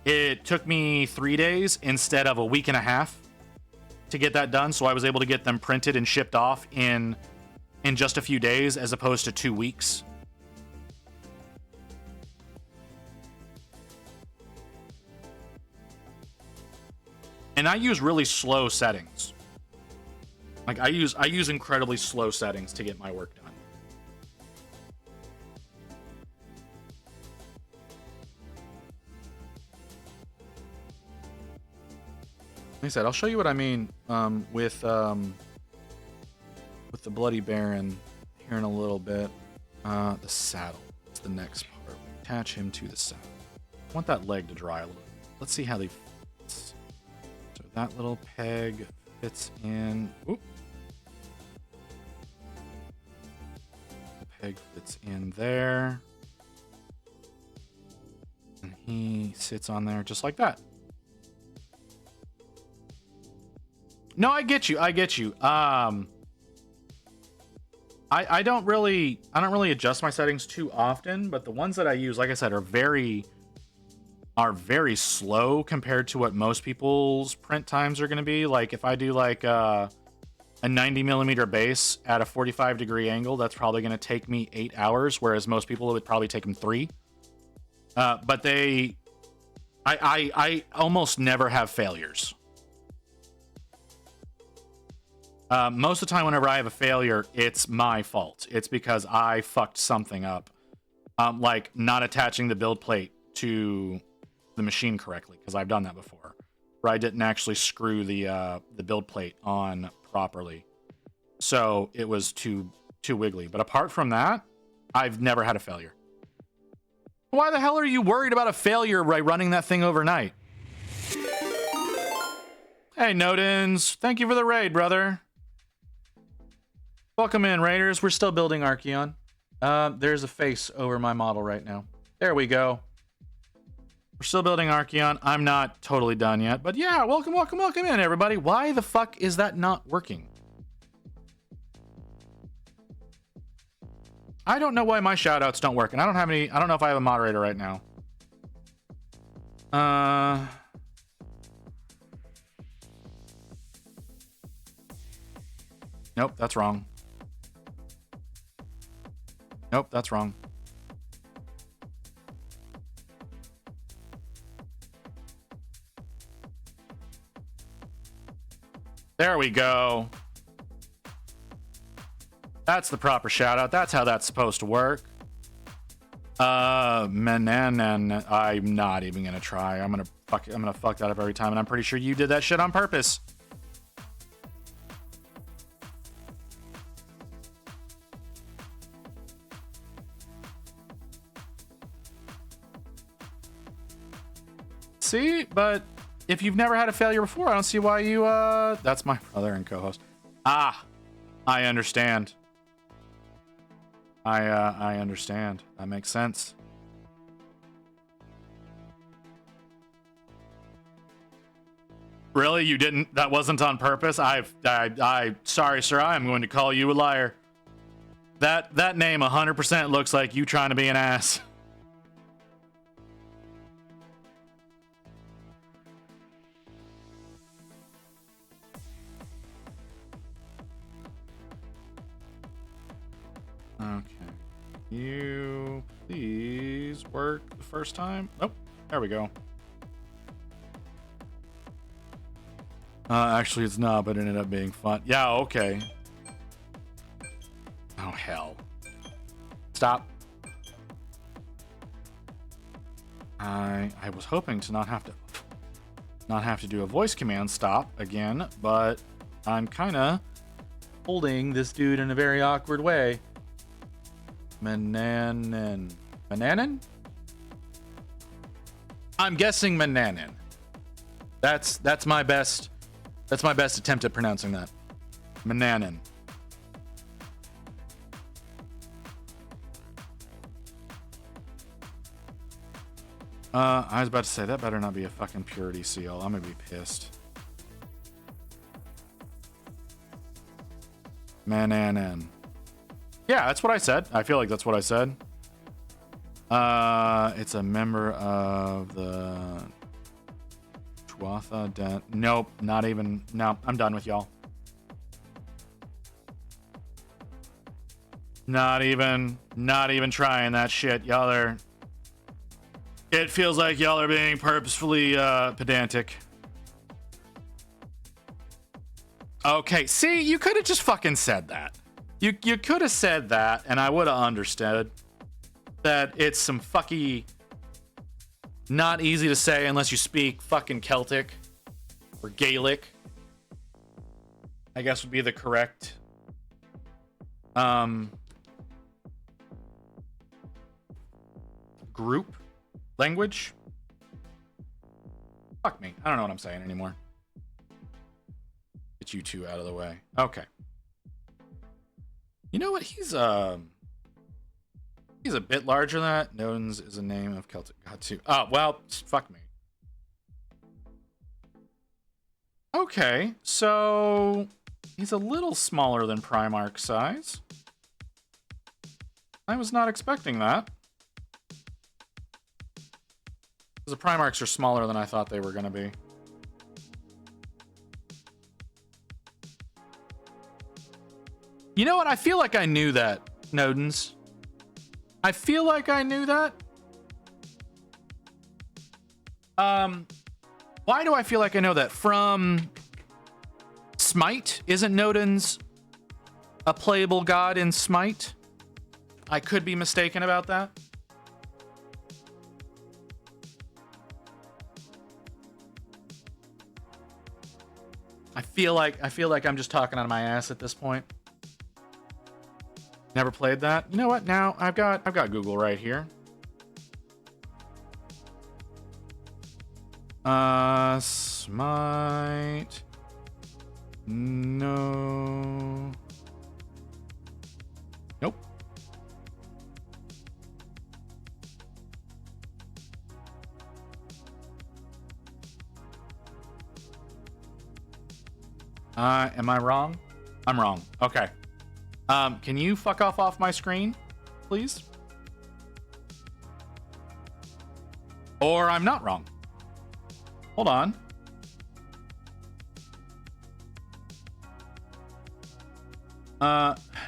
it took me 3 days instead of a week and a half to get that done. So I was able to get them printed and shipped off in just a few days as opposed to 2 weeks. And I use really slow settings. Like I use incredibly slow settings to get my work done. Like I said, I'll show you what I mean with the Bloody Baron here in a little bit. The saddle. That's the next part. Attach him to the saddle. I want that leg to dry a little. Let's see how they fit. So that little peg fits in. Oop. The peg fits in there. And he sits on there just like that. No, I get you. I don't really adjust my settings too often, but the ones that I use, like I said, are very slow compared to what most people's print times are going to be. Like if I do like a 90mm base at a 45-degree angle, that's probably going to take me 8 hours, whereas most people, it would probably take them 3. But I almost never have failures. Most of the time, whenever I have a failure, it's my fault. It's because I fucked something up, like not attaching the build plate to the machine correctly, because I've done that before, where I didn't actually screw the build plate on properly, so it was too wiggly. But apart from that, I've never had a failure. Why the hell are you worried about a failure by running that thing overnight? Hey, Nodens, thank you for the raid, brother. Welcome in, Raiders. We're still building Archaon. There's a face over my model right now. There we go. We're still building Archaon. I'm not totally done yet, but yeah, welcome in, everybody. Why the fuck is that not working? I don't know why my shoutouts don't work, and I don't have any. I don't know if I have a moderator right now. Nope, that's wrong. Nope, that's wrong. There we go. That's the proper shout out. That's how that's supposed to work. Mananan, I'm not even gonna try. I'm gonna fuck that up every time, and I'm pretty sure you did that shit on purpose. See, but if you've never had a failure before, I don't see why you that's my brother and co-host. Ah, I understand. I understand. That makes sense. Really? You didn't? That wasn't on purpose? Sorry, sir. I am going to call you a liar. That name 100% looks like you trying to be an ass. Okay. You please work the first time? Oh, there we go. Actually, it's not, but it ended up being fun. Yeah, okay. Oh, hell. Stop. I was hoping to not have to do a voice command stop again, but I'm kind of holding this dude in a very awkward way. Mananan. Mananan? I'm guessing Mananan. That's my best attempt at pronouncing that. Mananan. I was about to say that better not be a fucking purity seal. I'm gonna be pissed. Mananan. Yeah, that's what I said. I feel like that's what I said. It's a member of the Tuatha. Nope, not even. No, I'm done with y'all. Not even trying that shit. Y'all are. It feels like y'all are being purposefully pedantic. Okay, see, you could have just fucking said that. You could have said that, and I would have understood that it's some fucky, not easy to say unless you speak fucking Celtic or Gaelic, I guess would be the correct group language. Fuck me. I don't know what I'm saying anymore. Get you two out of the way. Okay. You know what? He's a bit larger than that. Nodens is a name of Celtic god too. Oh, well, fuck me. Okay, so he's a little smaller than Primarch size. I was not expecting that. The Primarchs are smaller than I thought they were going to be. You know what? I feel like I knew that, Nodens. I feel like I knew that. Why do I feel like I know that? From Smite? Isn't Nodens a playable god in Smite? I could be mistaken about that. I feel like I'm just talking out of my ass at this point. Never played that. You know what? Now I've got Google right here. Smite. No. Am I wrong? I'm wrong. Okay. Can you fuck off my screen, please? Or I'm not wrong. Hold on.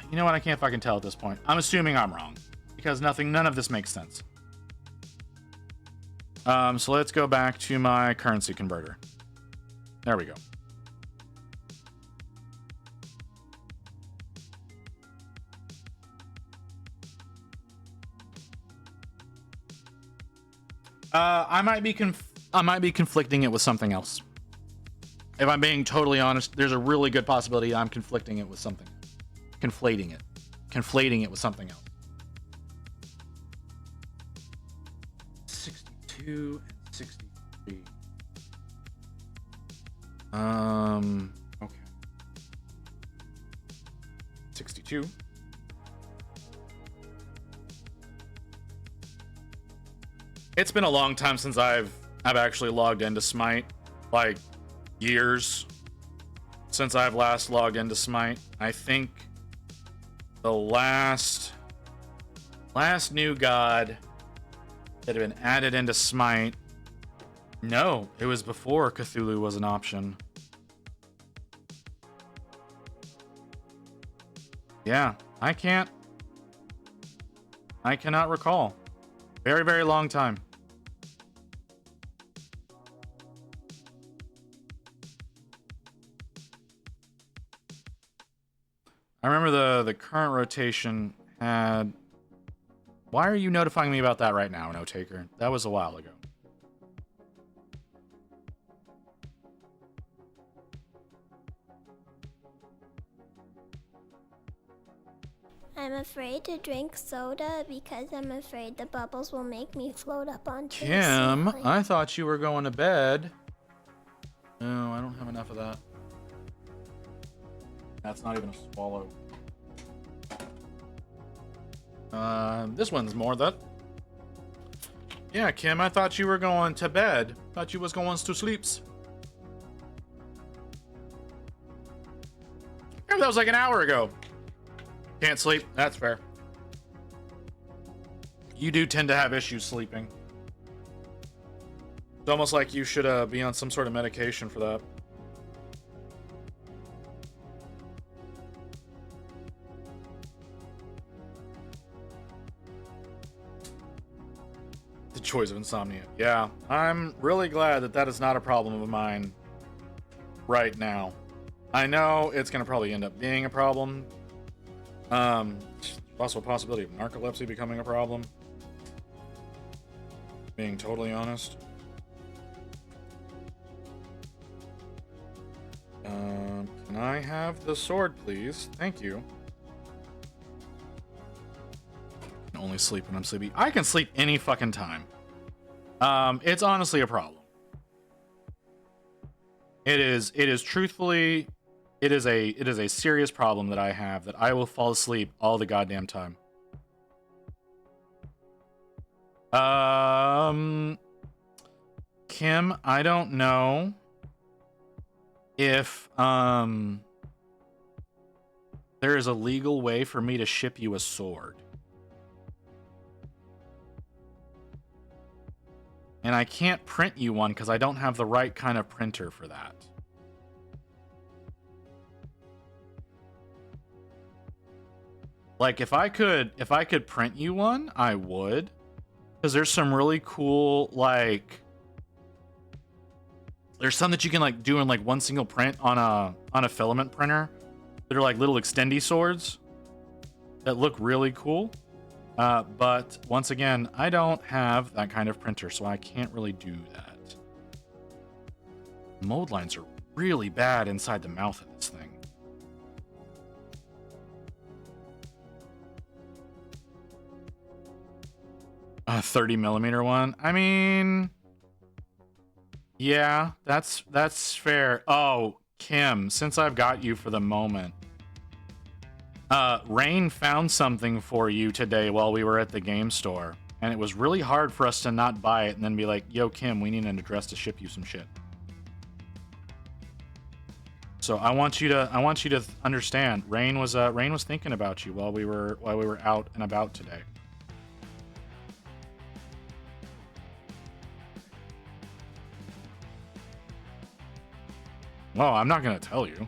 You know what? I can't fucking tell at this point. I'm assuming I'm wrong because none of this makes sense. So let's go back to my currency converter. There we go. I might be conflicting it with something else. If I'm being totally honest, there's a really good possibility I'm conflicting it with something. Conflating it with something else. 62 and 63. Okay. 62. It's been a long time since I've actually logged into Smite, like years since I've last logged into Smite. I think the last new god that had been added into Smite, no, it was before Cthulhu was an option. Yeah, I cannot recall. Very, very long time. I remember the current rotation had... Why are you notifying me about that right now, No Taker? That was a while ago. I'm afraid to drink soda because I'm afraid the bubbles will make me float up onto the Kim, ceiling. I thought you were going to bed. No, I don't have enough of that. That's not even a swallow. This one's more that. Yeah, Kim, I thought you were going to bed. Thought you was going to sleeps. Yeah, that was like an hour ago. Can't sleep. That's fair. You do tend to have issues sleeping. It's almost like you should be on some sort of medication for that. The choice of insomnia. Yeah, I'm really glad that that is not a problem of mine right now. I know it's going to probably end up being a problem. Also a possibility of narcolepsy becoming a problem. Being totally honest. Can I have the sword, please? Thank you. I can only sleep when I'm sleepy. I can sleep any fucking time. It's honestly a problem. It is truthfully, it is a serious problem that I have, that I will fall asleep all the goddamn time. Kim, I don't know if there is a legal way for me to ship you a sword. And I can't print you one because I don't have the right kind of printer for that. Like if I could print you one, I would. Because there's some really cool, like, there's some that you can like do in like one single print on a filament printer that are like little extendy swords that look really cool. But once again, I don't have that kind of printer, so I can't really do that. Mold lines are really bad inside the mouth of this thing. A 30mm one? I mean, yeah, that's fair. Oh, Kim, since I've got you for the moment, Rain found something for you today while we were at the game store, and it was really hard for us to not buy it and then be like, yo, Kim, we need an address to ship you some shit. So I want you to understand. Rain was thinking about you while we were out and about today. Well, I'm not gonna tell you.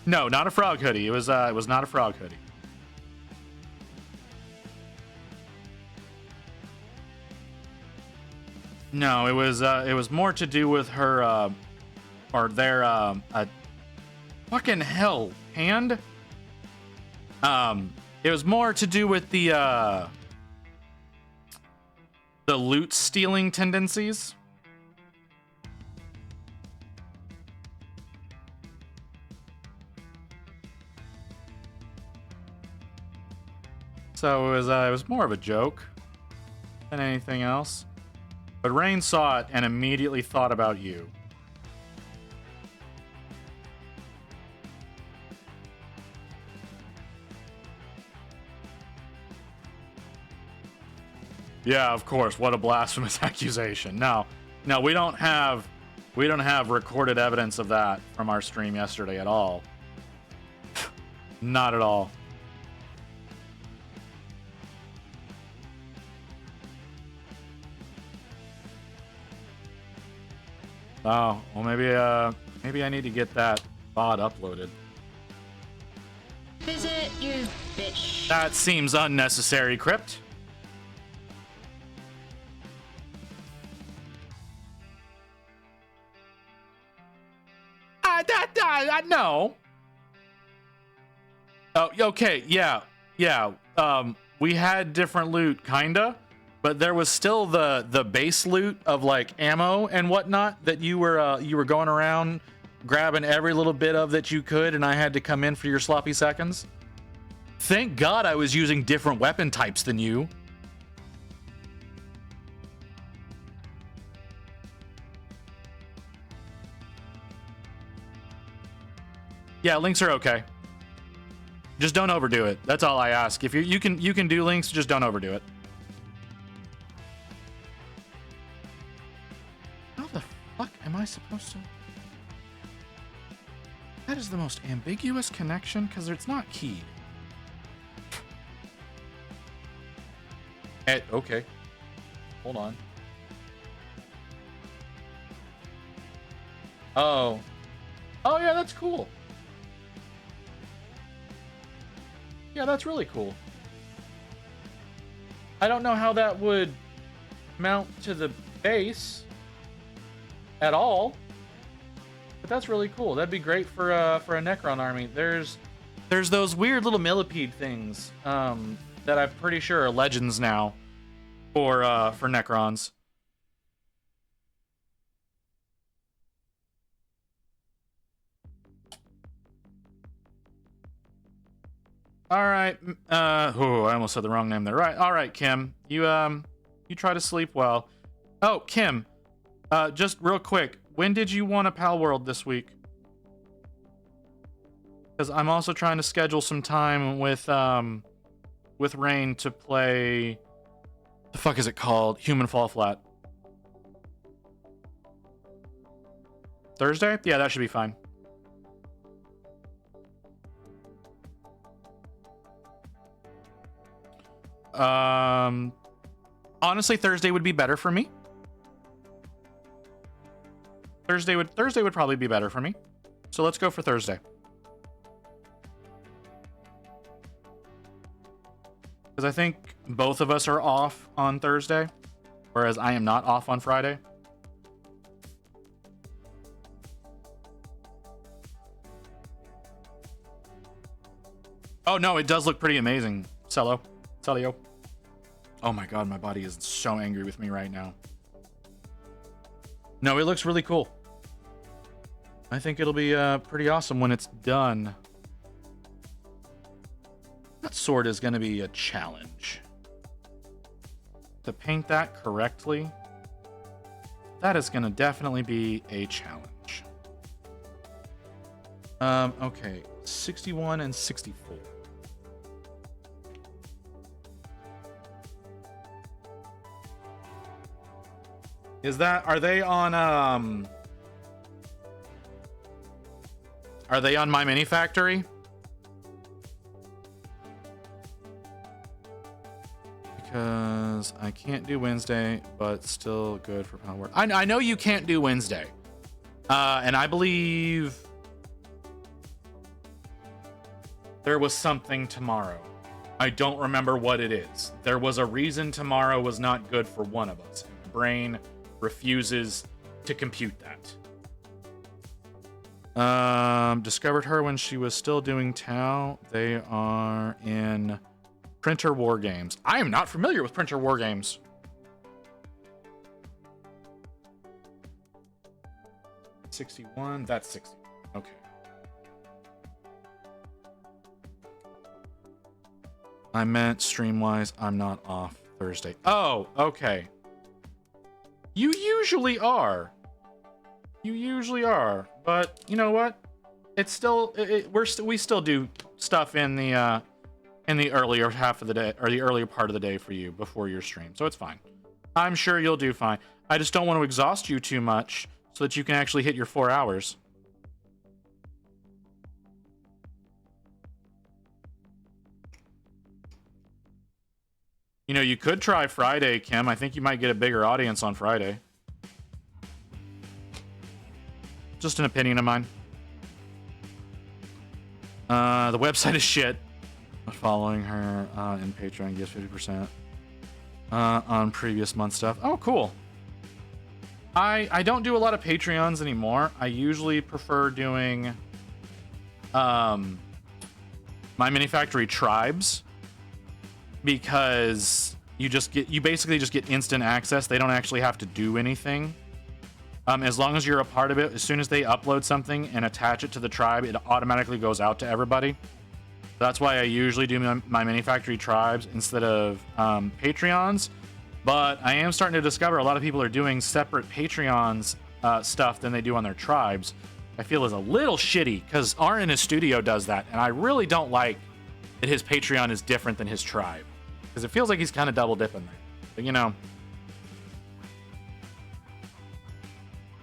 No, not a frog hoodie. It was not a frog hoodie. No, it was more to do with her or their fucking hell hand. It was more to do with the loot stealing tendencies. So it was more of a joke than anything else. But Rain saw it and immediately thought about you. Yeah, of course. What a blasphemous accusation. No, we don't have recorded evidence of that from our stream yesterday at all. Not at all. Oh, well, maybe I need to get that VOD uploaded. Visit you, bitch. That seems unnecessary, Crypt. No. Oh, okay, yeah. We had different loot, kinda. But there was still the base loot of like ammo and whatnot that you were going around grabbing every little bit of that you could, and I had to come in for your sloppy seconds. Thank God I was using different weapon types than you. Yeah, links are okay. Just don't overdo it. That's all I ask. If you can do links, just don't overdo it. How the fuck am I supposed to? That is the most ambiguous connection because it's not keyed. Okay. Hold on. Oh yeah, that's cool. Yeah, that's really cool. I don't know how that would mount to the base at all, but that's really cool. That'd be great for a Necron army. There's those weird little millipede things that I'm pretty sure are legends now for Necrons. All right. I almost said the wrong name there. Right. All right, Kim. You try to sleep well. Oh, Kim. Just real quick. When did you want a Pal World this week? Because I'm also trying to schedule some time with Rain to play. The fuck is it called? Human Fall Flat. Thursday? Yeah, that should be fine. Honestly, Thursday would be better for me. Thursday would probably be better for me. So let's go for Thursday. Because I think both of us are off on Thursday, whereas I am not off on Friday. Oh no, it does look pretty amazing, Celio. Oh my god, my body is so angry with me right now. No, it looks really cool. I think it'll be pretty awesome when it's done. That sword is going to be a challenge. To paint that correctly, that is going to definitely be a challenge. Okay, 61 and 64. Are they on My Mini Factory? Because I can't do Wednesday, but still good for power. I know you can't do Wednesday. And I believe there was something tomorrow. I don't remember what it is. There was a reason tomorrow was not good for one of us. My brain refuses to compute that. Discovered her when she was still doing Tau. They are in Printer War Games. I am not familiar with Printer War Games. $61. That's 60. Okay. I meant stream-wise, I'm not off Thursday. Oh, okay. You usually are. You usually are, but you know what? It's still we still do stuff in the earlier half of the day or the earlier part of the day for you before your stream, so it's fine. I'm sure you'll do fine. I just don't want to exhaust you too much so that you can actually hit your 4 hours. You know, you could try Friday, Kim. I think you might get a bigger audience on Friday. Just an opinion of mine. The website is shit. Following her in Patreon gets 50% on previous month stuff. Oh, cool. I don't do a lot of Patreons anymore. I usually prefer doing My Mini Factory Tribes, because you basically just get instant access. They don't actually have to do anything. As long as you're a part of it, as soon as they upload something and attach it to the tribe, it automatically goes out to everybody. That's why I usually do my Mini Factory Tribes instead of Patreons. But I am starting to discover a lot of people are doing separate Patreons stuff than they do on their tribes. I feel is a little shitty because Art in his studio does that, and I really don't like that his Patreon is different than his tribe, because it feels like he's kind of double dipping there. But you know,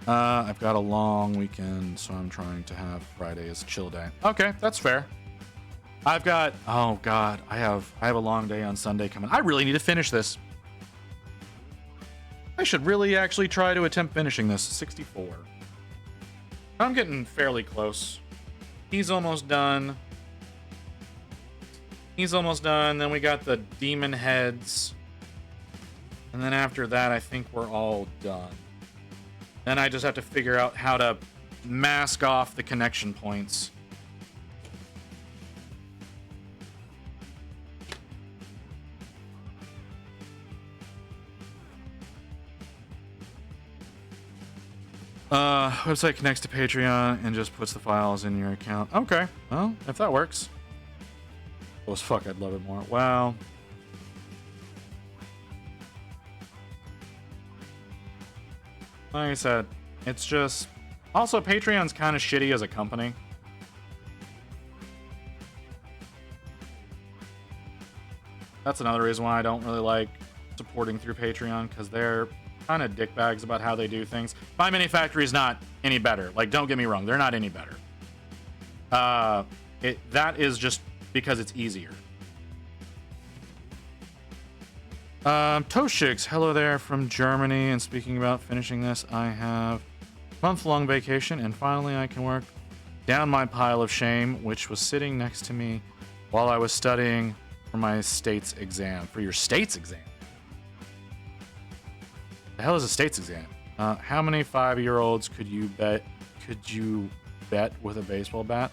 I've got a long weekend, so I'm trying to have Friday as a chill day. Okay, that's fair. I've got, oh god, I have a long day on Sunday coming. I really need to finish this. I should really actually try to attempt finishing this. 64. I'm getting fairly close. He's almost done. He's almost done. Then we got the demon heads. And then after that, I think we're all done. Then I just have to figure out how to mask off the connection points. Website connects to Patreon and just puts the files in your account. Okay, well, if that works. Well, as fuck, I'd love it more. Wow. Like I said, it's just... Also, Patreon's kind of shitty as a company. That's another reason why I don't really like supporting through Patreon, because they're kind of dickbags about how they do things. My Mini Factory is not any better. Like, don't get me wrong, they're not any better. That is just because it's easier. Toshix, hello there from Germany. And speaking about finishing this, I have a month-long vacation, and finally I can work down my pile of shame, which was sitting next to me while I was studying for my state's exam. For your state's exam? The hell is a state's exam? How many 5-year-olds could you bet with a baseball bat?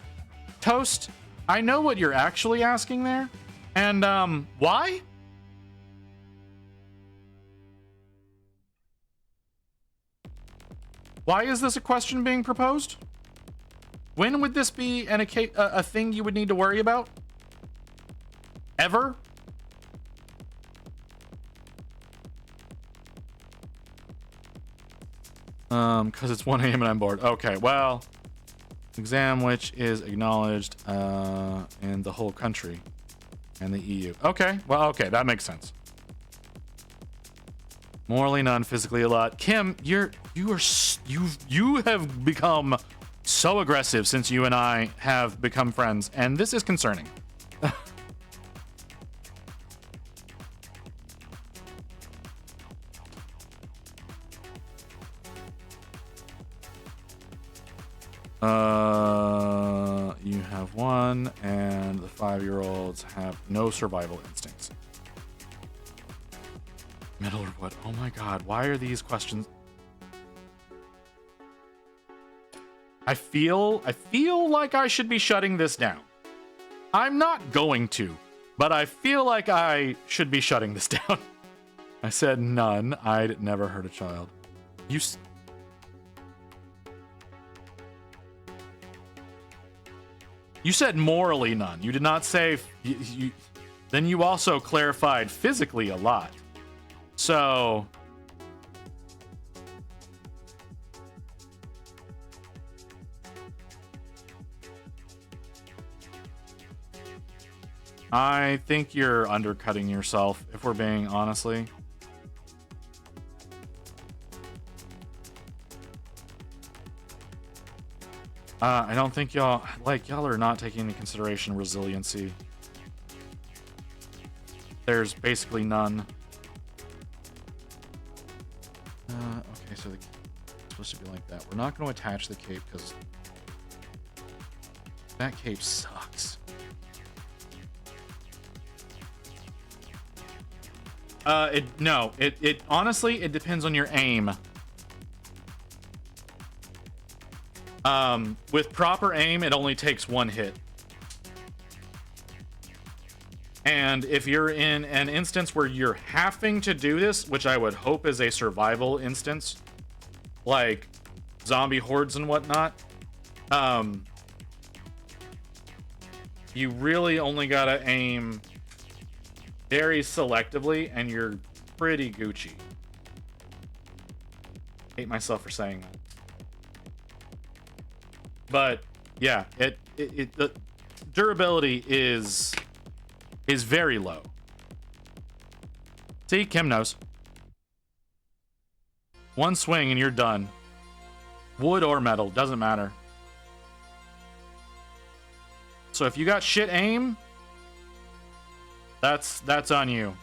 Toast, I know what you're actually asking there. And why? Why is this a question being proposed? When would this be a thing you would need to worry about? Ever? Because it's 1 a.m. and I'm bored. Okay, well, Exam which is acknowledged in the whole country and the EU. Okay, well, okay, that makes sense. Morally none, physically a lot. Kim, you have become so aggressive since you and I have become friends, and this is concerning. You have one, and the 5-year-olds have no survival instincts. Middle or what? Oh my god, why are these questions? I feel like I should be shutting this down. I'm not going to, but I feel like I should be shutting this down. I said none. I'd never hurt a child. You said morally none. You did not say... Then you also clarified physically a lot. So... I think you're undercutting yourself, if we're being honestly. I don't think y'all are not taking into consideration resiliency. There's basically none. Okay, so it's supposed to be like that. We're not going to attach the cape because that cape sucks. It honestly, it depends on your aim. With proper aim, it only takes one hit. And if you're in an instance where you're having to do this, which I would hope is a survival instance, like zombie hordes and whatnot, you really only gotta aim very selectively, and you're pretty Gucci. Hate myself for saying that. But yeah, the durability is very low. See, Kim knows. One swing and you're done. Wood or metal, doesn't matter. So if you got shit aim, that's on you.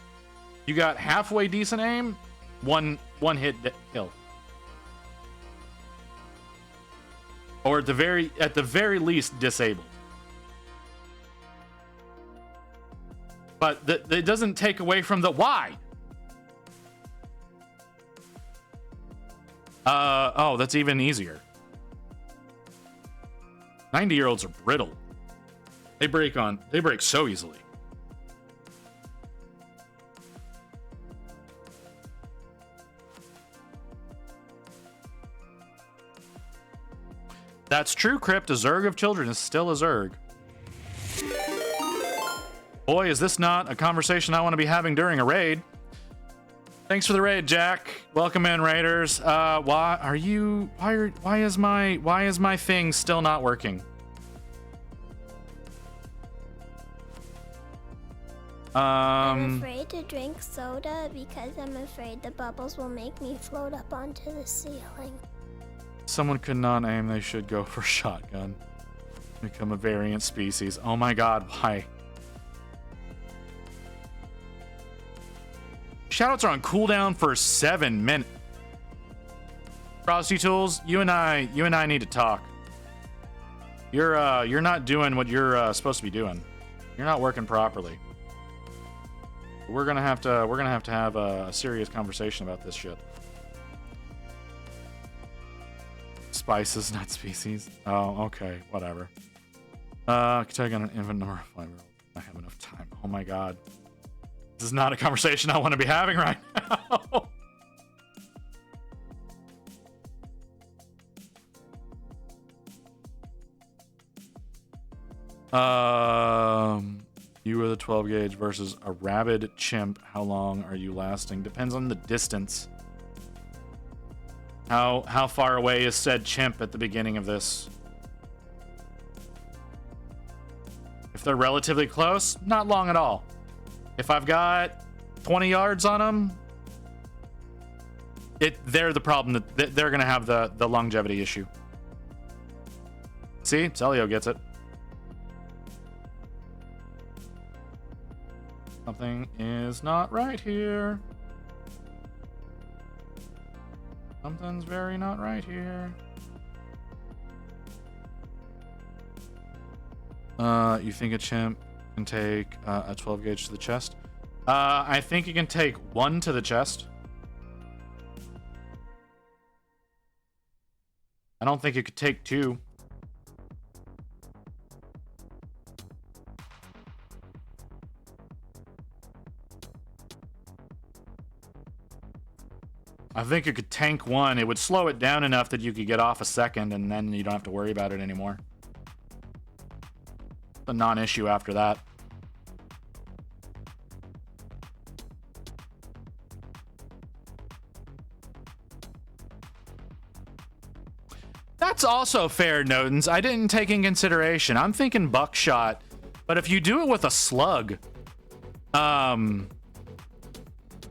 You got halfway decent aim, one hit kill. Or at the very least disabled. But it doesn't take away from the why. Oh, that's even easier. 90-year-olds are brittle. They break so easily. That's true, Crypt. A Zerg of children is still a Zerg. Boy, is this not a conversation I want to be having during a raid. Thanks for the raid, Jack. Welcome in, raiders. Why is my thing still not working? I'm afraid to drink soda because I'm afraid the bubbles will make me float up onto the ceiling. Someone could not aim, they should go for shotgun. Become a variant species. Oh my god, why? Shoutouts are on cooldown for 7 minutes. Frosty Tools, you and I need to talk. You're not doing what you're supposed to be doing. You're not working properly. We're gonna have to have a serious conversation about this shit. Spices, not species. Oh, okay, whatever. Take on an infinite number of 5-year-olds. I have enough time. Oh my god. This is not a conversation I want to be having right now. You are the 12 gauge versus a rabid chimp. How long are you lasting? Depends on the distance. How far away is said chimp at the beginning of this? they're relatively close, not long at all. If I've got 20 yards on them, they're the problem. That they're going to have the longevity issue. See? Celio gets it. Something is not right here. Something's very not right here. You think a chimp can take a 12 gauge to the chest? I think you can take one to the chest. I don't think you could take two. I think you could tank one. It would slow it down enough that you could get off a second, and then you don't have to worry about it anymore. It's a non-issue after that. That's also fair, Notons. I didn't take in consideration. I'm thinking buckshot, but if you do it with a slug,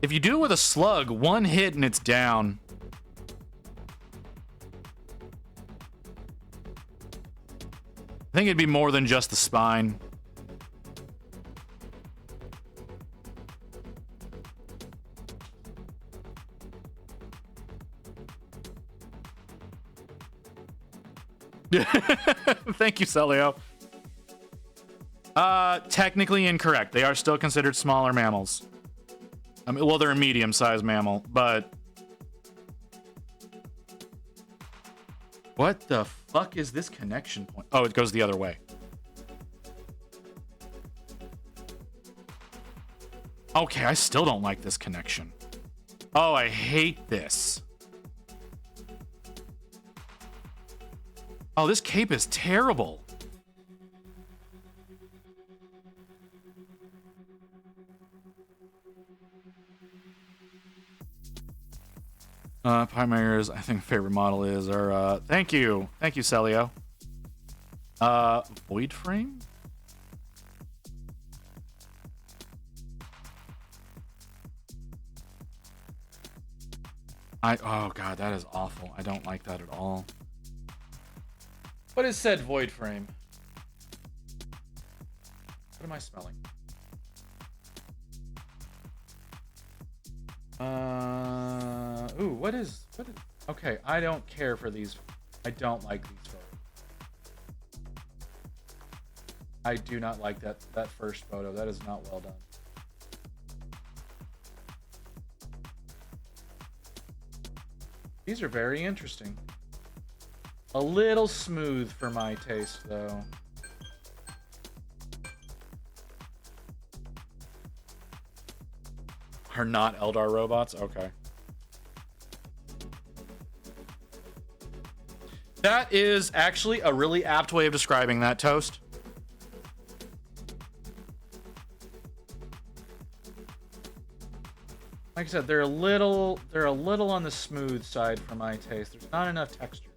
if you do it with a slug, one hit and it's down. I think it'd be more than just the spine. Thank you, Celio. Technically incorrect. They are still considered smaller mammals. I mean, well, they're a medium-sized mammal, but... What the fuck is this connection point? Oh, it goes the other way. Okay, I still don't like this connection. Oh, I hate this. Oh, this cape is terrible. Primary's, I think, favorite model is, or, thank you, Celio. Void frame? Oh god, that is awful. I don't like that at all. What is said void frame? What am I smelling? Ooh, what is, okay, I don't care for these. I don't like these photos. I do not like that first photo. That is not well done. These are very interesting. A little smooth for my taste, though. Are not Eldar robots? Okay. That is actually a really apt way of describing that, Toast. Like I said, they're a little on the smooth side for my taste. There's not enough texture.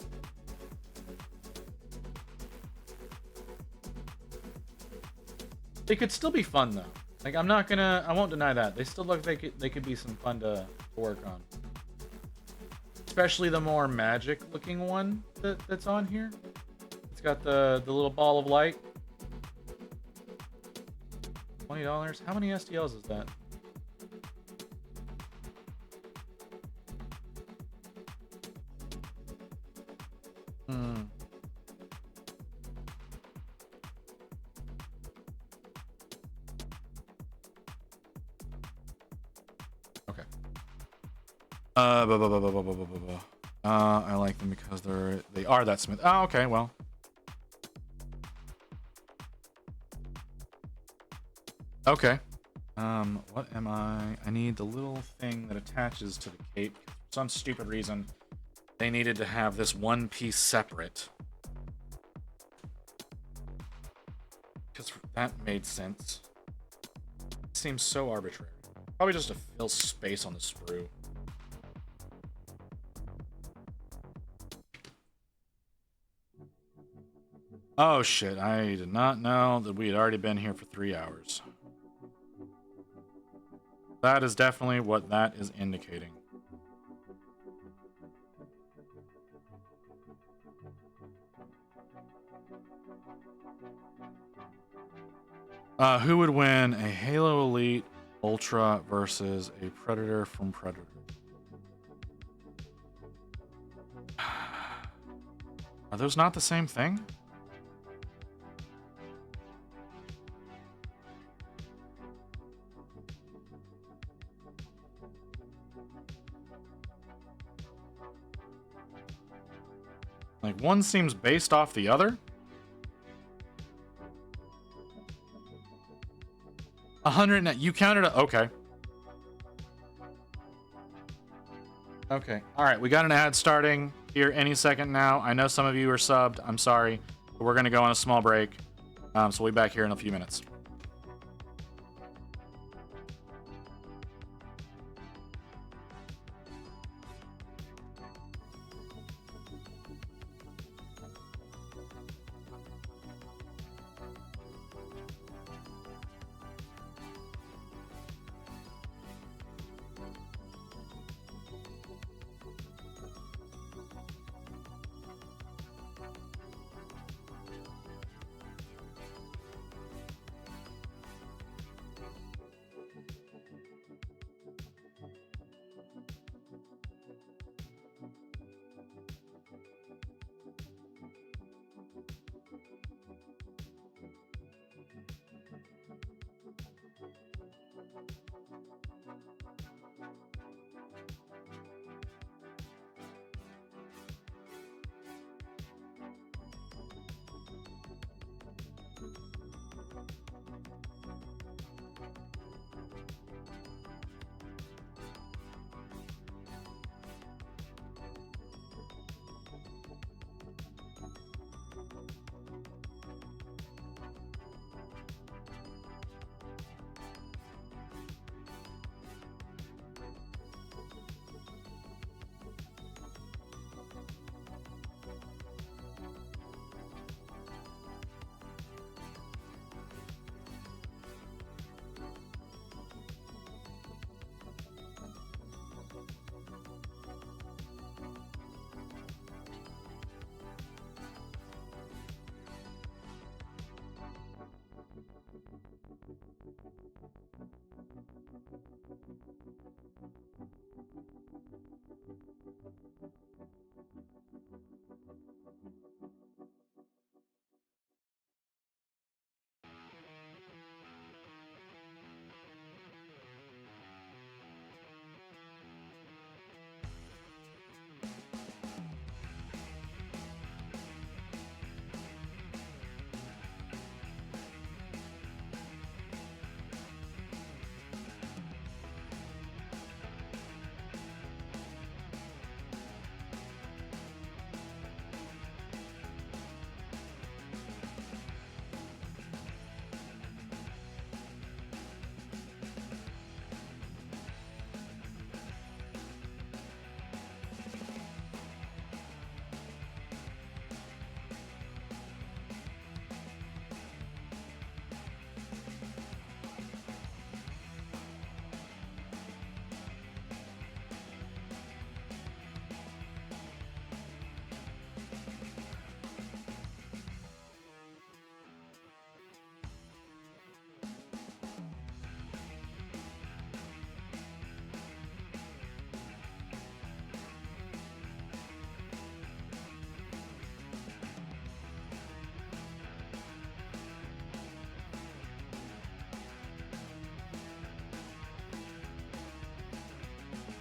They could still be fun though. Like I won't deny that. They still look like they could be some fun to work on. Especially the more magic looking one that's on here. It's got the little ball of light. $20. How many STLs is that? Okay. I like them because they are that smooth. Oh, okay, well. Okay. What am I? I need the little thing that attaches to the cape. For some stupid reason, they needed to have this one piece separate. Because that made sense. It seems so arbitrary. Probably just to fill space on the sprue. Oh shit, I did not know that we had already been here for 3 hours. That is definitely what that is indicating. Who would win a Halo Elite Ultra versus a Predator from Predator? Are those not the same thing? Like, one seems based off the other? 100 net. You counted it. Okay. Okay. All right. We got an ad starting here any second now. I know some of you are subbed. I'm sorry. But we're going to go on a small break. So we'll be back here in a few minutes.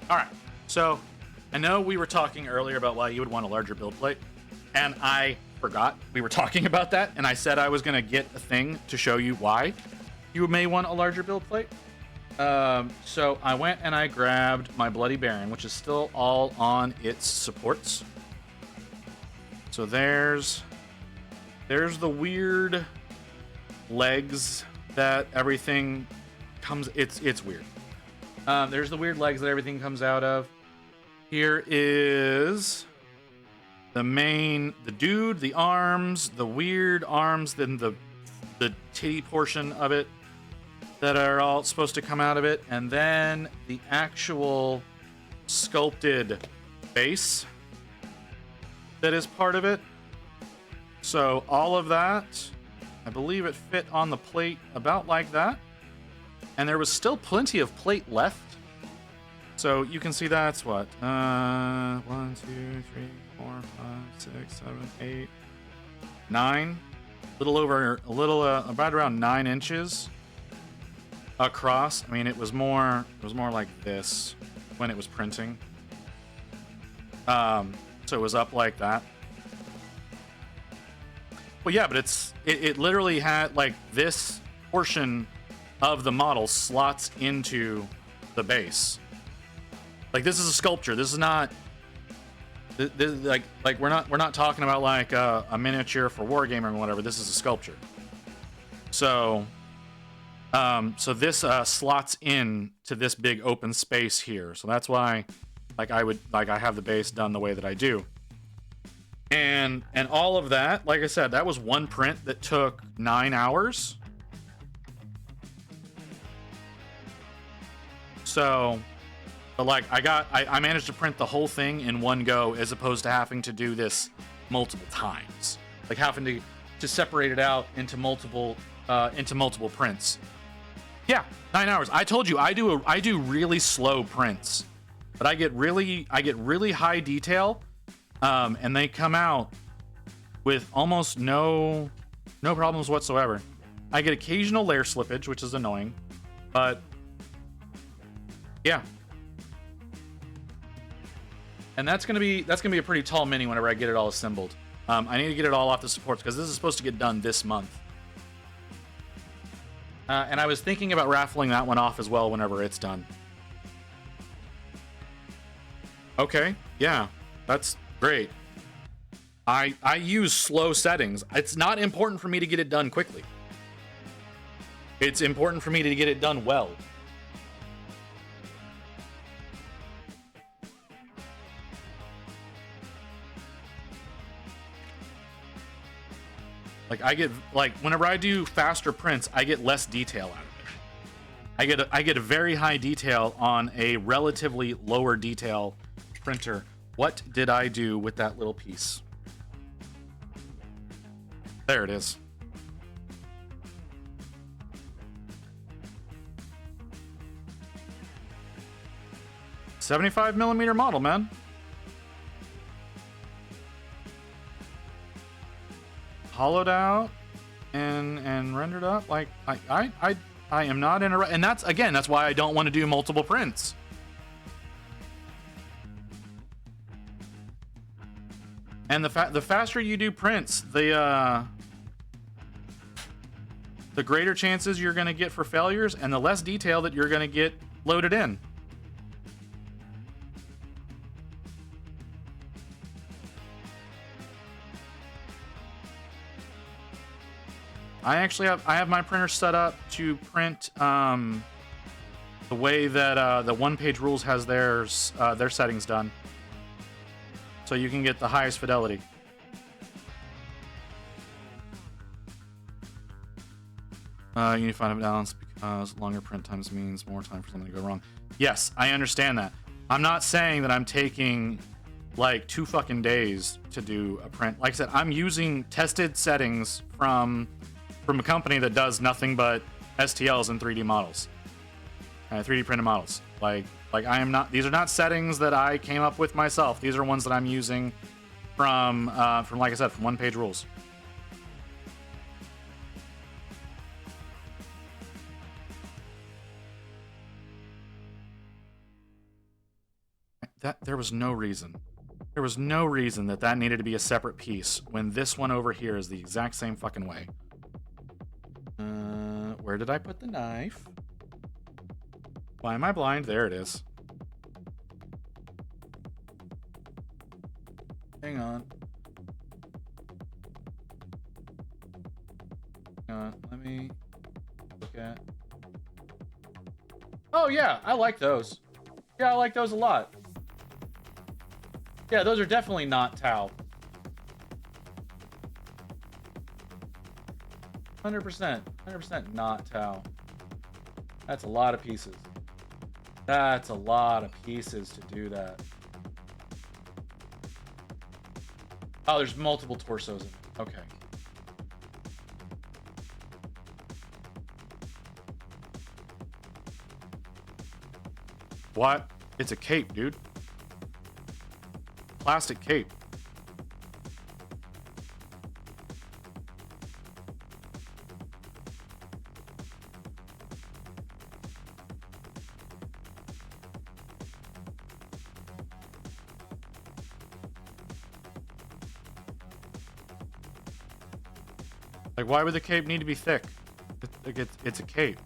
All right. So I know we were talking earlier about why you would want a larger build plate, and I forgot we were talking about that, and I said I was going to get a thing to show you why you may want a larger build plate. So I went and I grabbed my Bloody Baron, which is still all on its supports. So there's the weird legs that everything comes. It's weird. There's the weird legs that everything comes out of. Here is the dude, the arms, the weird arms, then the titty portion of it that are all supposed to come out of it, and then the actual sculpted base that is part of it. So all of that, I believe it fit on the plate about like that. And there was still plenty of plate left. So you can see that's what? 1, 2, 3, 4, 5, 6, 7, 8, 9. About around 9 inches across. I mean, it was more like this when it was printing. So it was up like that. Well, yeah, but it literally had like this portion of the model slots into the base. Like this is a sculpture. This is not. This like we're not talking about like a miniature for wargaming or whatever. This is a sculpture. So, so this slots in to this big open space here. So that's why, I have the base done the way that I do. And all of that, like I said, that was one print that took 9 hours. So, but like I managed to print the whole thing in one go as opposed to having to do this multiple times. Like having to separate it out into multiple prints. Yeah, 9 hours. I told you I do really slow prints. But I get really high detail. And they come out with almost no problems whatsoever. I get occasional layer slippage, which is annoying, but yeah. And that's gonna be a pretty tall mini whenever I get it all assembled. I need to get it all off the supports because this is supposed to get done this month. And I was thinking about raffling that one off as well whenever it's done. Okay, yeah, that's great. I use slow settings. It's not important for me to get it done quickly. It's important for me to get it done well. Like whenever I do faster prints, I get less detail out of it. I get a very high detail on a relatively lower detail printer. What did I do with that little piece? There it is. $75mm model, man. Hollowed out and rendered up. Like I am not in a, and that's why I don't want to do multiple prints. And the faster you do prints, the greater chances you're going to get for failures, and the less detail that you're going to get loaded in. I have my printer set up to print the way that the one-page rules has their settings done. So you can get the highest fidelity. You need to find a balance because longer print times means more time for something to go wrong. Yes, I understand that. I'm not saying that I'm taking like 2 fucking days to do a print. Like I said, I'm using tested settings from a company that does nothing but STLs and 3D models, 3D printed models. Like I am not. These are not settings that I came up with myself. These are ones that I'm using from like I said, from one-page rules. There was no reason. There was no reason that needed to be a separate piece when this one over here is the exact same fucking way. Where did I put the knife? Why am I blind? There it is. Hang on. Let me look at. Oh yeah, I like those. Yeah, I like those a lot. Yeah, those are definitely not Tau. 100% not Tau. That's a lot of pieces. That's a lot of pieces to do that. Oh, there's multiple torsos in it. Okay. What? It's a cape, dude. Plastic cape. Like, why would the cape need to be thick? It's a cape.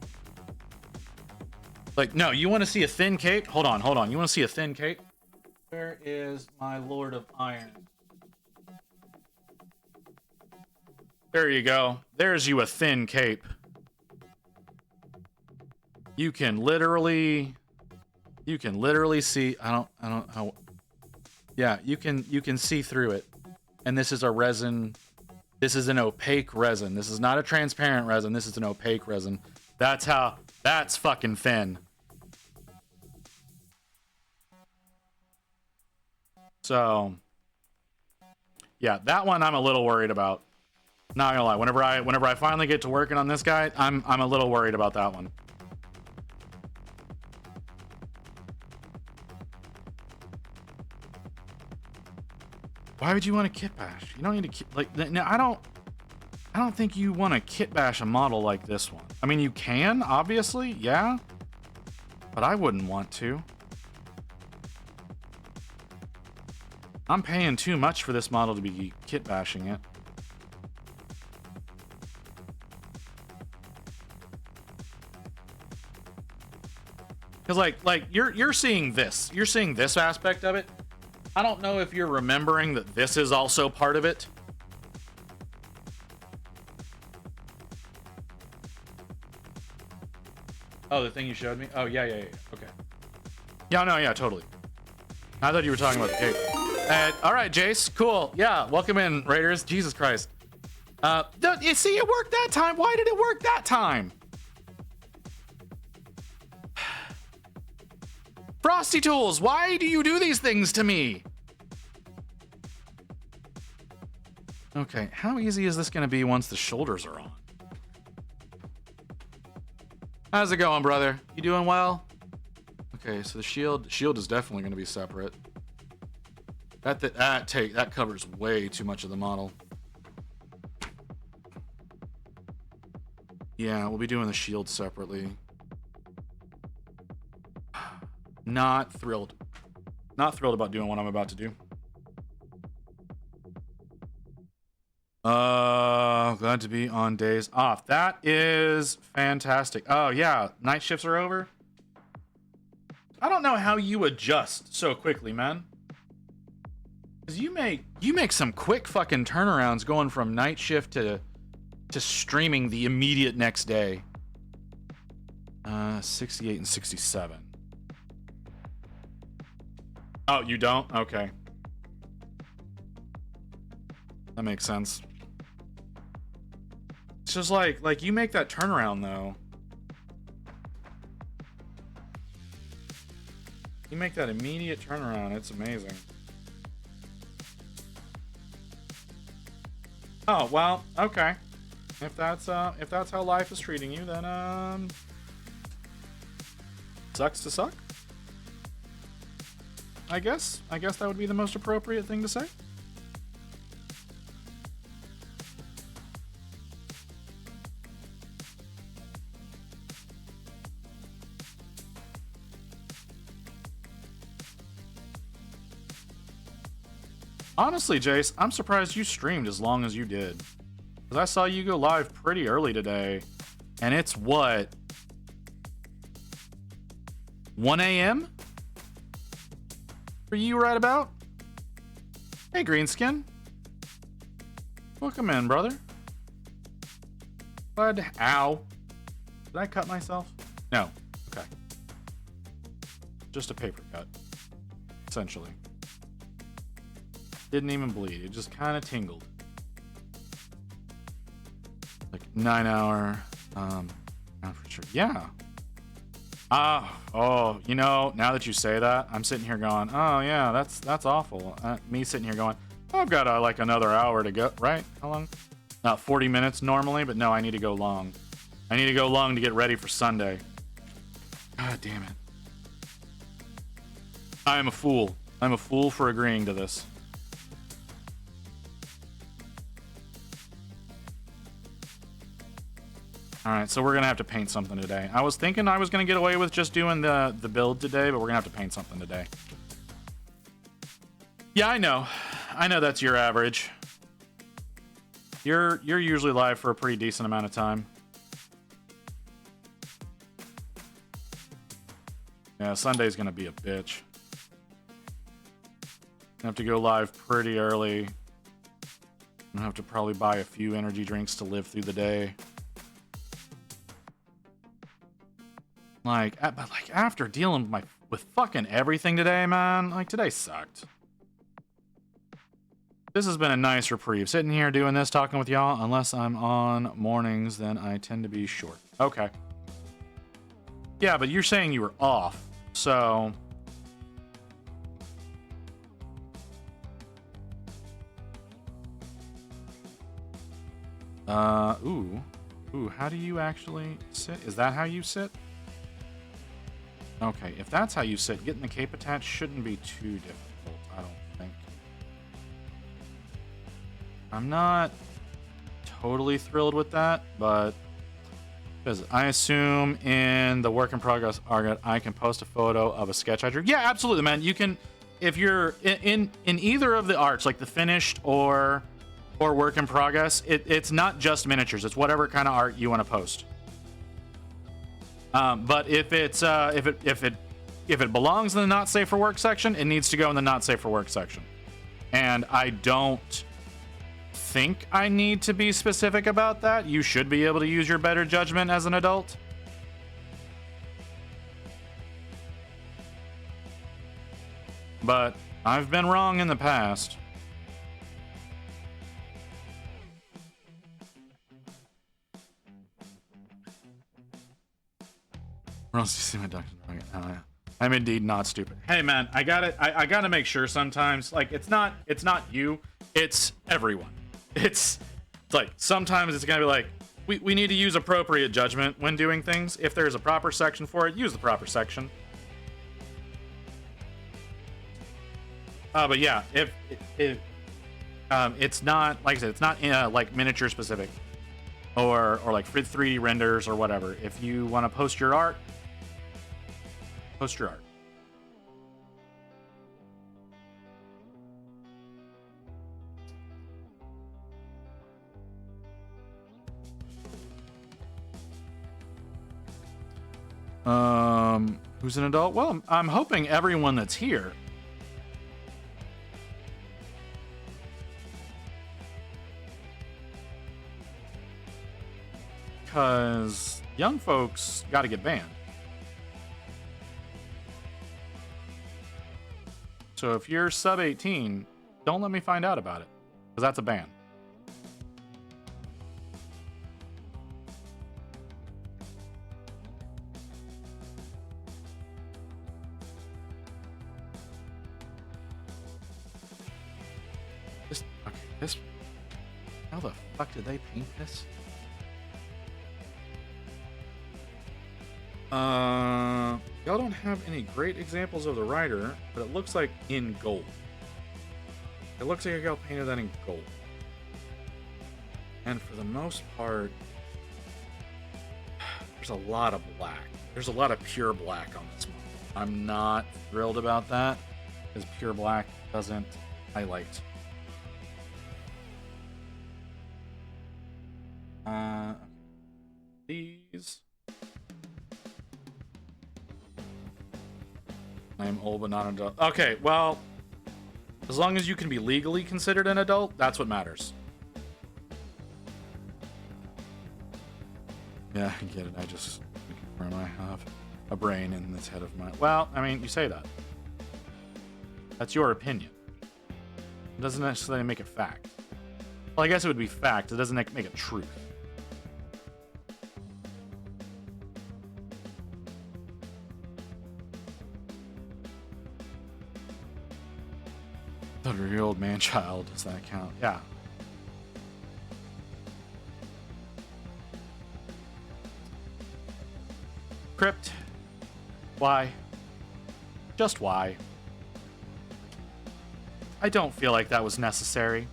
Like, no, you want to see a thin cape? Hold on. You want to see a thin cape? Where is my Lord of Iron? There you go. There's you a thin cape. You can literally see. I don't how. Yeah, you can see through it. And this is a resin. This is an opaque resin. This is not a transparent resin. This is an opaque resin. That's fucking thin. So, yeah, that one I'm a little worried about. Not gonna lie. Whenever I finally get to working on this guy, I'm a little worried about that one. Why would you want to kit bash? You don't need to kit, like, no, I don't think you want to kit bash a model like this one. I mean, you can, obviously, yeah, but I wouldn't want to. I'm paying too much for this model to be kit bashing it. Because like you're seeing this. You're seeing this aspect of it. I don't know if you're remembering that this is also part of it. Oh, the thing you showed me? Oh, yeah. Okay. Yeah, no, yeah, totally. I thought you were talking about the cape. All right, Jace. Cool. Yeah, welcome in, Raiders. Jesus Christ. You see, it worked that time. Why did it work that time? Frosty Tools, why do you do these things to me? Okay, how easy is this going to be once the shoulders are on? How's it going, brother? You doing well? Okay, so the shield is definitely going to be separate. That covers way too much of the model. Yeah, we'll be doing the shield separately. Not thrilled. Not thrilled about doing what I'm about to do. Glad to be on days off. That is fantastic. Oh yeah, night shifts are over. I don't know how you adjust so quickly, man. Cause you make some quick fucking turnarounds going from night shift to streaming the immediate next day. 68 and 67. Oh, you don't? Okay. That makes sense. It's just like you make that turnaround though. You make that immediate turnaround. It's amazing. Oh, well, okay. If that's how life is treating you, then sucks to suck. I guess that would be the most appropriate thing to say. Honestly, Jace, I'm surprised you streamed as long as you did. Because I saw you go live pretty early today. And it's what? 1 a.m.? For you right about? Hey, Greenskin. Welcome in, brother. Glad to... Ow. Did I cut myself? No. Okay. Just a paper cut. Essentially. Didn't even bleed. It just kind of tingled. Like, 9-hour. Not for sure. Yeah. You know, now that you say that, I'm sitting here going, oh yeah, that's awful. Me sitting here going, I've got like another hour to go, right? How long? Not 40 minutes normally, but no, I need to go long. I need to go long to get ready for Sunday. God damn it. I am a fool. I'm a fool for agreeing to this. All right, so we're gonna have to paint something today. I was thinking I was gonna get away with just doing the build today, but we're gonna have to paint something today. Yeah, I know that's your average. You're usually live for a pretty decent amount of time. Yeah, Sunday's gonna be a bitch. I have to go live pretty early. I have to probably buy a few energy drinks to live through the day. But after dealing with fucking everything today, man, like today sucked. This has been a nice reprieve. Sitting here doing this, talking with y'all, unless I'm on mornings, then I tend to be short. Okay. Yeah, but you're saying you were off, so... Ooh, how do you actually sit? Is that how you sit? Okay, if that's how you sit, getting the cape attached shouldn't be too difficult, I don't think. I'm not totally thrilled with that, but because I assume in the work in progress argot, I can post a photo of a sketch I drew. Yeah, absolutely, man. You can, if you're in either of the arts, like the finished or work in progress, it's not just miniatures. It's whatever kind of art you want to post. But if it's if it belongs in the not safe for work section, it needs to go in the not safe for work section. And I don't think I need to be specific about that. You should be able to use your better judgment as an adult. But I've been wrong in the past. Or else you see my doctor. Oh, yeah. I'm indeed not stupid. Hey man, I gotta make sure sometimes, like it's not you, it's everyone. It's like sometimes it's gonna be like we need to use appropriate judgment when doing things. If there's a proper section for it, use the proper section. But yeah, if it's not, like I said, it's not like miniature specific or like 3D renders or whatever. If you want to post your art, post your art. Who's an adult? Well, I'm hoping everyone that's here. Because young folks got to get banned. So if you're sub 18, don't let me find out about it, because that's a ban. This, how the fuck did they paint this? Y'all don't have any great examples of the rider, but it looks like in gold. It looks like y'all painted that in gold. And for the most part, there's a lot of black. There's a lot of pure black on this one. I'm not thrilled about that, because pure black doesn't highlight. These. I'm old but not an adult. Okay, well, as long as you can be legally considered an adult, that's what matters. Yeah, I get it. I just confirm I have a brain in this head of mine. Well, I mean, you say that. That's your opinion. It doesn't necessarily make it fact. Well, I guess it would be fact. It doesn't make it truth. 100-year-old man-child, does that count? Yeah. Crypt. Why? Just why? I don't feel like that was necessary.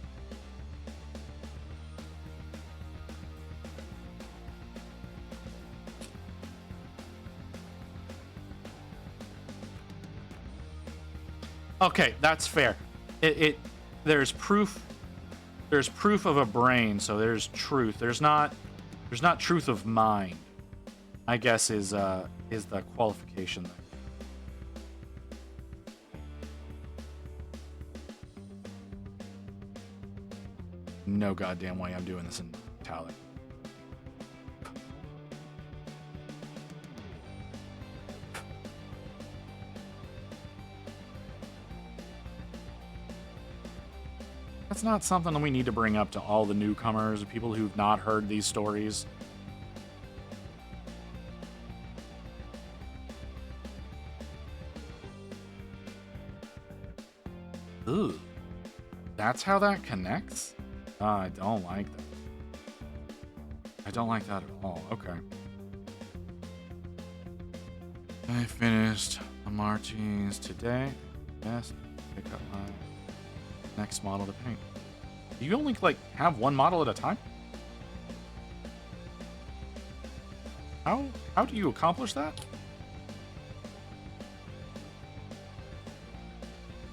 Okay, that's fair. There's proof of a brain, so there's truth. There's not truth of mind, I guess is the qualification there. No goddamn way I'm doing this in italic. That's not something that we need to bring up to all the newcomers, people who've not heard these stories. Ooh. That's how that connects? I don't like that. I don't like that at all. Okay. I finished the Martins today. Yes, pick up my next model to paint. Do you only like have one model at a time? How do you accomplish that?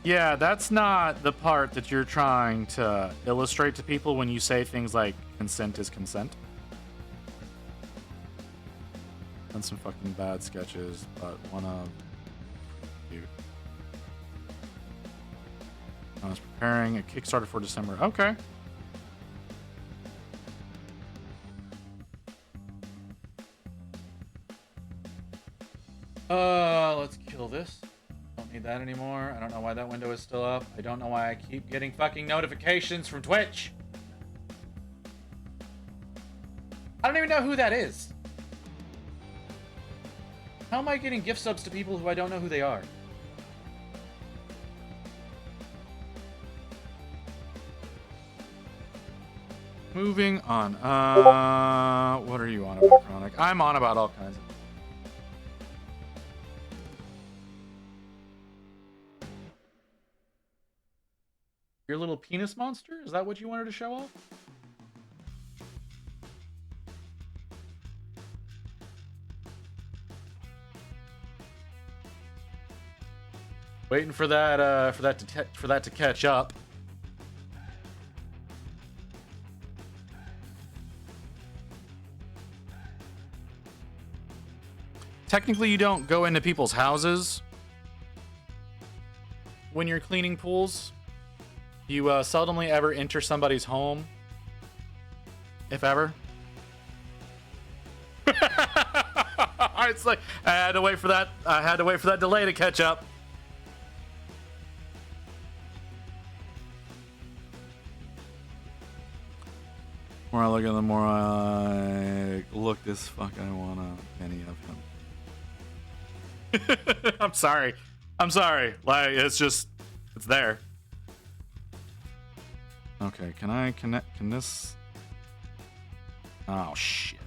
Yeah, that's not the part that you're trying to illustrate to people when you say things like consent is consent. Done some fucking bad sketches, but one of you. I was preparing a Kickstarter for December. Okay. Let's kill this. Don't need that anymore. I don't know why that window is still up. I don't know why I keep getting fucking notifications from Twitch. I don't even know who that is. How am I getting gift subs to people who I don't know who they are? Moving on. What are you on about, Chronic? I'm on about all kinds of... Your little penis monster? Is that what you wanted to show off? Waiting for that to catch up. Technically, you don't go into people's houses when you're cleaning pools. You seldomly ever enter somebody's home, if ever. It's like I had to wait for that. I had to wait for that delay to catch up. The more I look at, the more I look this fuck. I want a penny of him. I'm sorry. I'm sorry. Like it's there. Okay, can I connect? Can this? Oh shit.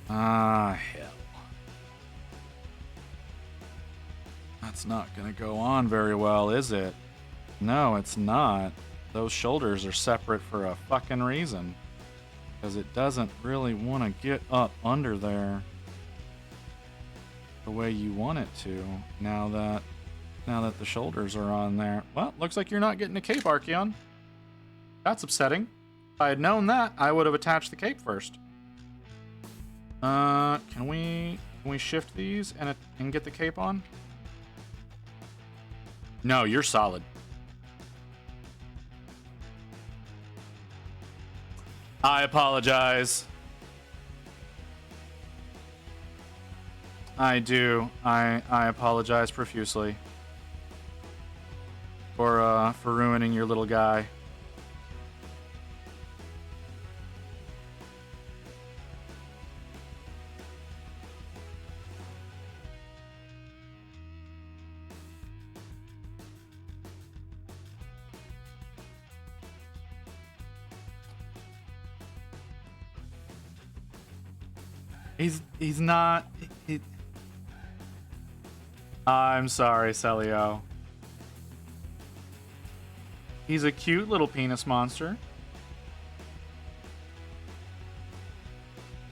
Ah, hell. That's not gonna go on very well, is it? No, it's not. Those shoulders are separate for a fucking reason. Because it doesn't really want to get up under there the way you want it to, now that the shoulders are on there. Well, looks like you're not getting a cape, Archaon. That's upsetting. If I had known that, I would have attached the cape first. Can we shift these and get the cape on? No, you're solid. I apologize. I do. I apologize profusely for ruining your little guy. He's not. I'm sorry, Celio. He's a cute little penis monster.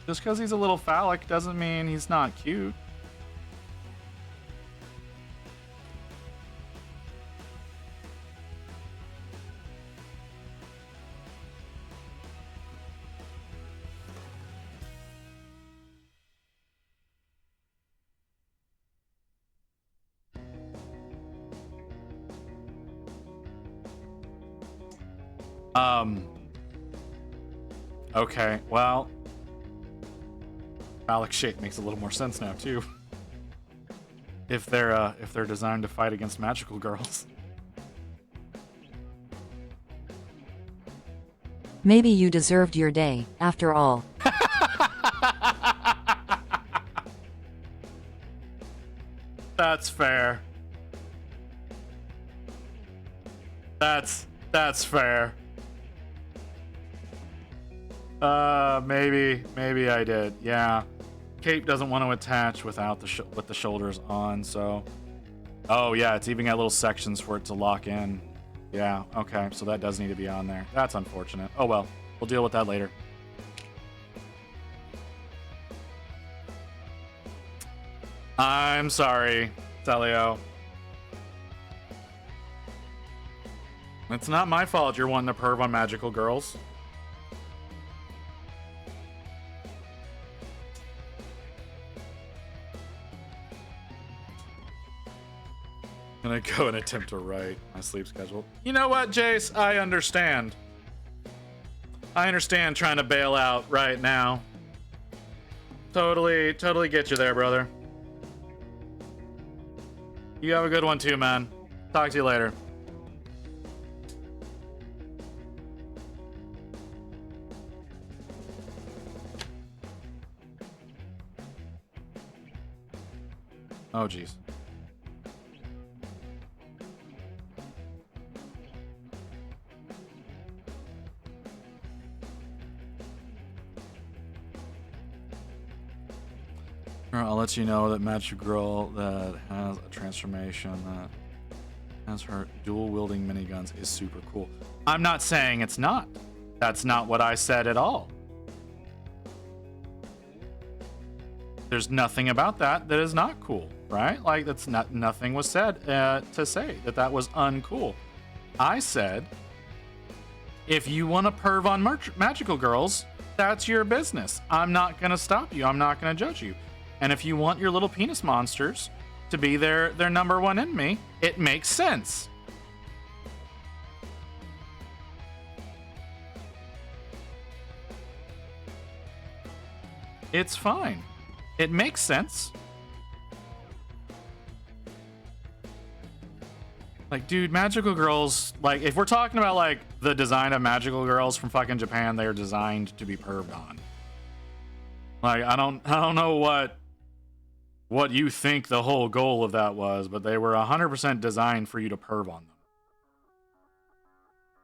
Just because he's a little phallic doesn't mean he's not cute. Okay, well, phallic shape makes a little more sense now too. If they're designed to fight against magical girls. Maybe you deserved your day, after all. That's fair. That's fair. Maybe I did. Yeah. Cape doesn't want to attach without with the shoulders on, so. Oh yeah, it's even got little sections for it to lock in. Yeah, okay, so that does need to be on there. That's unfortunate. Oh well, we'll deal with that later. I'm sorry, Celio. It's not my fault you're wanting to perv on magical girls. I'm gonna go and attempt to write my sleep schedule. You know what, Jace? I understand. I understand trying to bail out right now. Totally get you there, brother. You have a good one too, man. Talk to you later. Oh, jeez. I'll let you know that Magic Girl that has a transformation that has her dual wielding miniguns is super cool. I'm not saying it's not. That's not what I said at all. There's nothing about that is not cool, right? Like that's not, nothing was said to say that was uncool. I said, if you want to perv on magical girls, that's your business. I'm not gonna stop you. I'm not gonna judge you. And if you want your little penis monsters to be their number one enemy, it makes sense. It's fine. It makes sense. Like, dude, magical girls, like, if we're talking about, like, the design of magical girls from fucking Japan, they are designed to be perved on. Like, I don't know what you think the whole goal of that was, but they were 100% designed for you to perv on them.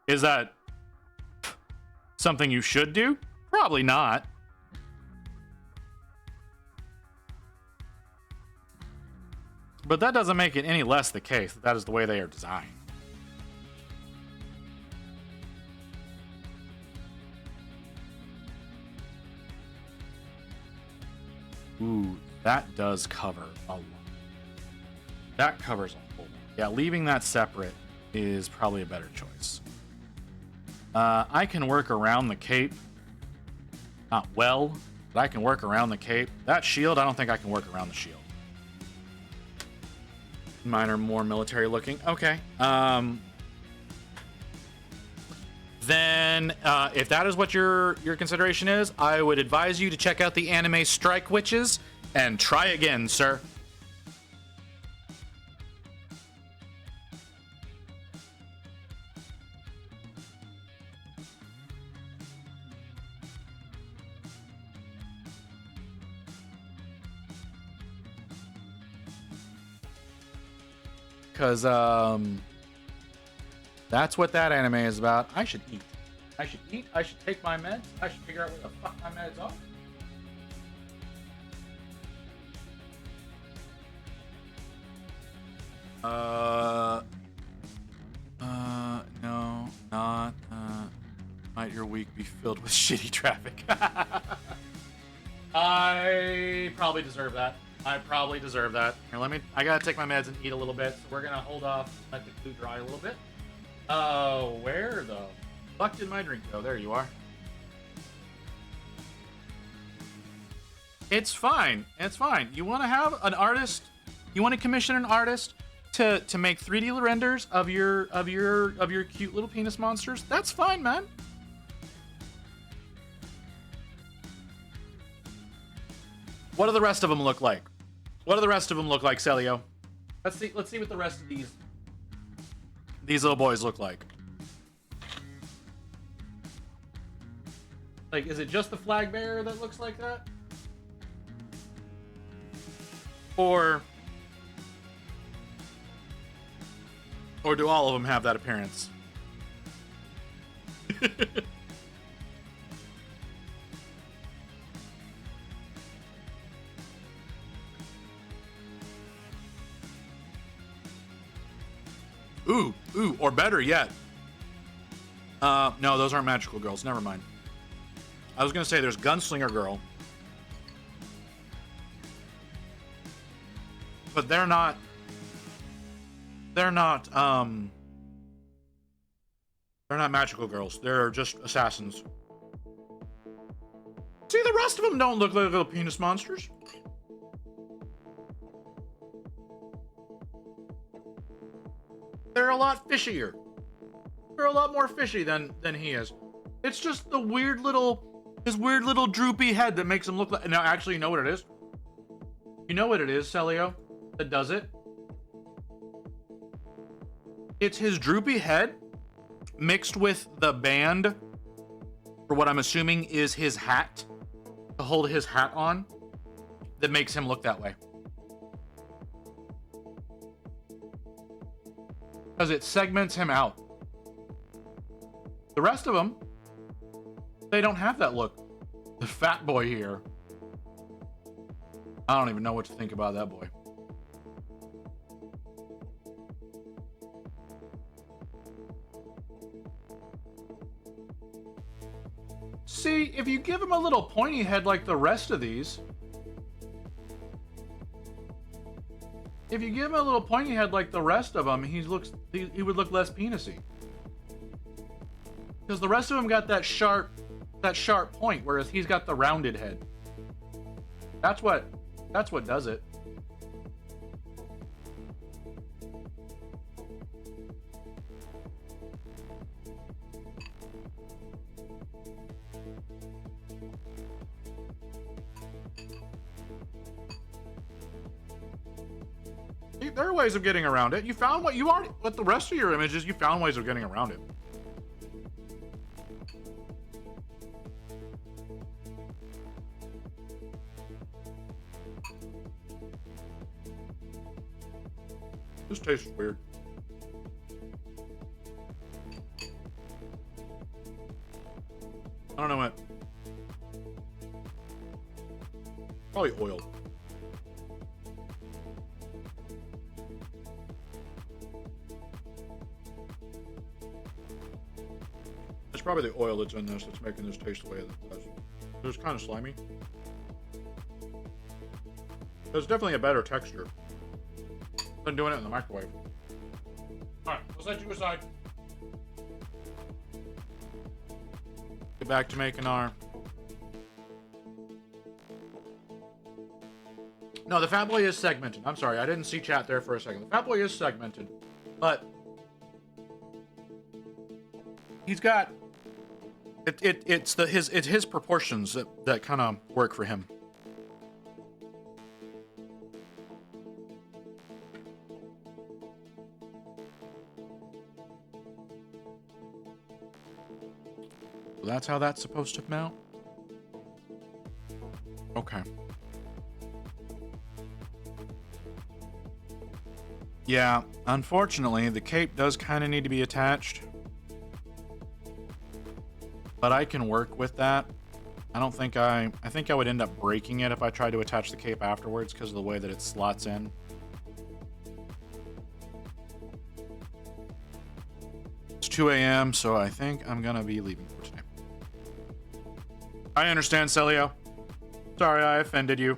Is that something you should do? Probably not. But that doesn't make it any less the case that is the way they are designed. Ooh, that does cover a lot. That covers a whole lot. Yeah, leaving that separate is probably a better choice. I can work around the cape. Not well, but I can work around the cape. That shield, I don't think I can work around the shield. Mine are more military looking. Okay. Then, if that is what your consideration is, I would advise you to check out the anime Strike Witches and try again, sir. Because, that's what that anime is about. I should eat. I should take my meds. I should figure out where the fuck my meds are. No, not. Might your week be filled with shitty traffic? I probably deserve that. Here, I gotta take my meds and eat a little bit. So we're gonna hold off, let the food dry a little bit. Where the fuck did my drink go? There you are. It's fine. You want to have an artist? You want to commission an artist to make 3D renders of your cute little penis monsters? That's fine, man. What do the rest of them look like? Celio? Let's see what the rest of these little boys look like. Like, is it just the flag bearer that looks like that? Or do all of them have that appearance? Ooh, or better yet. No, those aren't magical girls. Never mind. I was gonna say there's Gunslinger Girl. But they're not magical girls. They're just assassins. See, the rest of them don't look like little penis monsters. They're a lot fishier. They're a lot more fishy than he is. It's just his weird little droopy head that makes him look like. Now, actually, you know what it is? You know what it is, Celio, that does it? It's his droopy head mixed with the band for what I'm assuming is his hat, to hold his hat on, that makes him look that way. Because it segments him out. The rest of them, they don't have that look. The fat boy here. I don't even know what to think about that boy. See, if you give him a little pointy head like the rest of these, if you give him a little pointy head like the rest of them, he would look less penisy. Because the rest of them got that sharp point, whereas he's got the rounded head. That's what does it. There are ways of getting around it. You found what you already, with the rest of your images, you found ways of getting around it. This tastes weird. I don't know what. Probably oil. It's probably the oil that's in this that's making this taste the way it does. It's kind of slimy. There's definitely a better texture than doing it in the microwave. Alright, let's set you aside. Get back to making our... No, the Fat Boy is segmented. I'm sorry, I didn't see chat there for a second. The Fat Boy is segmented, but he's got it's his proportions that kind of work for him. So that's how that's supposed to mount. Okay. Yeah, unfortunately, the cape does kind of need to be attached. But I can work with that. I think I would end up breaking it if I tried to attach the cape afterwards because of the way that it slots in. 2 a.m., so I think I'm gonna be leaving for today. I understand, Celio. Sorry I offended you.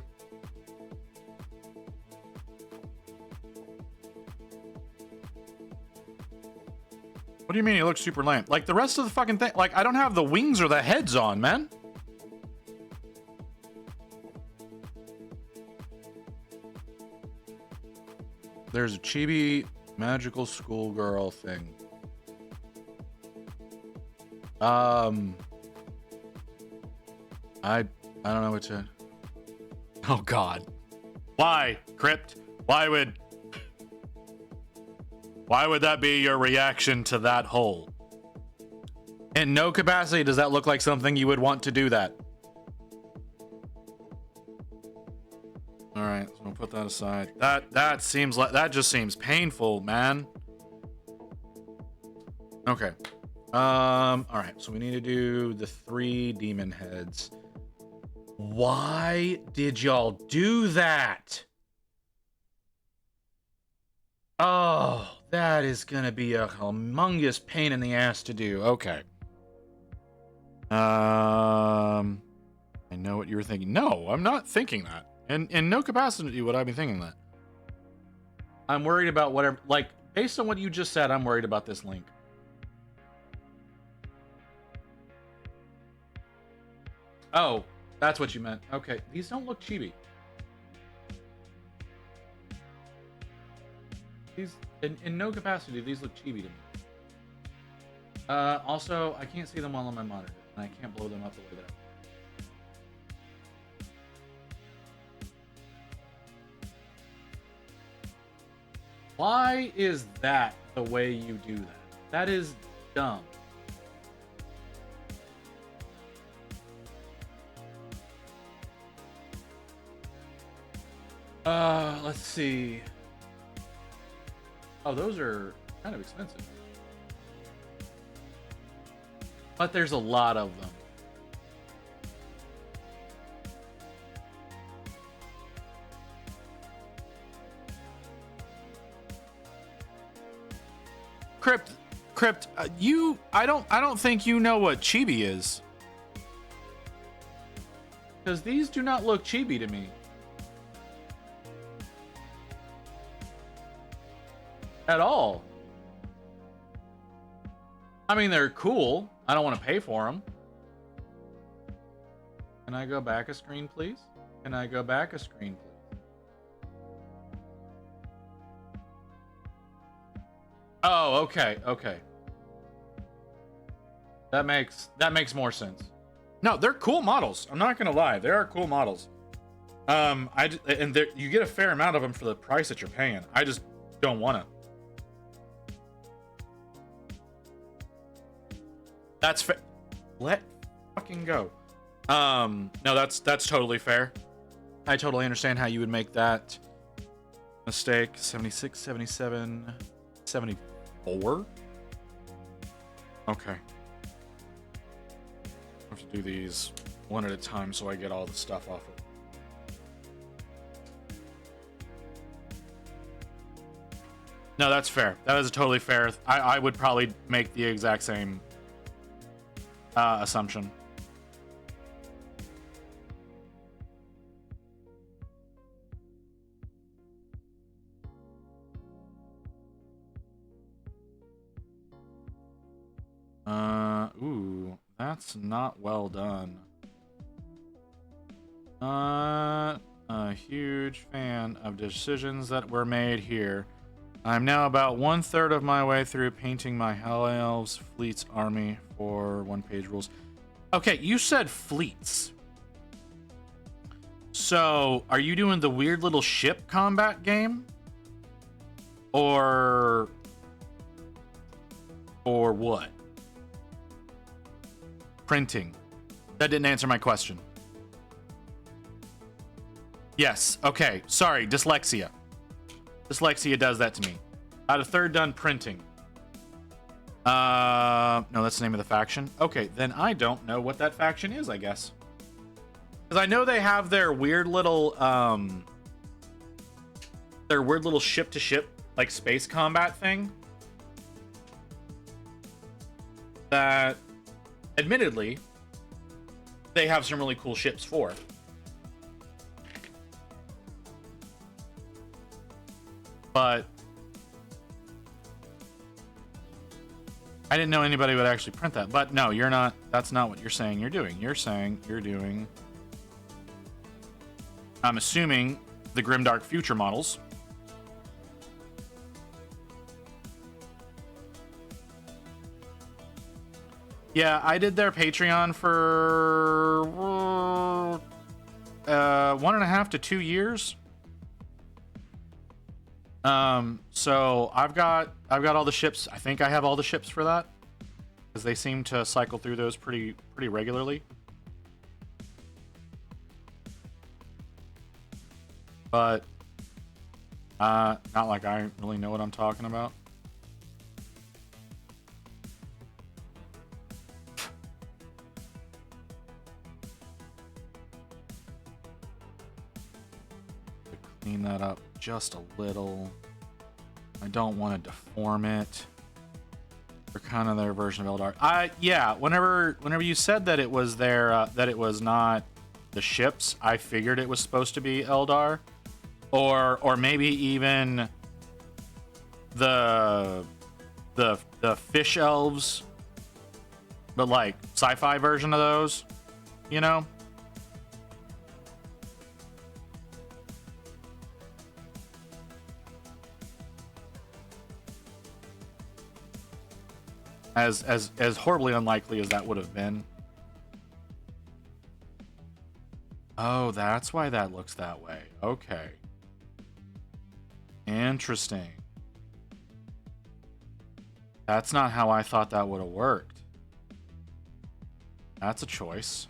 What do you mean he looks super lame? Like the rest of the fucking thing, like I don't have the wings or the heads on, man. There's a chibi magical schoolgirl thing. I don't know what to. Oh God. Why, Crypt? Why would that be your reaction to that hole? In no capacity does that look like something you would want to do that. All right, so we'll put that aside. That seems like that just seems painful, man. Okay. All right, so we need to do the 3 demon heads. Why did y'all do that? Oh, that is gonna be a humongous pain in the ass to do. Okay. I know what you were thinking. No, I'm not thinking that. And in no capacity would I be thinking that. I'm worried about whatever, like, based on what you just said, I'm worried about this link. Oh, that's what you meant. Okay, these don't look chibi. These, in no capacity, these look chibi to me. Also, I can't see them all on my monitor, and I can't blow them up the way that I. Why is that the way you do that? That is dumb. Let's see. Oh, those are kind of expensive. But there's a lot of them. Crypt, I don't think you know what chibi is. Because these do not look chibi to me. At all. I mean, they're cool. I don't want to pay for them. Can I go back a screen, please? Can I go back a screen, please? Oh, okay. That makes more sense. No, they're cool models. I'm not gonna lie, they are cool models. You get a fair amount of them for the price that you're paying. I just don't want to. That's fair. Let fucking go. No, that's totally fair. I totally understand how you would make that mistake. 76, 77, 74. Okay. I have to do these one at a time so I get all the stuff off of. No, that's fair. That is totally fair. I would probably make the exact same assumption. Ooh, that's not well done. Not a huge fan of decisions that were made here. I'm now about 1/3 of my way through painting my Hell Elves Fleet's army for one-page rules. Okay, you said fleets. So, are you doing the weird little ship combat game? Or what? Printing. That didn't answer my question. Yes, okay. Sorry, dyslexia. Dyslexia does that to me. About 1/3 done printing. No, that's the name of the faction. Okay, then I don't know what that faction is, I guess. Because I know they have their weird little ship-to-ship, like, space combat thing. that, admittedly, they have some really cool ships for. But I didn't know anybody would actually print that. But no, you're not. That's not what you're saying you're doing. You're saying you're doing, I'm assuming, the Grimdark Future models. Yeah, I did their Patreon for 1.5 to 2 years. So I've got all the ships. I think I have all the ships for that, because they seem to cycle through those pretty regularly. But not like I really know what I'm talking about. Clean that up just a little. I don't want to deform it. They're kind of their version of Eldar. Yeah, whenever you said that it was that it was not the ships, I figured it was supposed to be Eldar, or maybe even the fish elves, but like sci-fi version of those, you know. As horribly unlikely as that would have been. Oh, that's why that looks that way. Okay. Interesting. That's not how I thought that would have worked. That's a choice.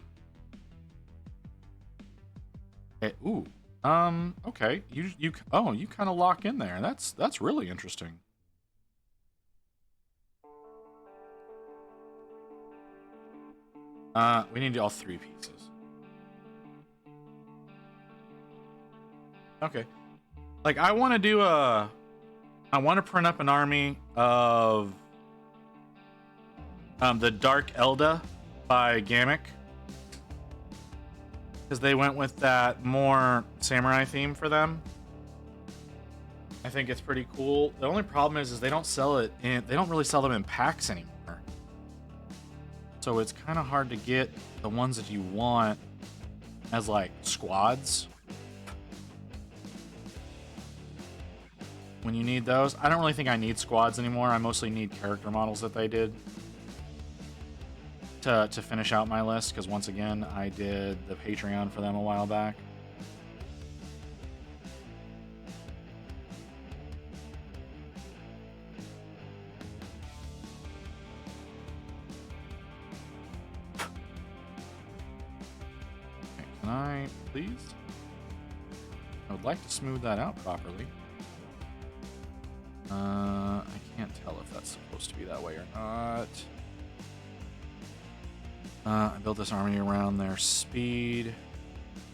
Ooh. Okay. You kind of lock in there. That's really interesting. We need all 3 pieces. Okay. Like, I want to print up an army of the Dark Elda by Gamic, because they went with that more samurai theme for them. I think it's pretty cool. The only problem is they don't really sell them in packs anymore. So it's kind of hard to get the ones that you want as like squads when you need those. I don't really think I need squads anymore. I mostly need character models that they did to finish out my list, because once again, I did the Patreon for them a while back. Can I, please? I would like to smooth that out properly. I can't tell if that's supposed to be that way or not. I built this army around their speed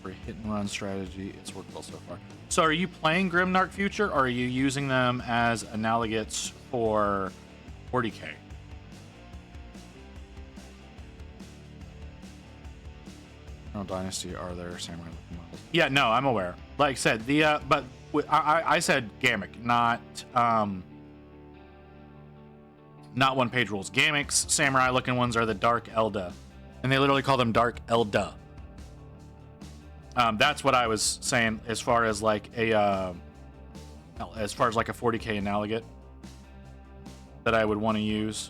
for a hit-and-run strategy. It's worked well so far. So are you playing Grimdark Future, or are you using them as analogates for 40k? Dynasty are there samurai looking models? Yeah, no, I'm aware. Like I said, but I said Gamic, not one page rules. Gamic's samurai looking ones are the Dark Elda, and they literally call them Dark Elda. That's what I was saying as far as like a 40k analogate that I would want to use.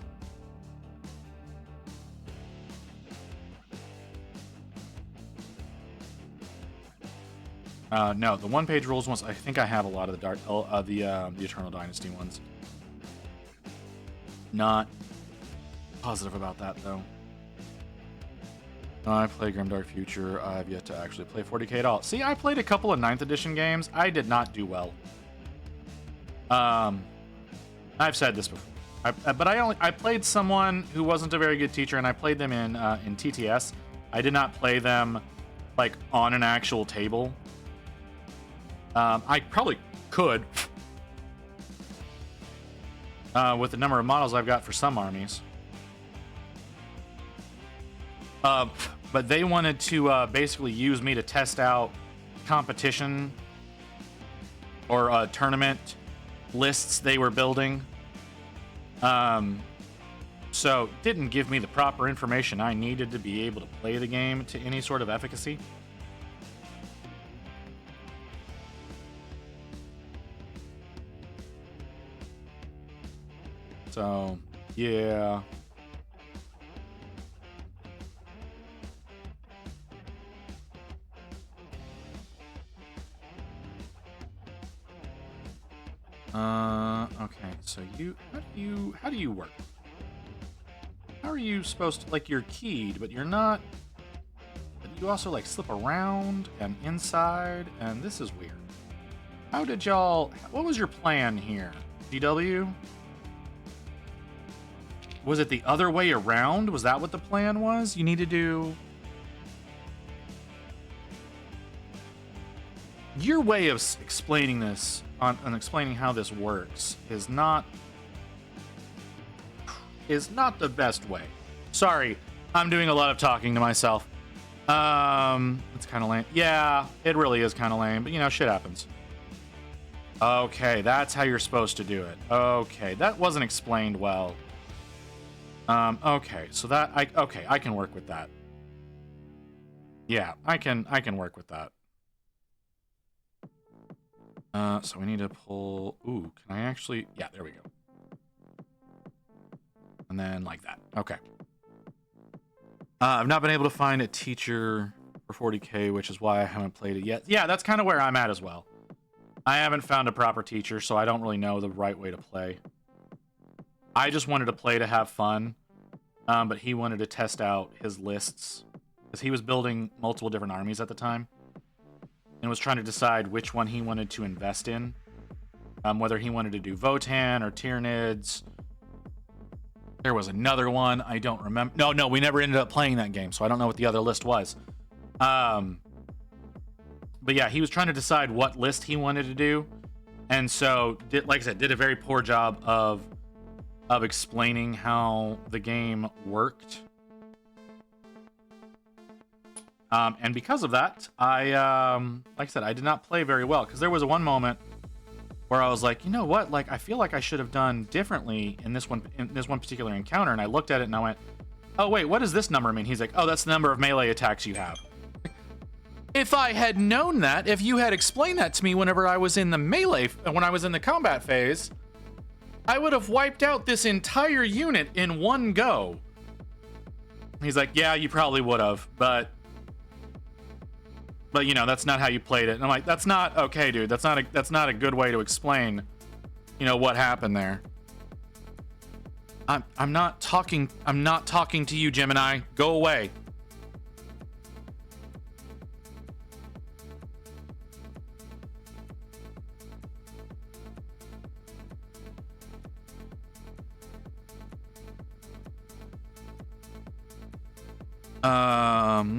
No, the one-page rules ones. I think I have a lot of the Eternal Dynasty ones. Not positive about that though. I play Grimdark Future. I've yet to actually play 40k at all. See, I played a couple of 9th edition games. I did not do well. I've said this before, but I played someone who wasn't a very good teacher, and I played them in TTS. I did not play them like on an actual table. I probably could with the number of models I've got for some armies. But they wanted to basically use me to test out competition or tournament lists they were building. So didn't give me the proper information I needed to be able to play the game to any sort of efficacy. So, yeah. Okay, so how do you work? How are you supposed to, like, you're keyed, but you're not, but you also, like, slip around and inside, and this is weird. How did y'all, what was your plan here? GW? Was it the other way around? Was that what the plan was? You need to do... Your way of explaining this, on explaining how this works, is not the best way. Sorry, I'm doing a lot of talking to myself. It's kind of lame. Yeah, it really is kind of lame, but you know, shit happens. Okay, that's how you're supposed to do it. Okay, that wasn't explained well. Okay, so that I can work with that. Yeah, I can work with that. So we need to pull. Ooh, can I actually? Yeah, there we go. And then like that. Okay. I've not been able to find a teacher for 40K, which is why I haven't played it yet. Yeah, that's kind of where I'm at as well. I haven't found a proper teacher, so I don't really know the right way to play. I just wanted to play to have fun, but he wanted to test out his lists because he was building multiple different armies at the time and was trying to decide which one he wanted to invest in, whether he wanted to do Votann or Tyranids. There was another one, I don't remember. No, we never ended up playing that game, so I don't know what the other list was. But yeah, he was trying to decide what list he wanted to do, and so, like I said, did a very poor job of explaining how the game worked. And because of that, like I said, I did not play very well, because there was one moment where I was like, you know what? Like, I feel like I should have done differently in this one particular encounter. And I looked at it and I went, oh wait, what does this number mean? He's like, oh, that's the number of melee attacks you have. If I had known that, if you had explained that to me whenever I was in the melee, when I was in the combat phase, I would have wiped out this entire unit in one go. He's like, yeah, you probably would have, but you know, that's not how you played it. And I'm like, that's not okay, dude. That's not a good way to explain, you know, what happened there. I'm not talking to you, Gemini. Go away.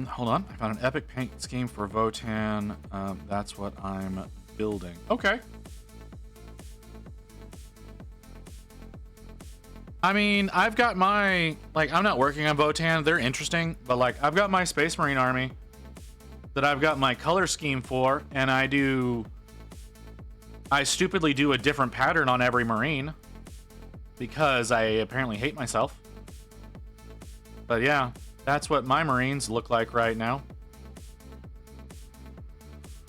Hold on. I found an epic paint scheme for Votann. That's what I'm building. Okay. I mean, I've got my, like, I'm not working on Votann. They're interesting, but like, I've got my Space Marine army that I've got my color scheme for, and I stupidly do a different pattern on every Marine because I apparently hate myself. But yeah. That's what my Marines look like right now.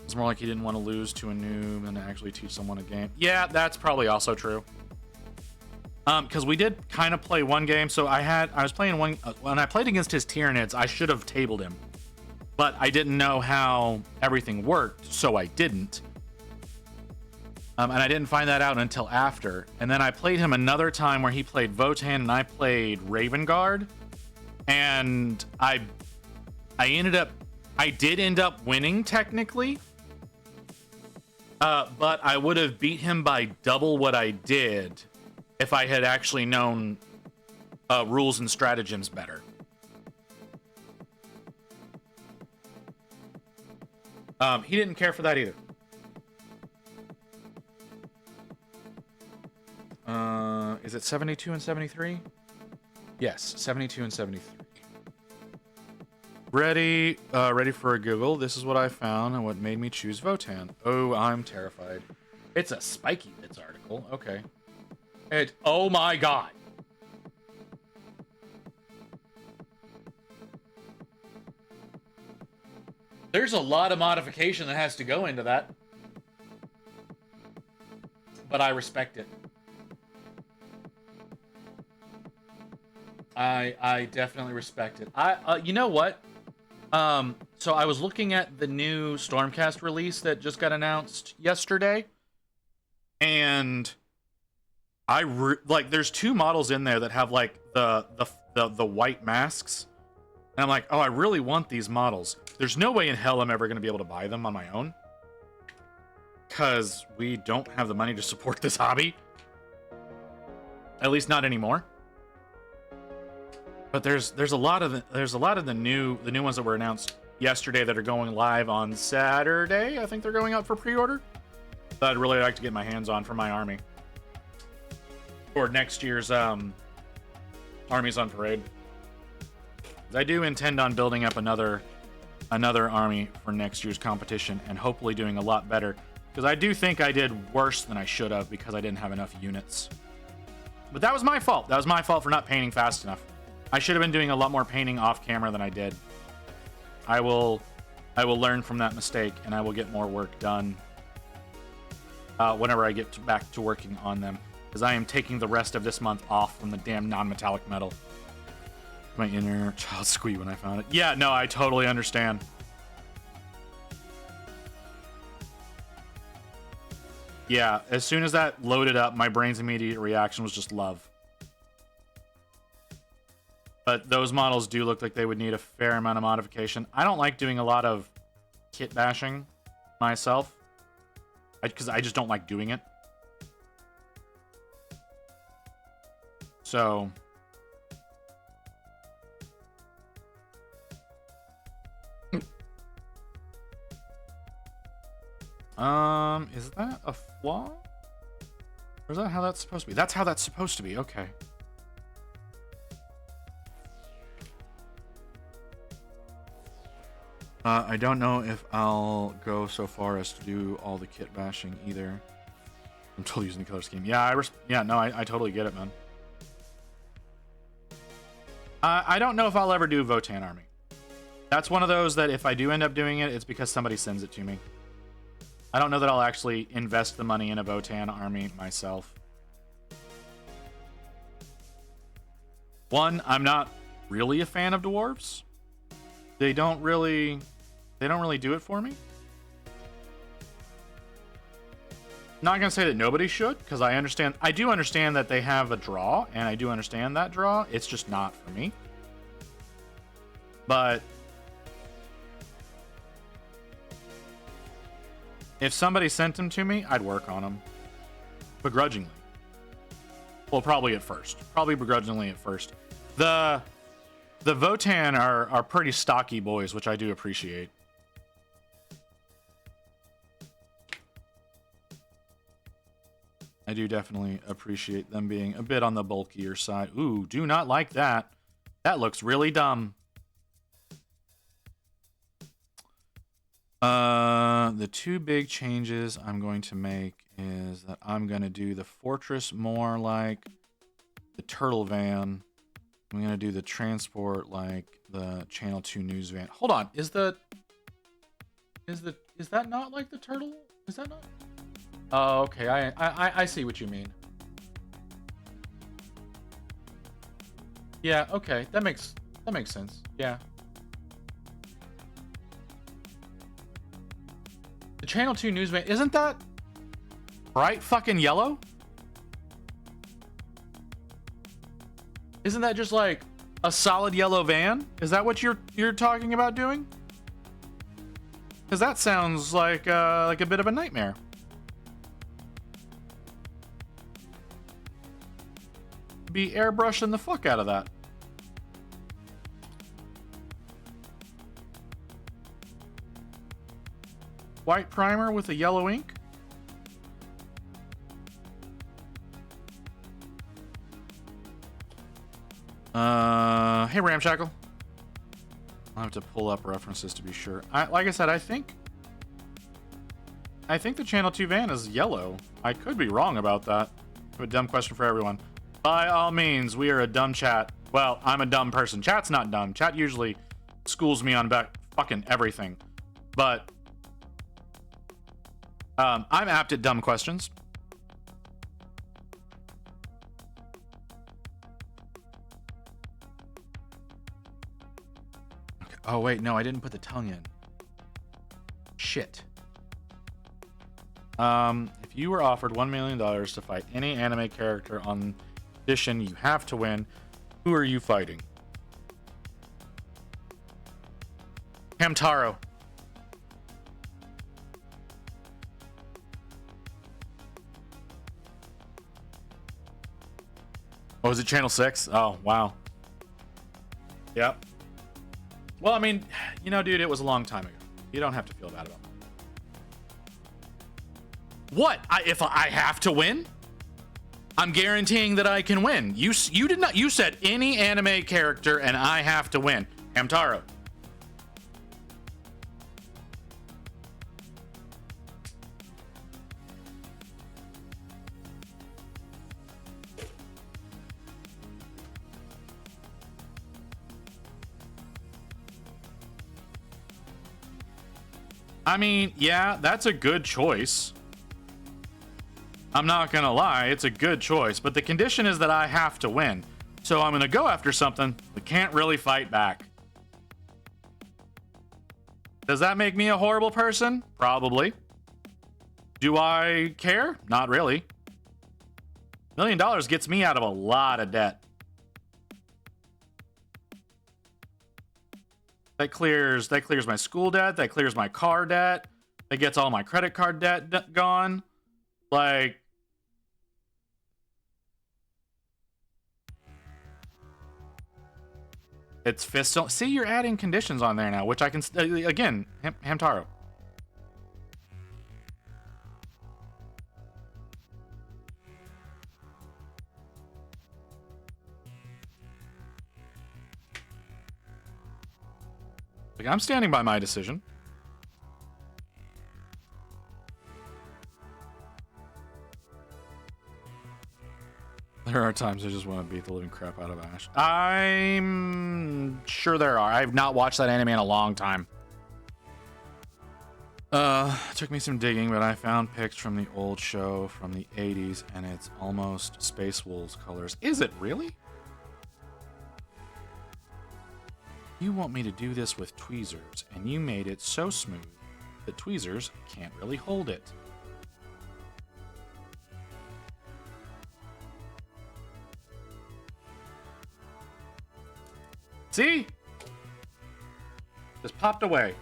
It's more like he didn't want to lose to a noob and actually teach someone a game. Yeah, that's probably also true. Because we did kind of play one game. So I was playing one when I played against his Tyranids. I should have tabled him, but I didn't know how everything worked, so I didn't. And I didn't find that out until after. And then I played him another time where he played Votann and I played Raven Guard. And I did end up winning technically, but I would have beat him by double what I did if I had actually known rules and stratagems better. He didn't care for that either. Is it 72 and 73? Yes, 72 and 73. Ready for a Google. This is what I found and what made me choose Votan. Oh, I'm terrified. It's a Spiky Bits article. Okay. Oh my god. There's a lot of modification that has to go into that. But I respect it. I definitely respect it. You know what? So I was looking at the new Stormcast release that just got announced yesterday, and there's two models in there that have like the white masks, and I'm like, oh, I really want these models. There's no way in hell I'm ever going to be able to buy them on my own, because we don't have the money to support this hobby. At least not anymore. But there's a lot of the new ones that were announced yesterday that are going live on Saturday. I think they're going out for pre-order. That I'd really like to get my hands on for my army for next year's Armies on Parade. I do intend on building up another army for next year's competition and hopefully doing a lot better, because I do think I did worse than I should have because I didn't have enough units. But that was my fault. That was my fault for not painting fast enough. I should have been doing a lot more painting off camera than I did. I will learn from that mistake, and I will get more work done whenever I get back to working on them, because I am taking the rest of this month off from the damn non-metallic metal. My inner child squeak when I found it. Yeah, no, I totally understand. Yeah, as soon as that loaded up, my brain's immediate reaction was just love. But those models do look like they would need a fair amount of modification. I don't like doing a lot of kit bashing myself, because I just don't like doing it. So is that a flaw? Or is that how that's supposed to be? That's how that's supposed to be. Okay. I don't know if I'll go so far as to do all the kit bashing either. I'm totally using the color scheme. Yeah, I totally get it, man. I don't know if I'll ever do Votan Army. That's one of those that if I do end up doing it, it's because somebody sends it to me. I don't know that I'll actually invest the money in a Votan Army myself. One, I'm not really a fan of dwarves. They don't really do it for me. Not gonna say that nobody should, because I do understand that they have a draw, and I do understand that draw. It's just not for me. But if somebody sent them to me, I'd work on them. Begrudgingly. Well, probably at first. Probably begrudgingly at first. The Votan are pretty stocky boys, which I do appreciate. I do definitely appreciate them being a bit on the bulkier side. Ooh, do not like that. That looks really dumb. The two big changes I'm going to make is that I'm going to do the fortress more like the turtle van. I'm going to do the transport like the Channel 2 news van. Hold on. Is that not like the turtle? Is that not? Oh, okay. I see what you mean. Yeah, okay. That makes sense. Yeah. The Channel 2 news van, isn't that bright fucking yellow? Isn't that just like a solid yellow van? Is that what you're talking about doing? Because that sounds like a bit of a nightmare. Be airbrushing the fuck out of that. White primer with a yellow ink. Hey Ramshackle. I'll have to pull up references to be sure. Like I said, I think the Channel 2 van is yellow. I could be wrong about that. I have a dumb question for everyone. By all means, we are a dumb chat. Well, I'm a dumb person. Chat's not dumb. Chat usually schools me on about fucking everything. But I'm apt at dumb questions. Okay. Oh, wait. No, I didn't put the tongue in. Shit. If you were offered $1 million to fight any anime character on condition you have to win, who are you fighting? Hamtaro. Oh, is it Channel 6? Oh, wow. Yep. Well, I mean, you know, dude, it was a long time ago. You don't have to feel bad about it. What? If I have to win? I'm guaranteeing that I can win. You did not. You said any anime character, and I have to win. Hamtaro. I mean, yeah, that's a good choice. I'm not gonna lie, it's a good choice, but the condition is that I have to win. So I'm gonna go after something that can't really fight back. Does that make me a horrible person? Probably. Do I care? Not really. $1 million gets me out of a lot of debt. That clears my school debt, that clears my car debt, that gets all my credit card debt gone. Like, it's fistal. See, you're adding conditions on there now, which I can again, Hamtaro. Like, I'm standing by my decision. There are times I just want to beat the living crap out of Ash. I'm sure there are. I've not watched that anime in a long time. It took me some digging, but I found pics from the old show from the 80s, and it's almost Space Wolves colors. Is it really? You want me to do this with tweezers, and you made it so smooth that tweezers can't really hold it. See? Just popped away.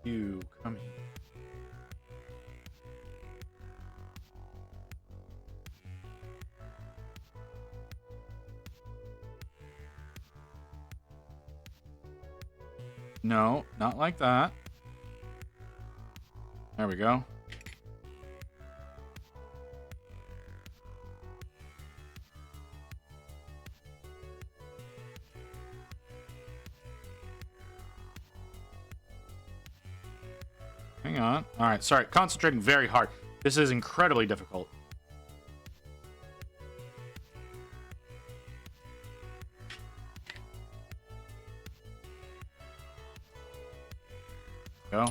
You come here. No, not like that. There we go. Hang on. All right, sorry. Concentrating very hard. This is incredibly difficult. Go.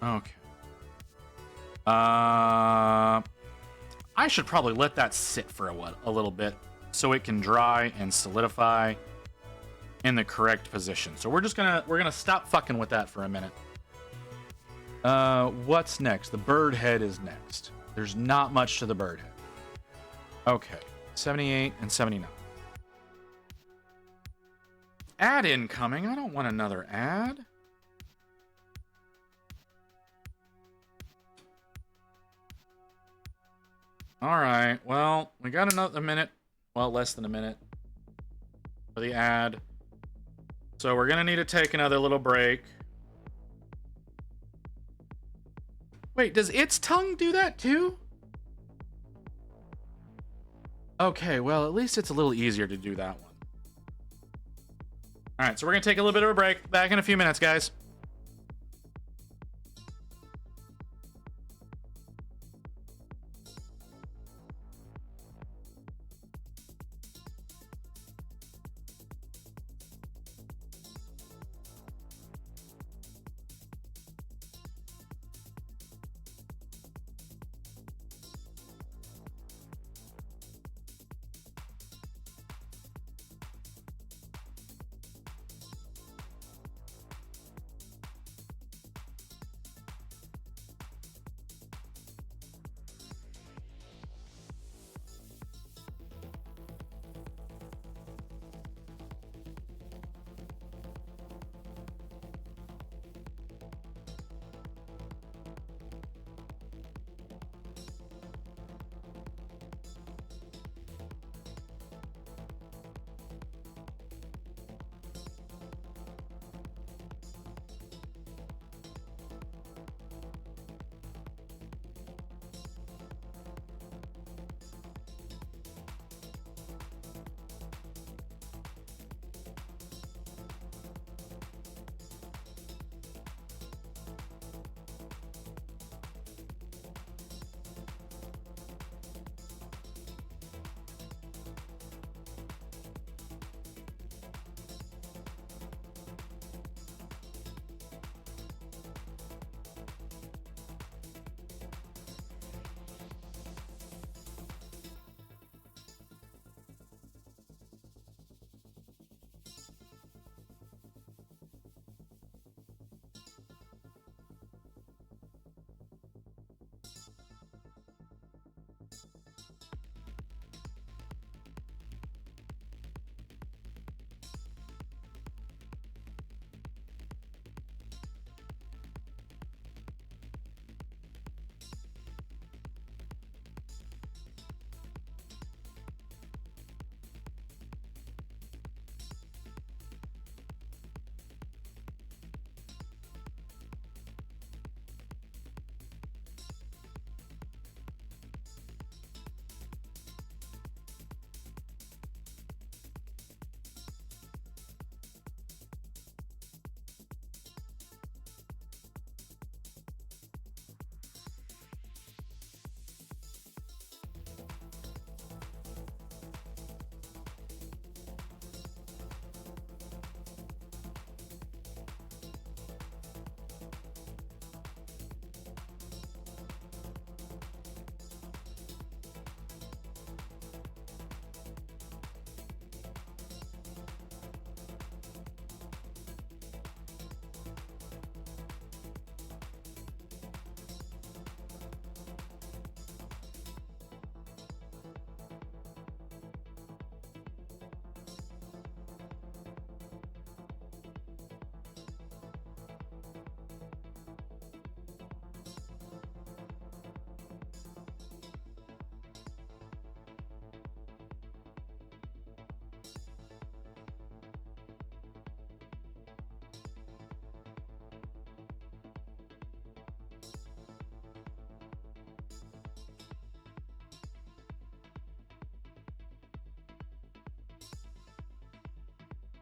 Okay. I should probably let that sit for a little bit so it can dry and solidify in the correct position. So we're gonna stop fucking with that for a minute. What's next? The bird head is next. There's not much to the bird head. Okay, 78 and 79. ad incoming. I don't want another ad. All right. Well, we got another minute. Well, less than a minute for the ad. So we're going to need to take another little break. Wait, does its tongue do that too? Okay, well, at least it's a little easier to do that one. All right, so we're going to take a little bit of a break. Back in a few minutes, guys.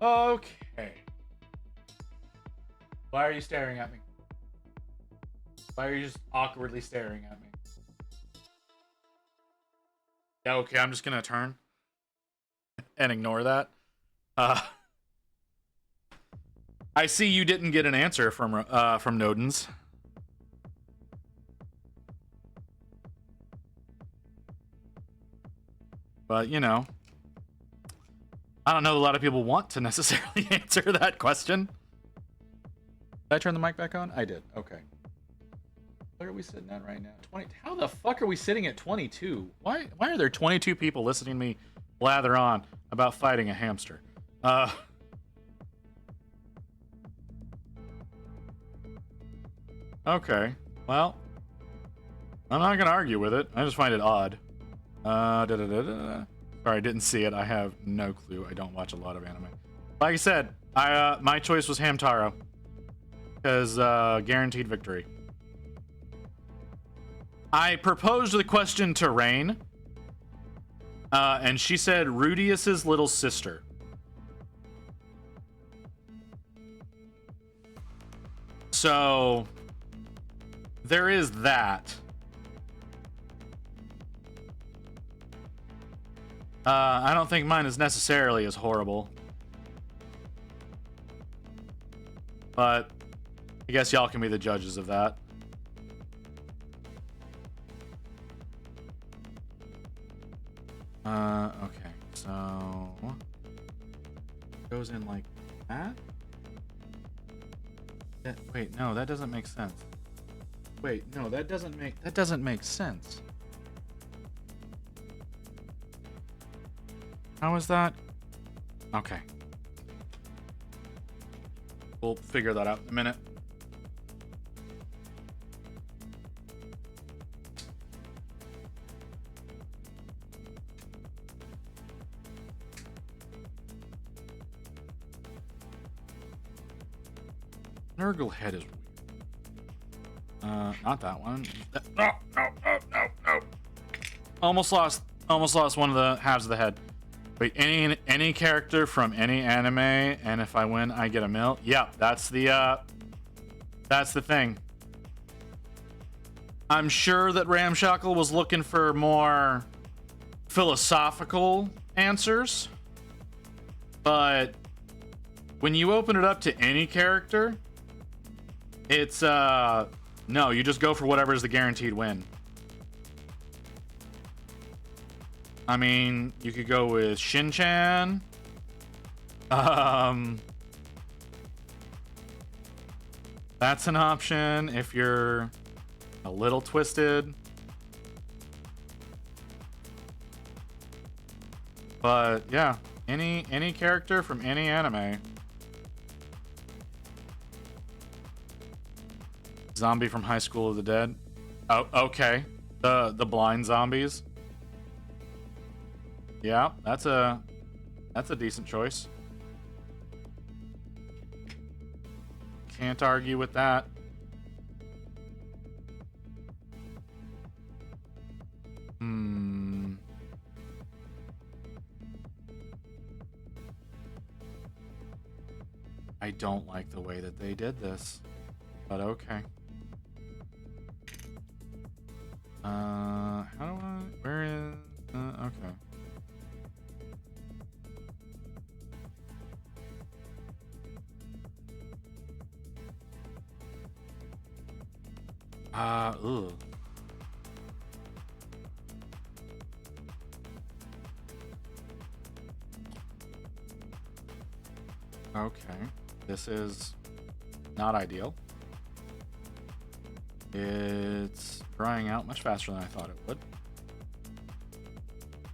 Okay. Why are you staring at me? Why are you just awkwardly staring at me? Yeah, okay, I'm just gonna turn and ignore that. I see you didn't get an answer from Nodens. But, you know, I don't know a lot of people want to necessarily answer that question. Did I turn the mic back on? I did. Okay. What are we sitting at right now? 20. How the fuck are we sitting at 22? Why are there 22 people listening to me blather on about fighting a hamster? Okay. Well, I'm not gonna argue with it. I just find it odd. Sorry, I didn't see it. I have no clue. I don't watch a lot of anime. Like I said, my choice was Hamtaro. Because guaranteed victory. I proposed the question to Rain. And she said Rudius's little sister. So there is that. I don't think mine is necessarily as horrible. But I guess y'all can be the judges of that. Okay, so goes in like that? Wait, no, that doesn't make sense. Wait, no, that doesn't make sense. How is that? Okay. We'll figure that out in a minute. Nurgle head is weird. Not that one. No. Almost lost one of the halves of the head. Wait, any character from any anime, and if I win, I get a mill. Yeah, that's the thing. I'm sure that Ramshackle was looking for more philosophical answers, but when you open it up to any character, it's no, you just go for whatever is the guaranteed win. I mean, you could go with Shin-Chan. That's an option if you're a little twisted. But yeah, any character from any anime. Zombie from High School of the Dead. Oh, okay. The blind zombies. Yeah, that's a decent choice. Can't argue with that. I don't like the way that they did this, but okay. How do I? Where is? Okay. Ugh. Okay. This is not ideal. It's drying out much faster than I thought it would.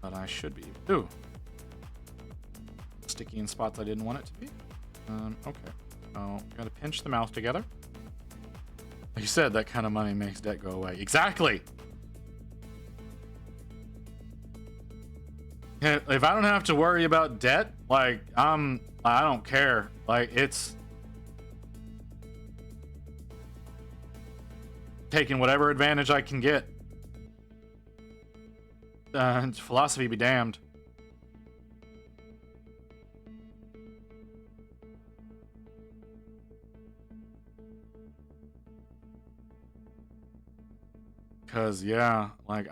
But I should be. Ooh. Sticky in spots I didn't want it to be. Okay. Oh, gotta pinch the mouth together. Like you said, that kind of money makes debt go away. Exactly! If I don't have to worry about debt, like, I don't care. Like, it's taking whatever advantage I can get. Philosophy be damned. Cause yeah, like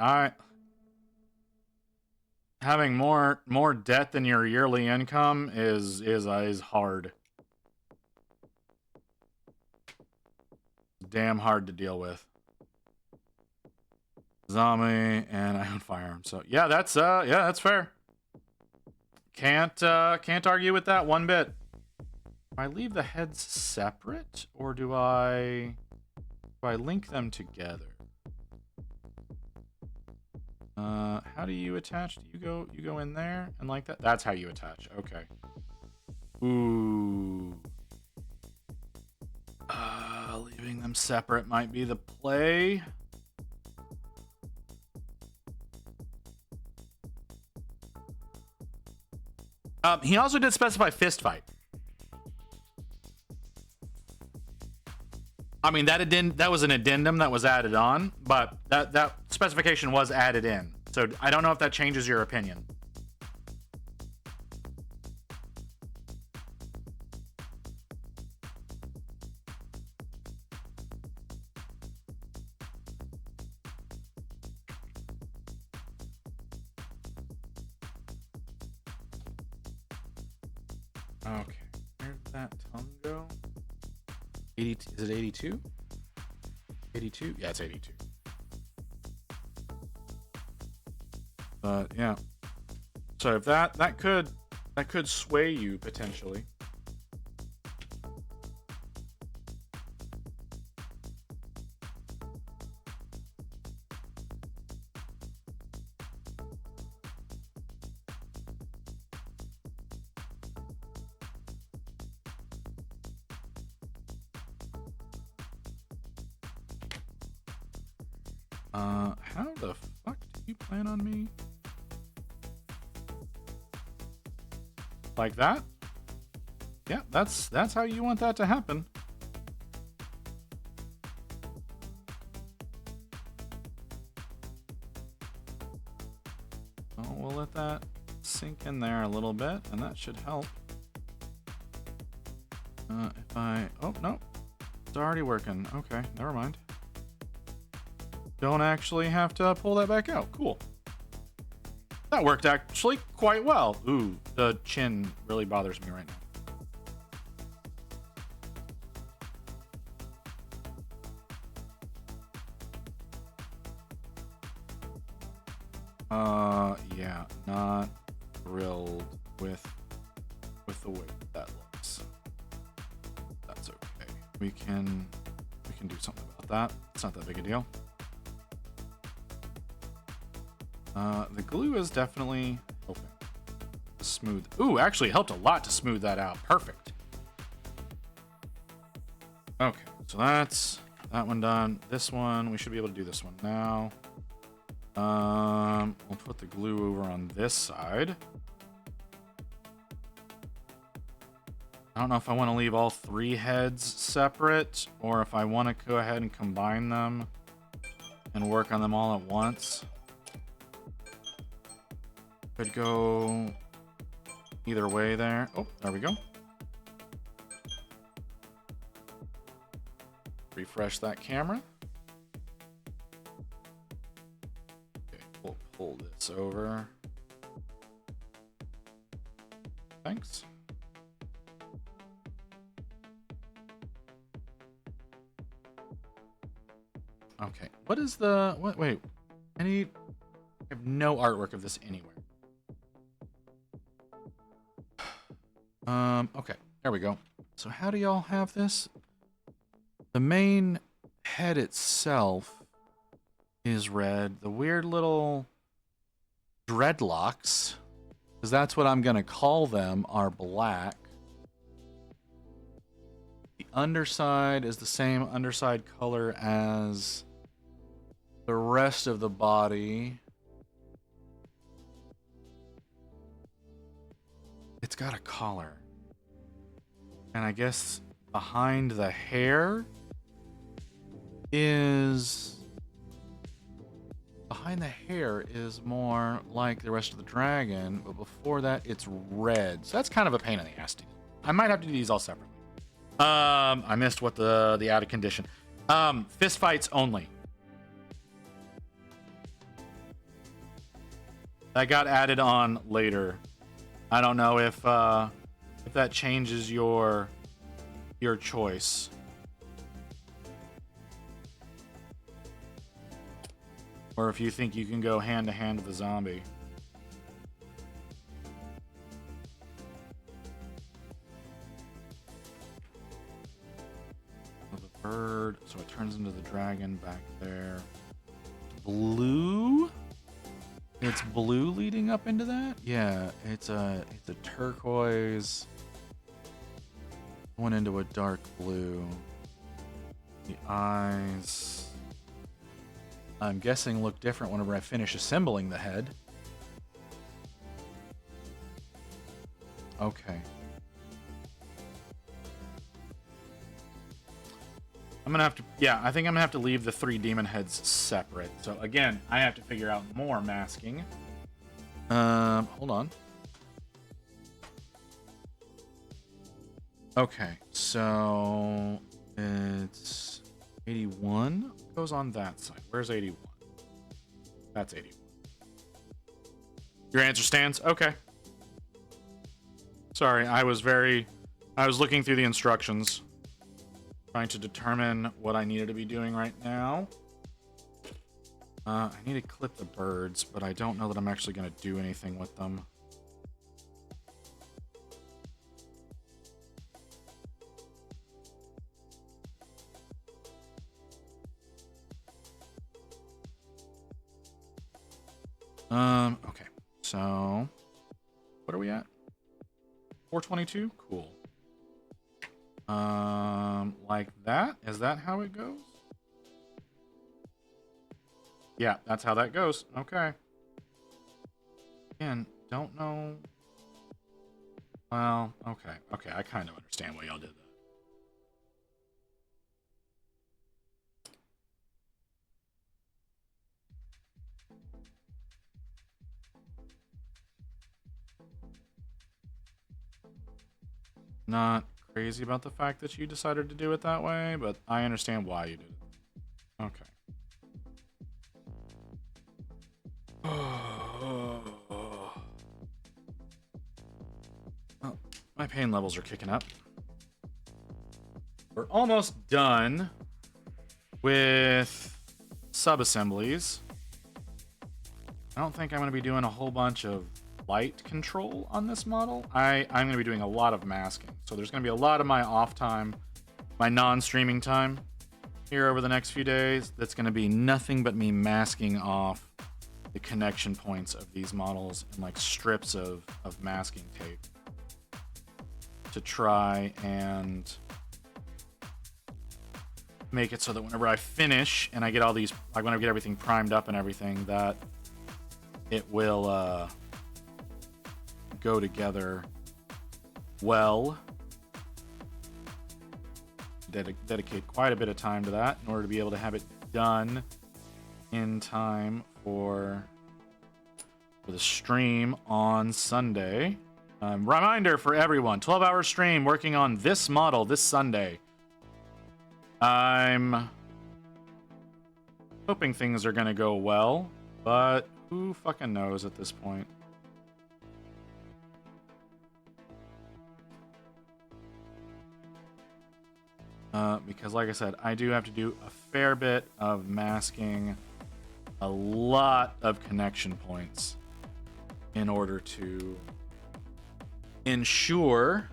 having more debt than your yearly income is hard. Damn hard to deal with. Zombie and I own firearms. So yeah, that's fair. Can't argue with that one bit. Do I leave the heads separate or do I link them together? How do you attach? You go in there and like that? That's how you attach. Okay. Ooh. Leaving them separate might be the play. He also did specify fist fight. I mean, that was an addendum that was added on, but that specification was added in. So I don't know if that changes your opinion. Okay, where'd that tongue go? 80, is it 82? 82? Yeah, it's 82. But yeah. So if that could sway you potentially. How the fuck do you plan on me? Like that? Yeah, that's how you want that to happen. Oh, we'll let that sink in there a little bit, and that should help. Oh, no. It's already working. Okay, never mind. Don't actually have to pull that back out. Cool. That worked actually quite well. Ooh, the chin really bothers me right now. Yeah, not thrilled with the way that looks. That's okay. We can do something about that. It's not that big a deal. The glue is definitely helping to smooth. Ooh, actually it helped a lot to smooth that out. Perfect. Okay, so that's that one done. This one, we should be able to do this one now. We'll put the glue over on this side. I don't know if I want to leave all three heads separate or if I want to go ahead and combine them and work on them all at once. Could go either way there. Oh, there we go. Refresh that camera. Okay, we'll pull this over. Thanks. Okay, what is the... Wait, I have no artwork of this anywhere. Okay, there we go. So how do y'all have this? The main head itself is red. The weird little dreadlocks, because that's what I'm gonna call them, are black. The underside is the same underside color as the rest of the body. It's got a collar. And I guess behind the hair is... Behind the hair is more like the rest of the dragon, but before that it's red. So that's kind of a pain in the ass to do. I might have to do these all separately. I missed what the added condition. Fist fights only. That got added on later. I don't know if that changes your choice. Or if you think you can go hand to hand with a zombie. The bird, so it turns into the dragon back there. Blue? It's blue leading up into that? Yeah, it's a turquoise going into a dark blue. The eyes, I'm guessing, look different whenever I finish assembling the head. Okay. I'm gonna have to, yeah, I think I'm gonna have to leave the 3 demon heads separate. So again, I have to figure out more masking. Hold on. Okay, so it's 81 goes on that side. Where's 81? That's 81. Your answer stands? Okay. Sorry, I was looking through the instructions, trying to determine what I needed to be doing right now. I need to clip the birds, but I don't know that I'm actually going to do anything with them. Okay, so what are we at? 422? Cool. Like that? Is that how it goes? Yeah, that's how that goes. Okay. Again, don't know. Well, okay. Okay, I kind of understand why y'all did that. Not crazy about the fact that you decided to do it that way, but I understand why you did it. Okay. Oh, my pain levels are kicking up. We're almost done with sub-assemblies. I don't think I'm going to be doing a whole bunch of light control on this model. I'm going to be doing a lot of masking. So there's going to be a lot of my off time, my non-streaming time here over the next few days. That's going to be nothing but me masking off the connection points of these models and like strips of masking tape to try and make it so that whenever I finish and I get all these, like when I get everything primed up and everything, that it will go together well. Dedicate quite a bit of time to that in order to be able to have it done in time for the stream on Sunday. Reminder for everyone, 12-hour stream working on this model this Sunday. I'm hoping things are going to go well, but who fucking knows at this point? Because like I said, I do have to do a fair bit of masking, a lot of connection points in order to ensure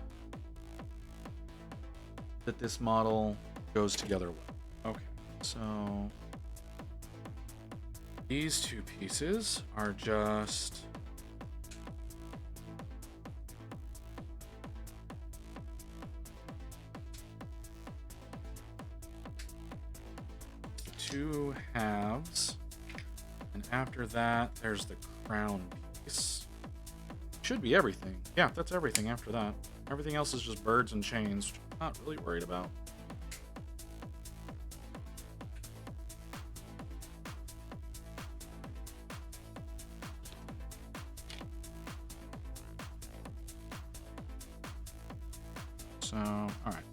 that this model goes together well. Okay, so these 2 pieces are just two halves, and after that there's the crown piece. Should be everything. Yeah, that's everything after that. Everything else is just birds and chains, which I'm not really worried about. So, alright.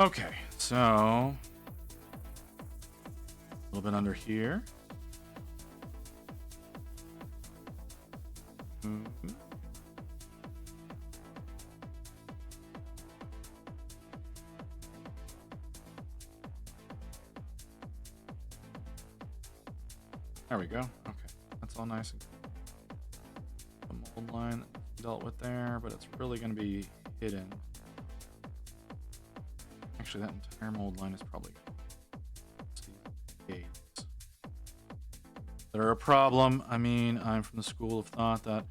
Okay, so a little bit under here. There we go. Okay, that's all nice and good. The mold line dealt with there, but it's really going to be hidden. Actually, that entire mold line is probably gates that are a problem. I mean, I'm from the school of thought that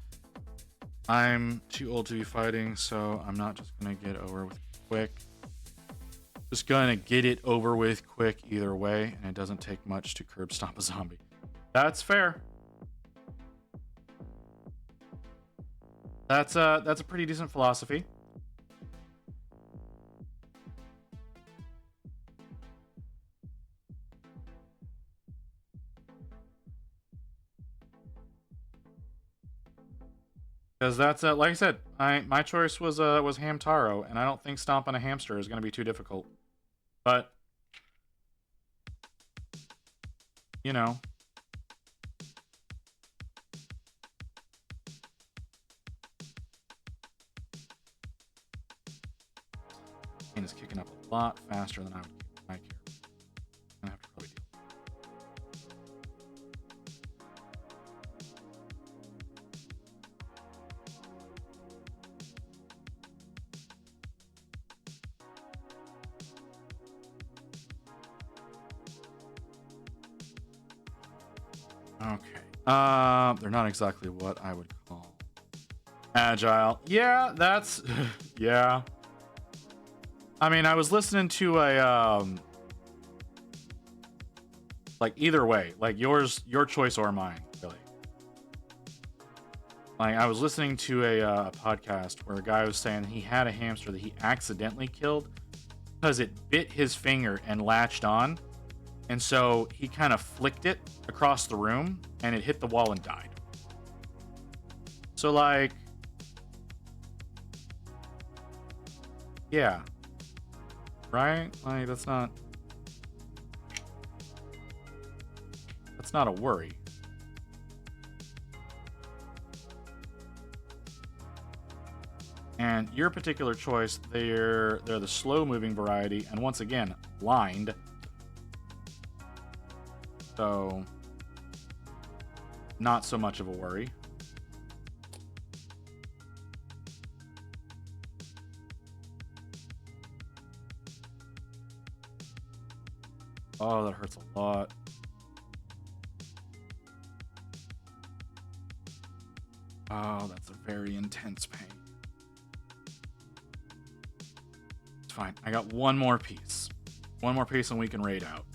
I'm too old to be fighting, so I'm not just going to get over with quick. Just gonna get it over with quick either way, and it doesn't take much to curb stomp a zombie. That's fair. That's a pretty decent philosophy. Because that's like I said, my choice was Hamtaro, and I don't think stomping a hamster is going to be too difficult. But you know, pain is kicking up a lot faster than I would kick my character. I have to probably deal. Okay. They're not exactly what I would call agile. Yeah, that's yeah. I mean, I was listening to a like either way, like your choice or mine, really. Like I was listening to a podcast where a guy was saying he had a hamster that he accidentally killed because it bit his finger and latched on. And so he kind of flicked it across the room and it hit the wall and died. So like, yeah, right? Like that's not a worry. And your particular choice, they're the slow moving variety, and once again, blind. So, not so much of a worry. Oh, that hurts a lot. Oh, that's a very intense pain. It's fine. I got one more piece. One more piece and we can raid out.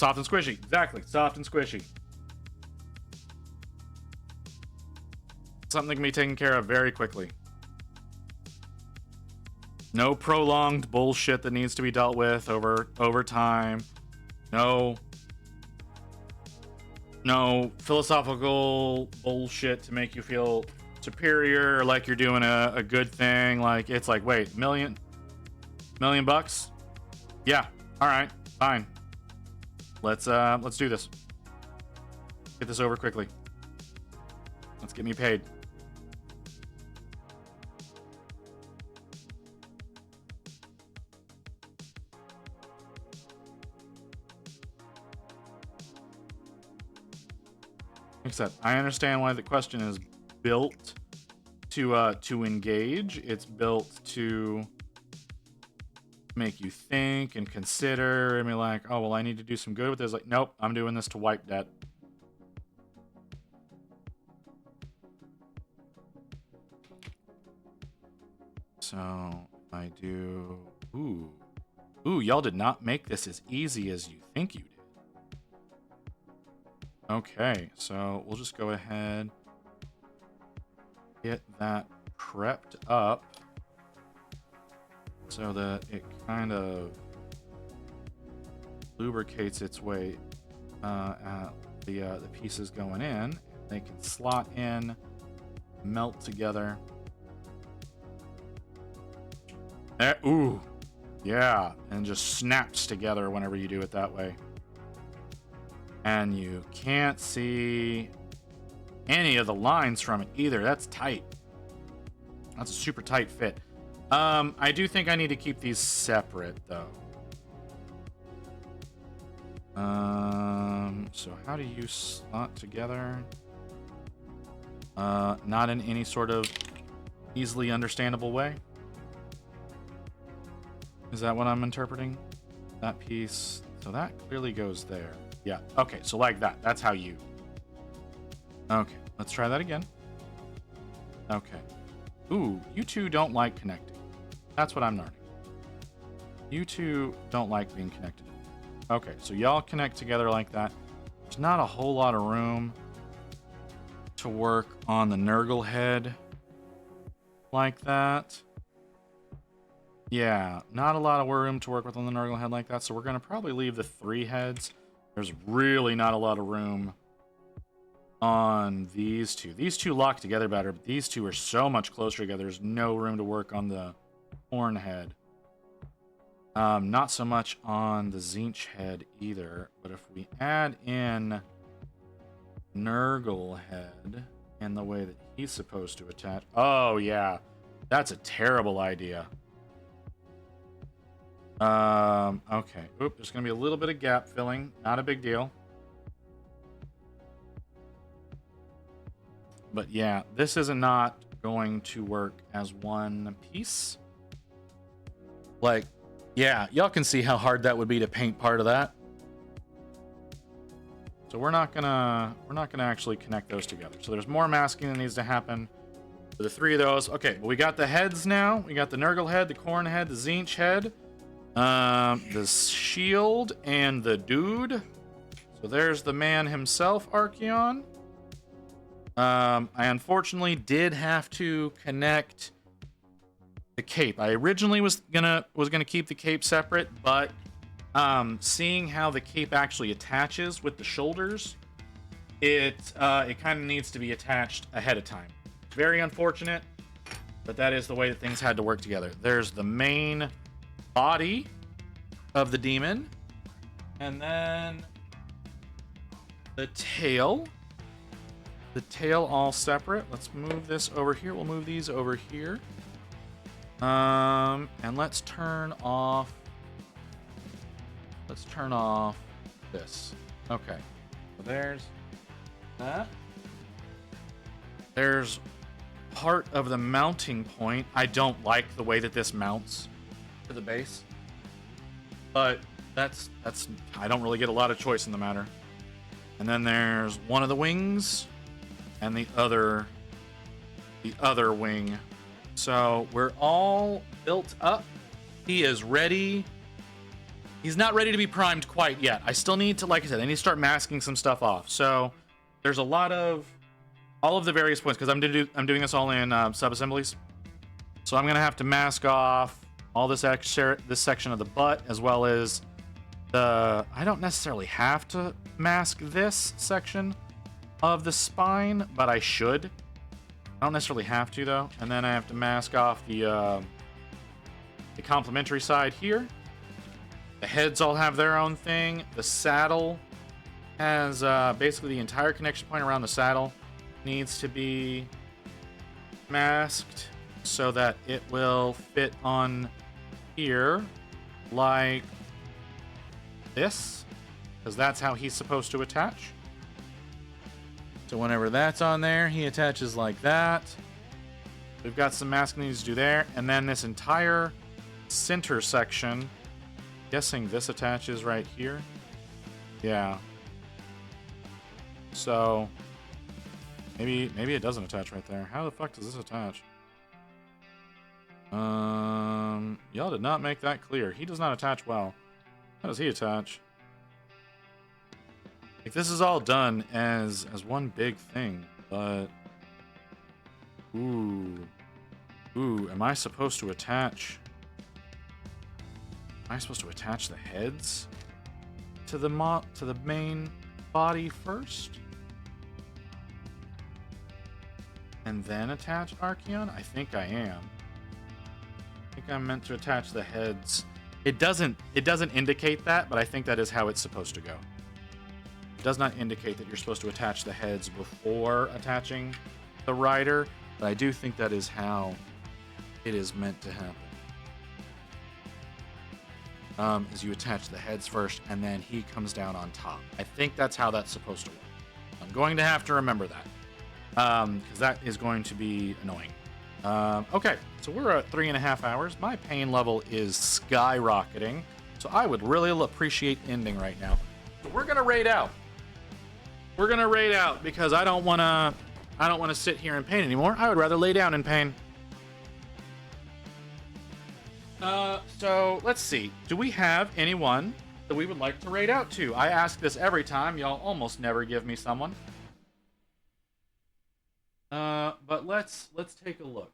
Soft and squishy. Exactly. Soft and squishy. Something that can be taken care of very quickly. No prolonged bullshit that needs to be dealt with over time. No philosophical bullshit to make you feel superior or like you're doing a good thing. Like it's like, wait, million bucks? Yeah. All right. Fine. Let's do this. Get this over quickly. Let's get me paid. Except I understand why the question is built to engage. It's built to make you think and consider and be like, oh well, I need to do some good with this. Like, nope, I'm doing this to wipe debt. So I do. Ooh, y'all did not make this as easy as you think you did. Okay, so we'll just go ahead, get that prepped up so that it kind of lubricates its way at the pieces going in. They can slot in, melt together. Ooh, yeah, and just snaps together whenever you do it that way. And you can't see any of the lines from it either. That's tight. That's a super tight fit. I do think I need to keep these separate though. So how do you slot together? Not in any sort of easily understandable way. Is that what I'm interpreting? That piece. So that clearly goes there. Yeah. Okay. So like that. That's how you. Okay. Let's try that again. Okay. Ooh, you two don't like connecting. That's what I'm learning. You two don't like being connected. Okay, so y'all connect together like that. There's not a whole lot of room to work on the Nurgle head like that. Yeah, not a lot of room to work with on the Nurgle head like that, so we're going to probably leave the 3 heads. There's really not a lot of room on these two. These two lock together better, but these two are so much closer together. There's no room to work on the horn head. Not so much on the Zinch head either, but if we add in Nurgle head and the way that he's supposed to attach... Oh, yeah. That's a terrible idea. Okay. Oop, there's going to be a little bit of gap filling. Not a big deal. But yeah, this is not going to work as one piece. Like, yeah, y'all can see how hard that would be to paint part of that. So we're not gonna actually connect those together. So there's more masking that needs to happen for the 3 of those. Okay, but we got the heads now. We got the Nurgle head, the Corn head, the Zinch head, the shield, and the dude. So there's the man himself, Archaon. I unfortunately did have to connect the cape. I originally was gonna keep the cape separate, but seeing how the cape actually attaches with the shoulders, it kind of needs to be attached ahead of time. Very unfortunate, but that is the way that things had to work together. There's the main body of the demon, and then the tail. The tail all separate. Let's move this over here. We'll move these over here. And let's turn off this. Okay. So there's that. There's part of the mounting point. I don't like the way that this mounts to the base. But that's I don't really get a lot of choice in the matter. And then there's one of the wings and the other wing. So we're all built up. He is ready. He's not ready to be primed quite yet. I still need to, like I said, I need to start masking some stuff off. So there's a lot of all of the various points, because I'm doing this all in sub-assemblies. So I'm gonna have to mask off all this section of the butt, as well as the... I don't necessarily have to mask this section of the spine, but I should. I don't necessarily have to, though. And then I have to mask off the complementary side here. The heads all have their own thing. The saddle has basically the entire connection point around the saddle needs to be masked so that it will fit on here like this, because that's how he's supposed to attach. So whenever that's on there, he attaches like that. We've got some masking needs to do there. And then this entire center section, guessing this attaches right here. Yeah. So maybe it doesn't attach right there. How the fuck does this attach? Y'all did not make that clear. He does not attach well. How does he attach? Like, this is all done as one big thing, but ooh, am I supposed to attach? Am I supposed to attach the heads to the main body first, and then attach Archaon? I think I am. I think I'm meant to attach the heads. It doesn't indicate that, but I think that is how it's supposed to go. It does not indicate that you're supposed to attach the heads before attaching the rider, but I do think that is how it is meant to happen. Is you attach the heads first, and then he comes down on top. I think that's how that's supposed to work. I'm going to have to remember that, because that is going to be annoying. Okay, so we're at 3.5 hours. My pain level is skyrocketing, so I would really appreciate ending right now. So we're gonna raid out. We're gonna raid out because I don't wanna sit here in pain anymore. I would rather lay down in pain. So let's see. Do we have anyone that we would like to raid out to? I ask this every time. Y'all almost never give me someone. But let's take a look.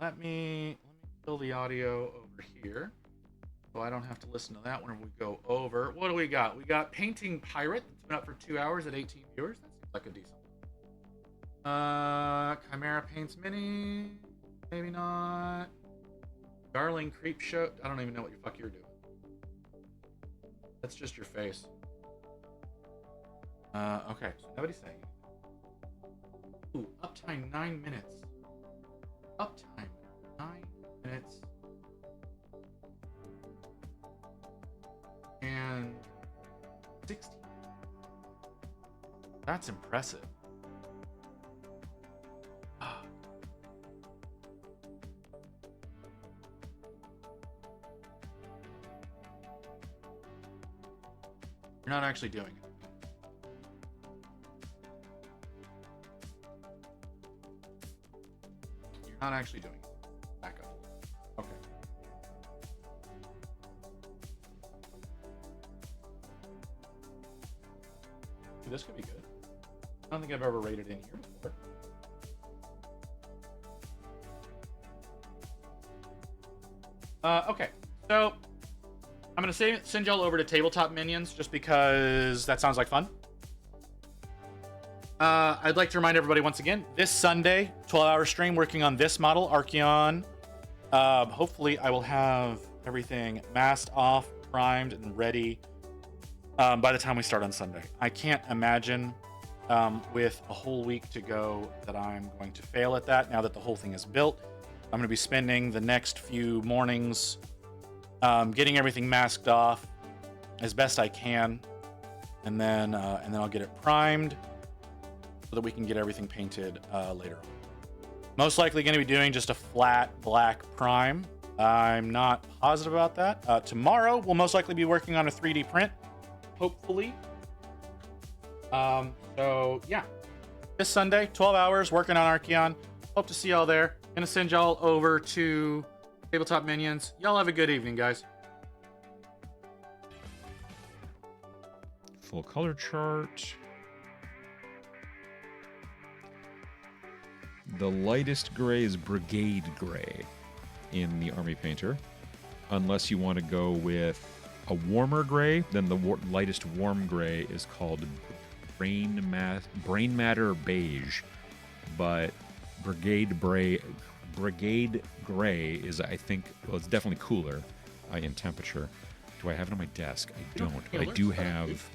Let me kill the audio over here, so I don't have to listen to that whenever we go over. What do we got? We got Painting Pirate. It's been up for 2 hours at 18 viewers. That seems like a decent one. Chimera Paints Mini. Maybe not. Darling Creep Show. I don't even know what the fuck you're doing. That's just your face. Okay, so nobody's saying. Ooh, uptime 9 minutes. Uptime 9 minutes. And 60. That's impressive. You're not actually doing it. You're not actually doing it. Back up. Okay. Ooh, this could be good. I don't think I've ever rated in here before. Okay. So I'm going to send y'all over to Tabletop Minions just because that sounds like fun. I'd like to remind everybody once again, this Sunday, 12-hour stream working on this model, Archaon. Hopefully I will have everything masked off, primed, and ready by the time we start on Sunday. I can't imagine with a whole week to go that I'm going to fail at that now that the whole thing is built. I'm going to be spending the next few mornings getting everything masked off as best I can, and then I'll get it primed so that we can get everything painted later on. Most likely going to be doing just a flat black prime. I'm not positive about that. Tomorrow we'll most likely be working on a 3D print, hopefully. So yeah, this Sunday, 12 hours working on Archaon. Hope to see y'all there. Gonna send y'all over to Tabletop Minions. Y'all have a good evening, guys. Full color chart. The lightest gray is Brigade Gray in the Army Painter. Unless you want to go with a warmer gray, then the lightest warm gray is called Brain Matter Beige. But Brigade Gray is, I think, well, it's definitely cooler in temperature. Do I have it on my desk? I don't, but I do have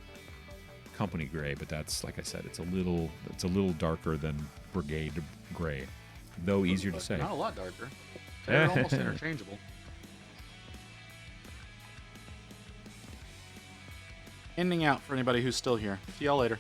Company Gray, but that's, like I said, it's a little darker than Brigade Gray, though easier to say. Not a lot darker. They're almost interchangeable. Ending out for anybody who's still here. See y'all later.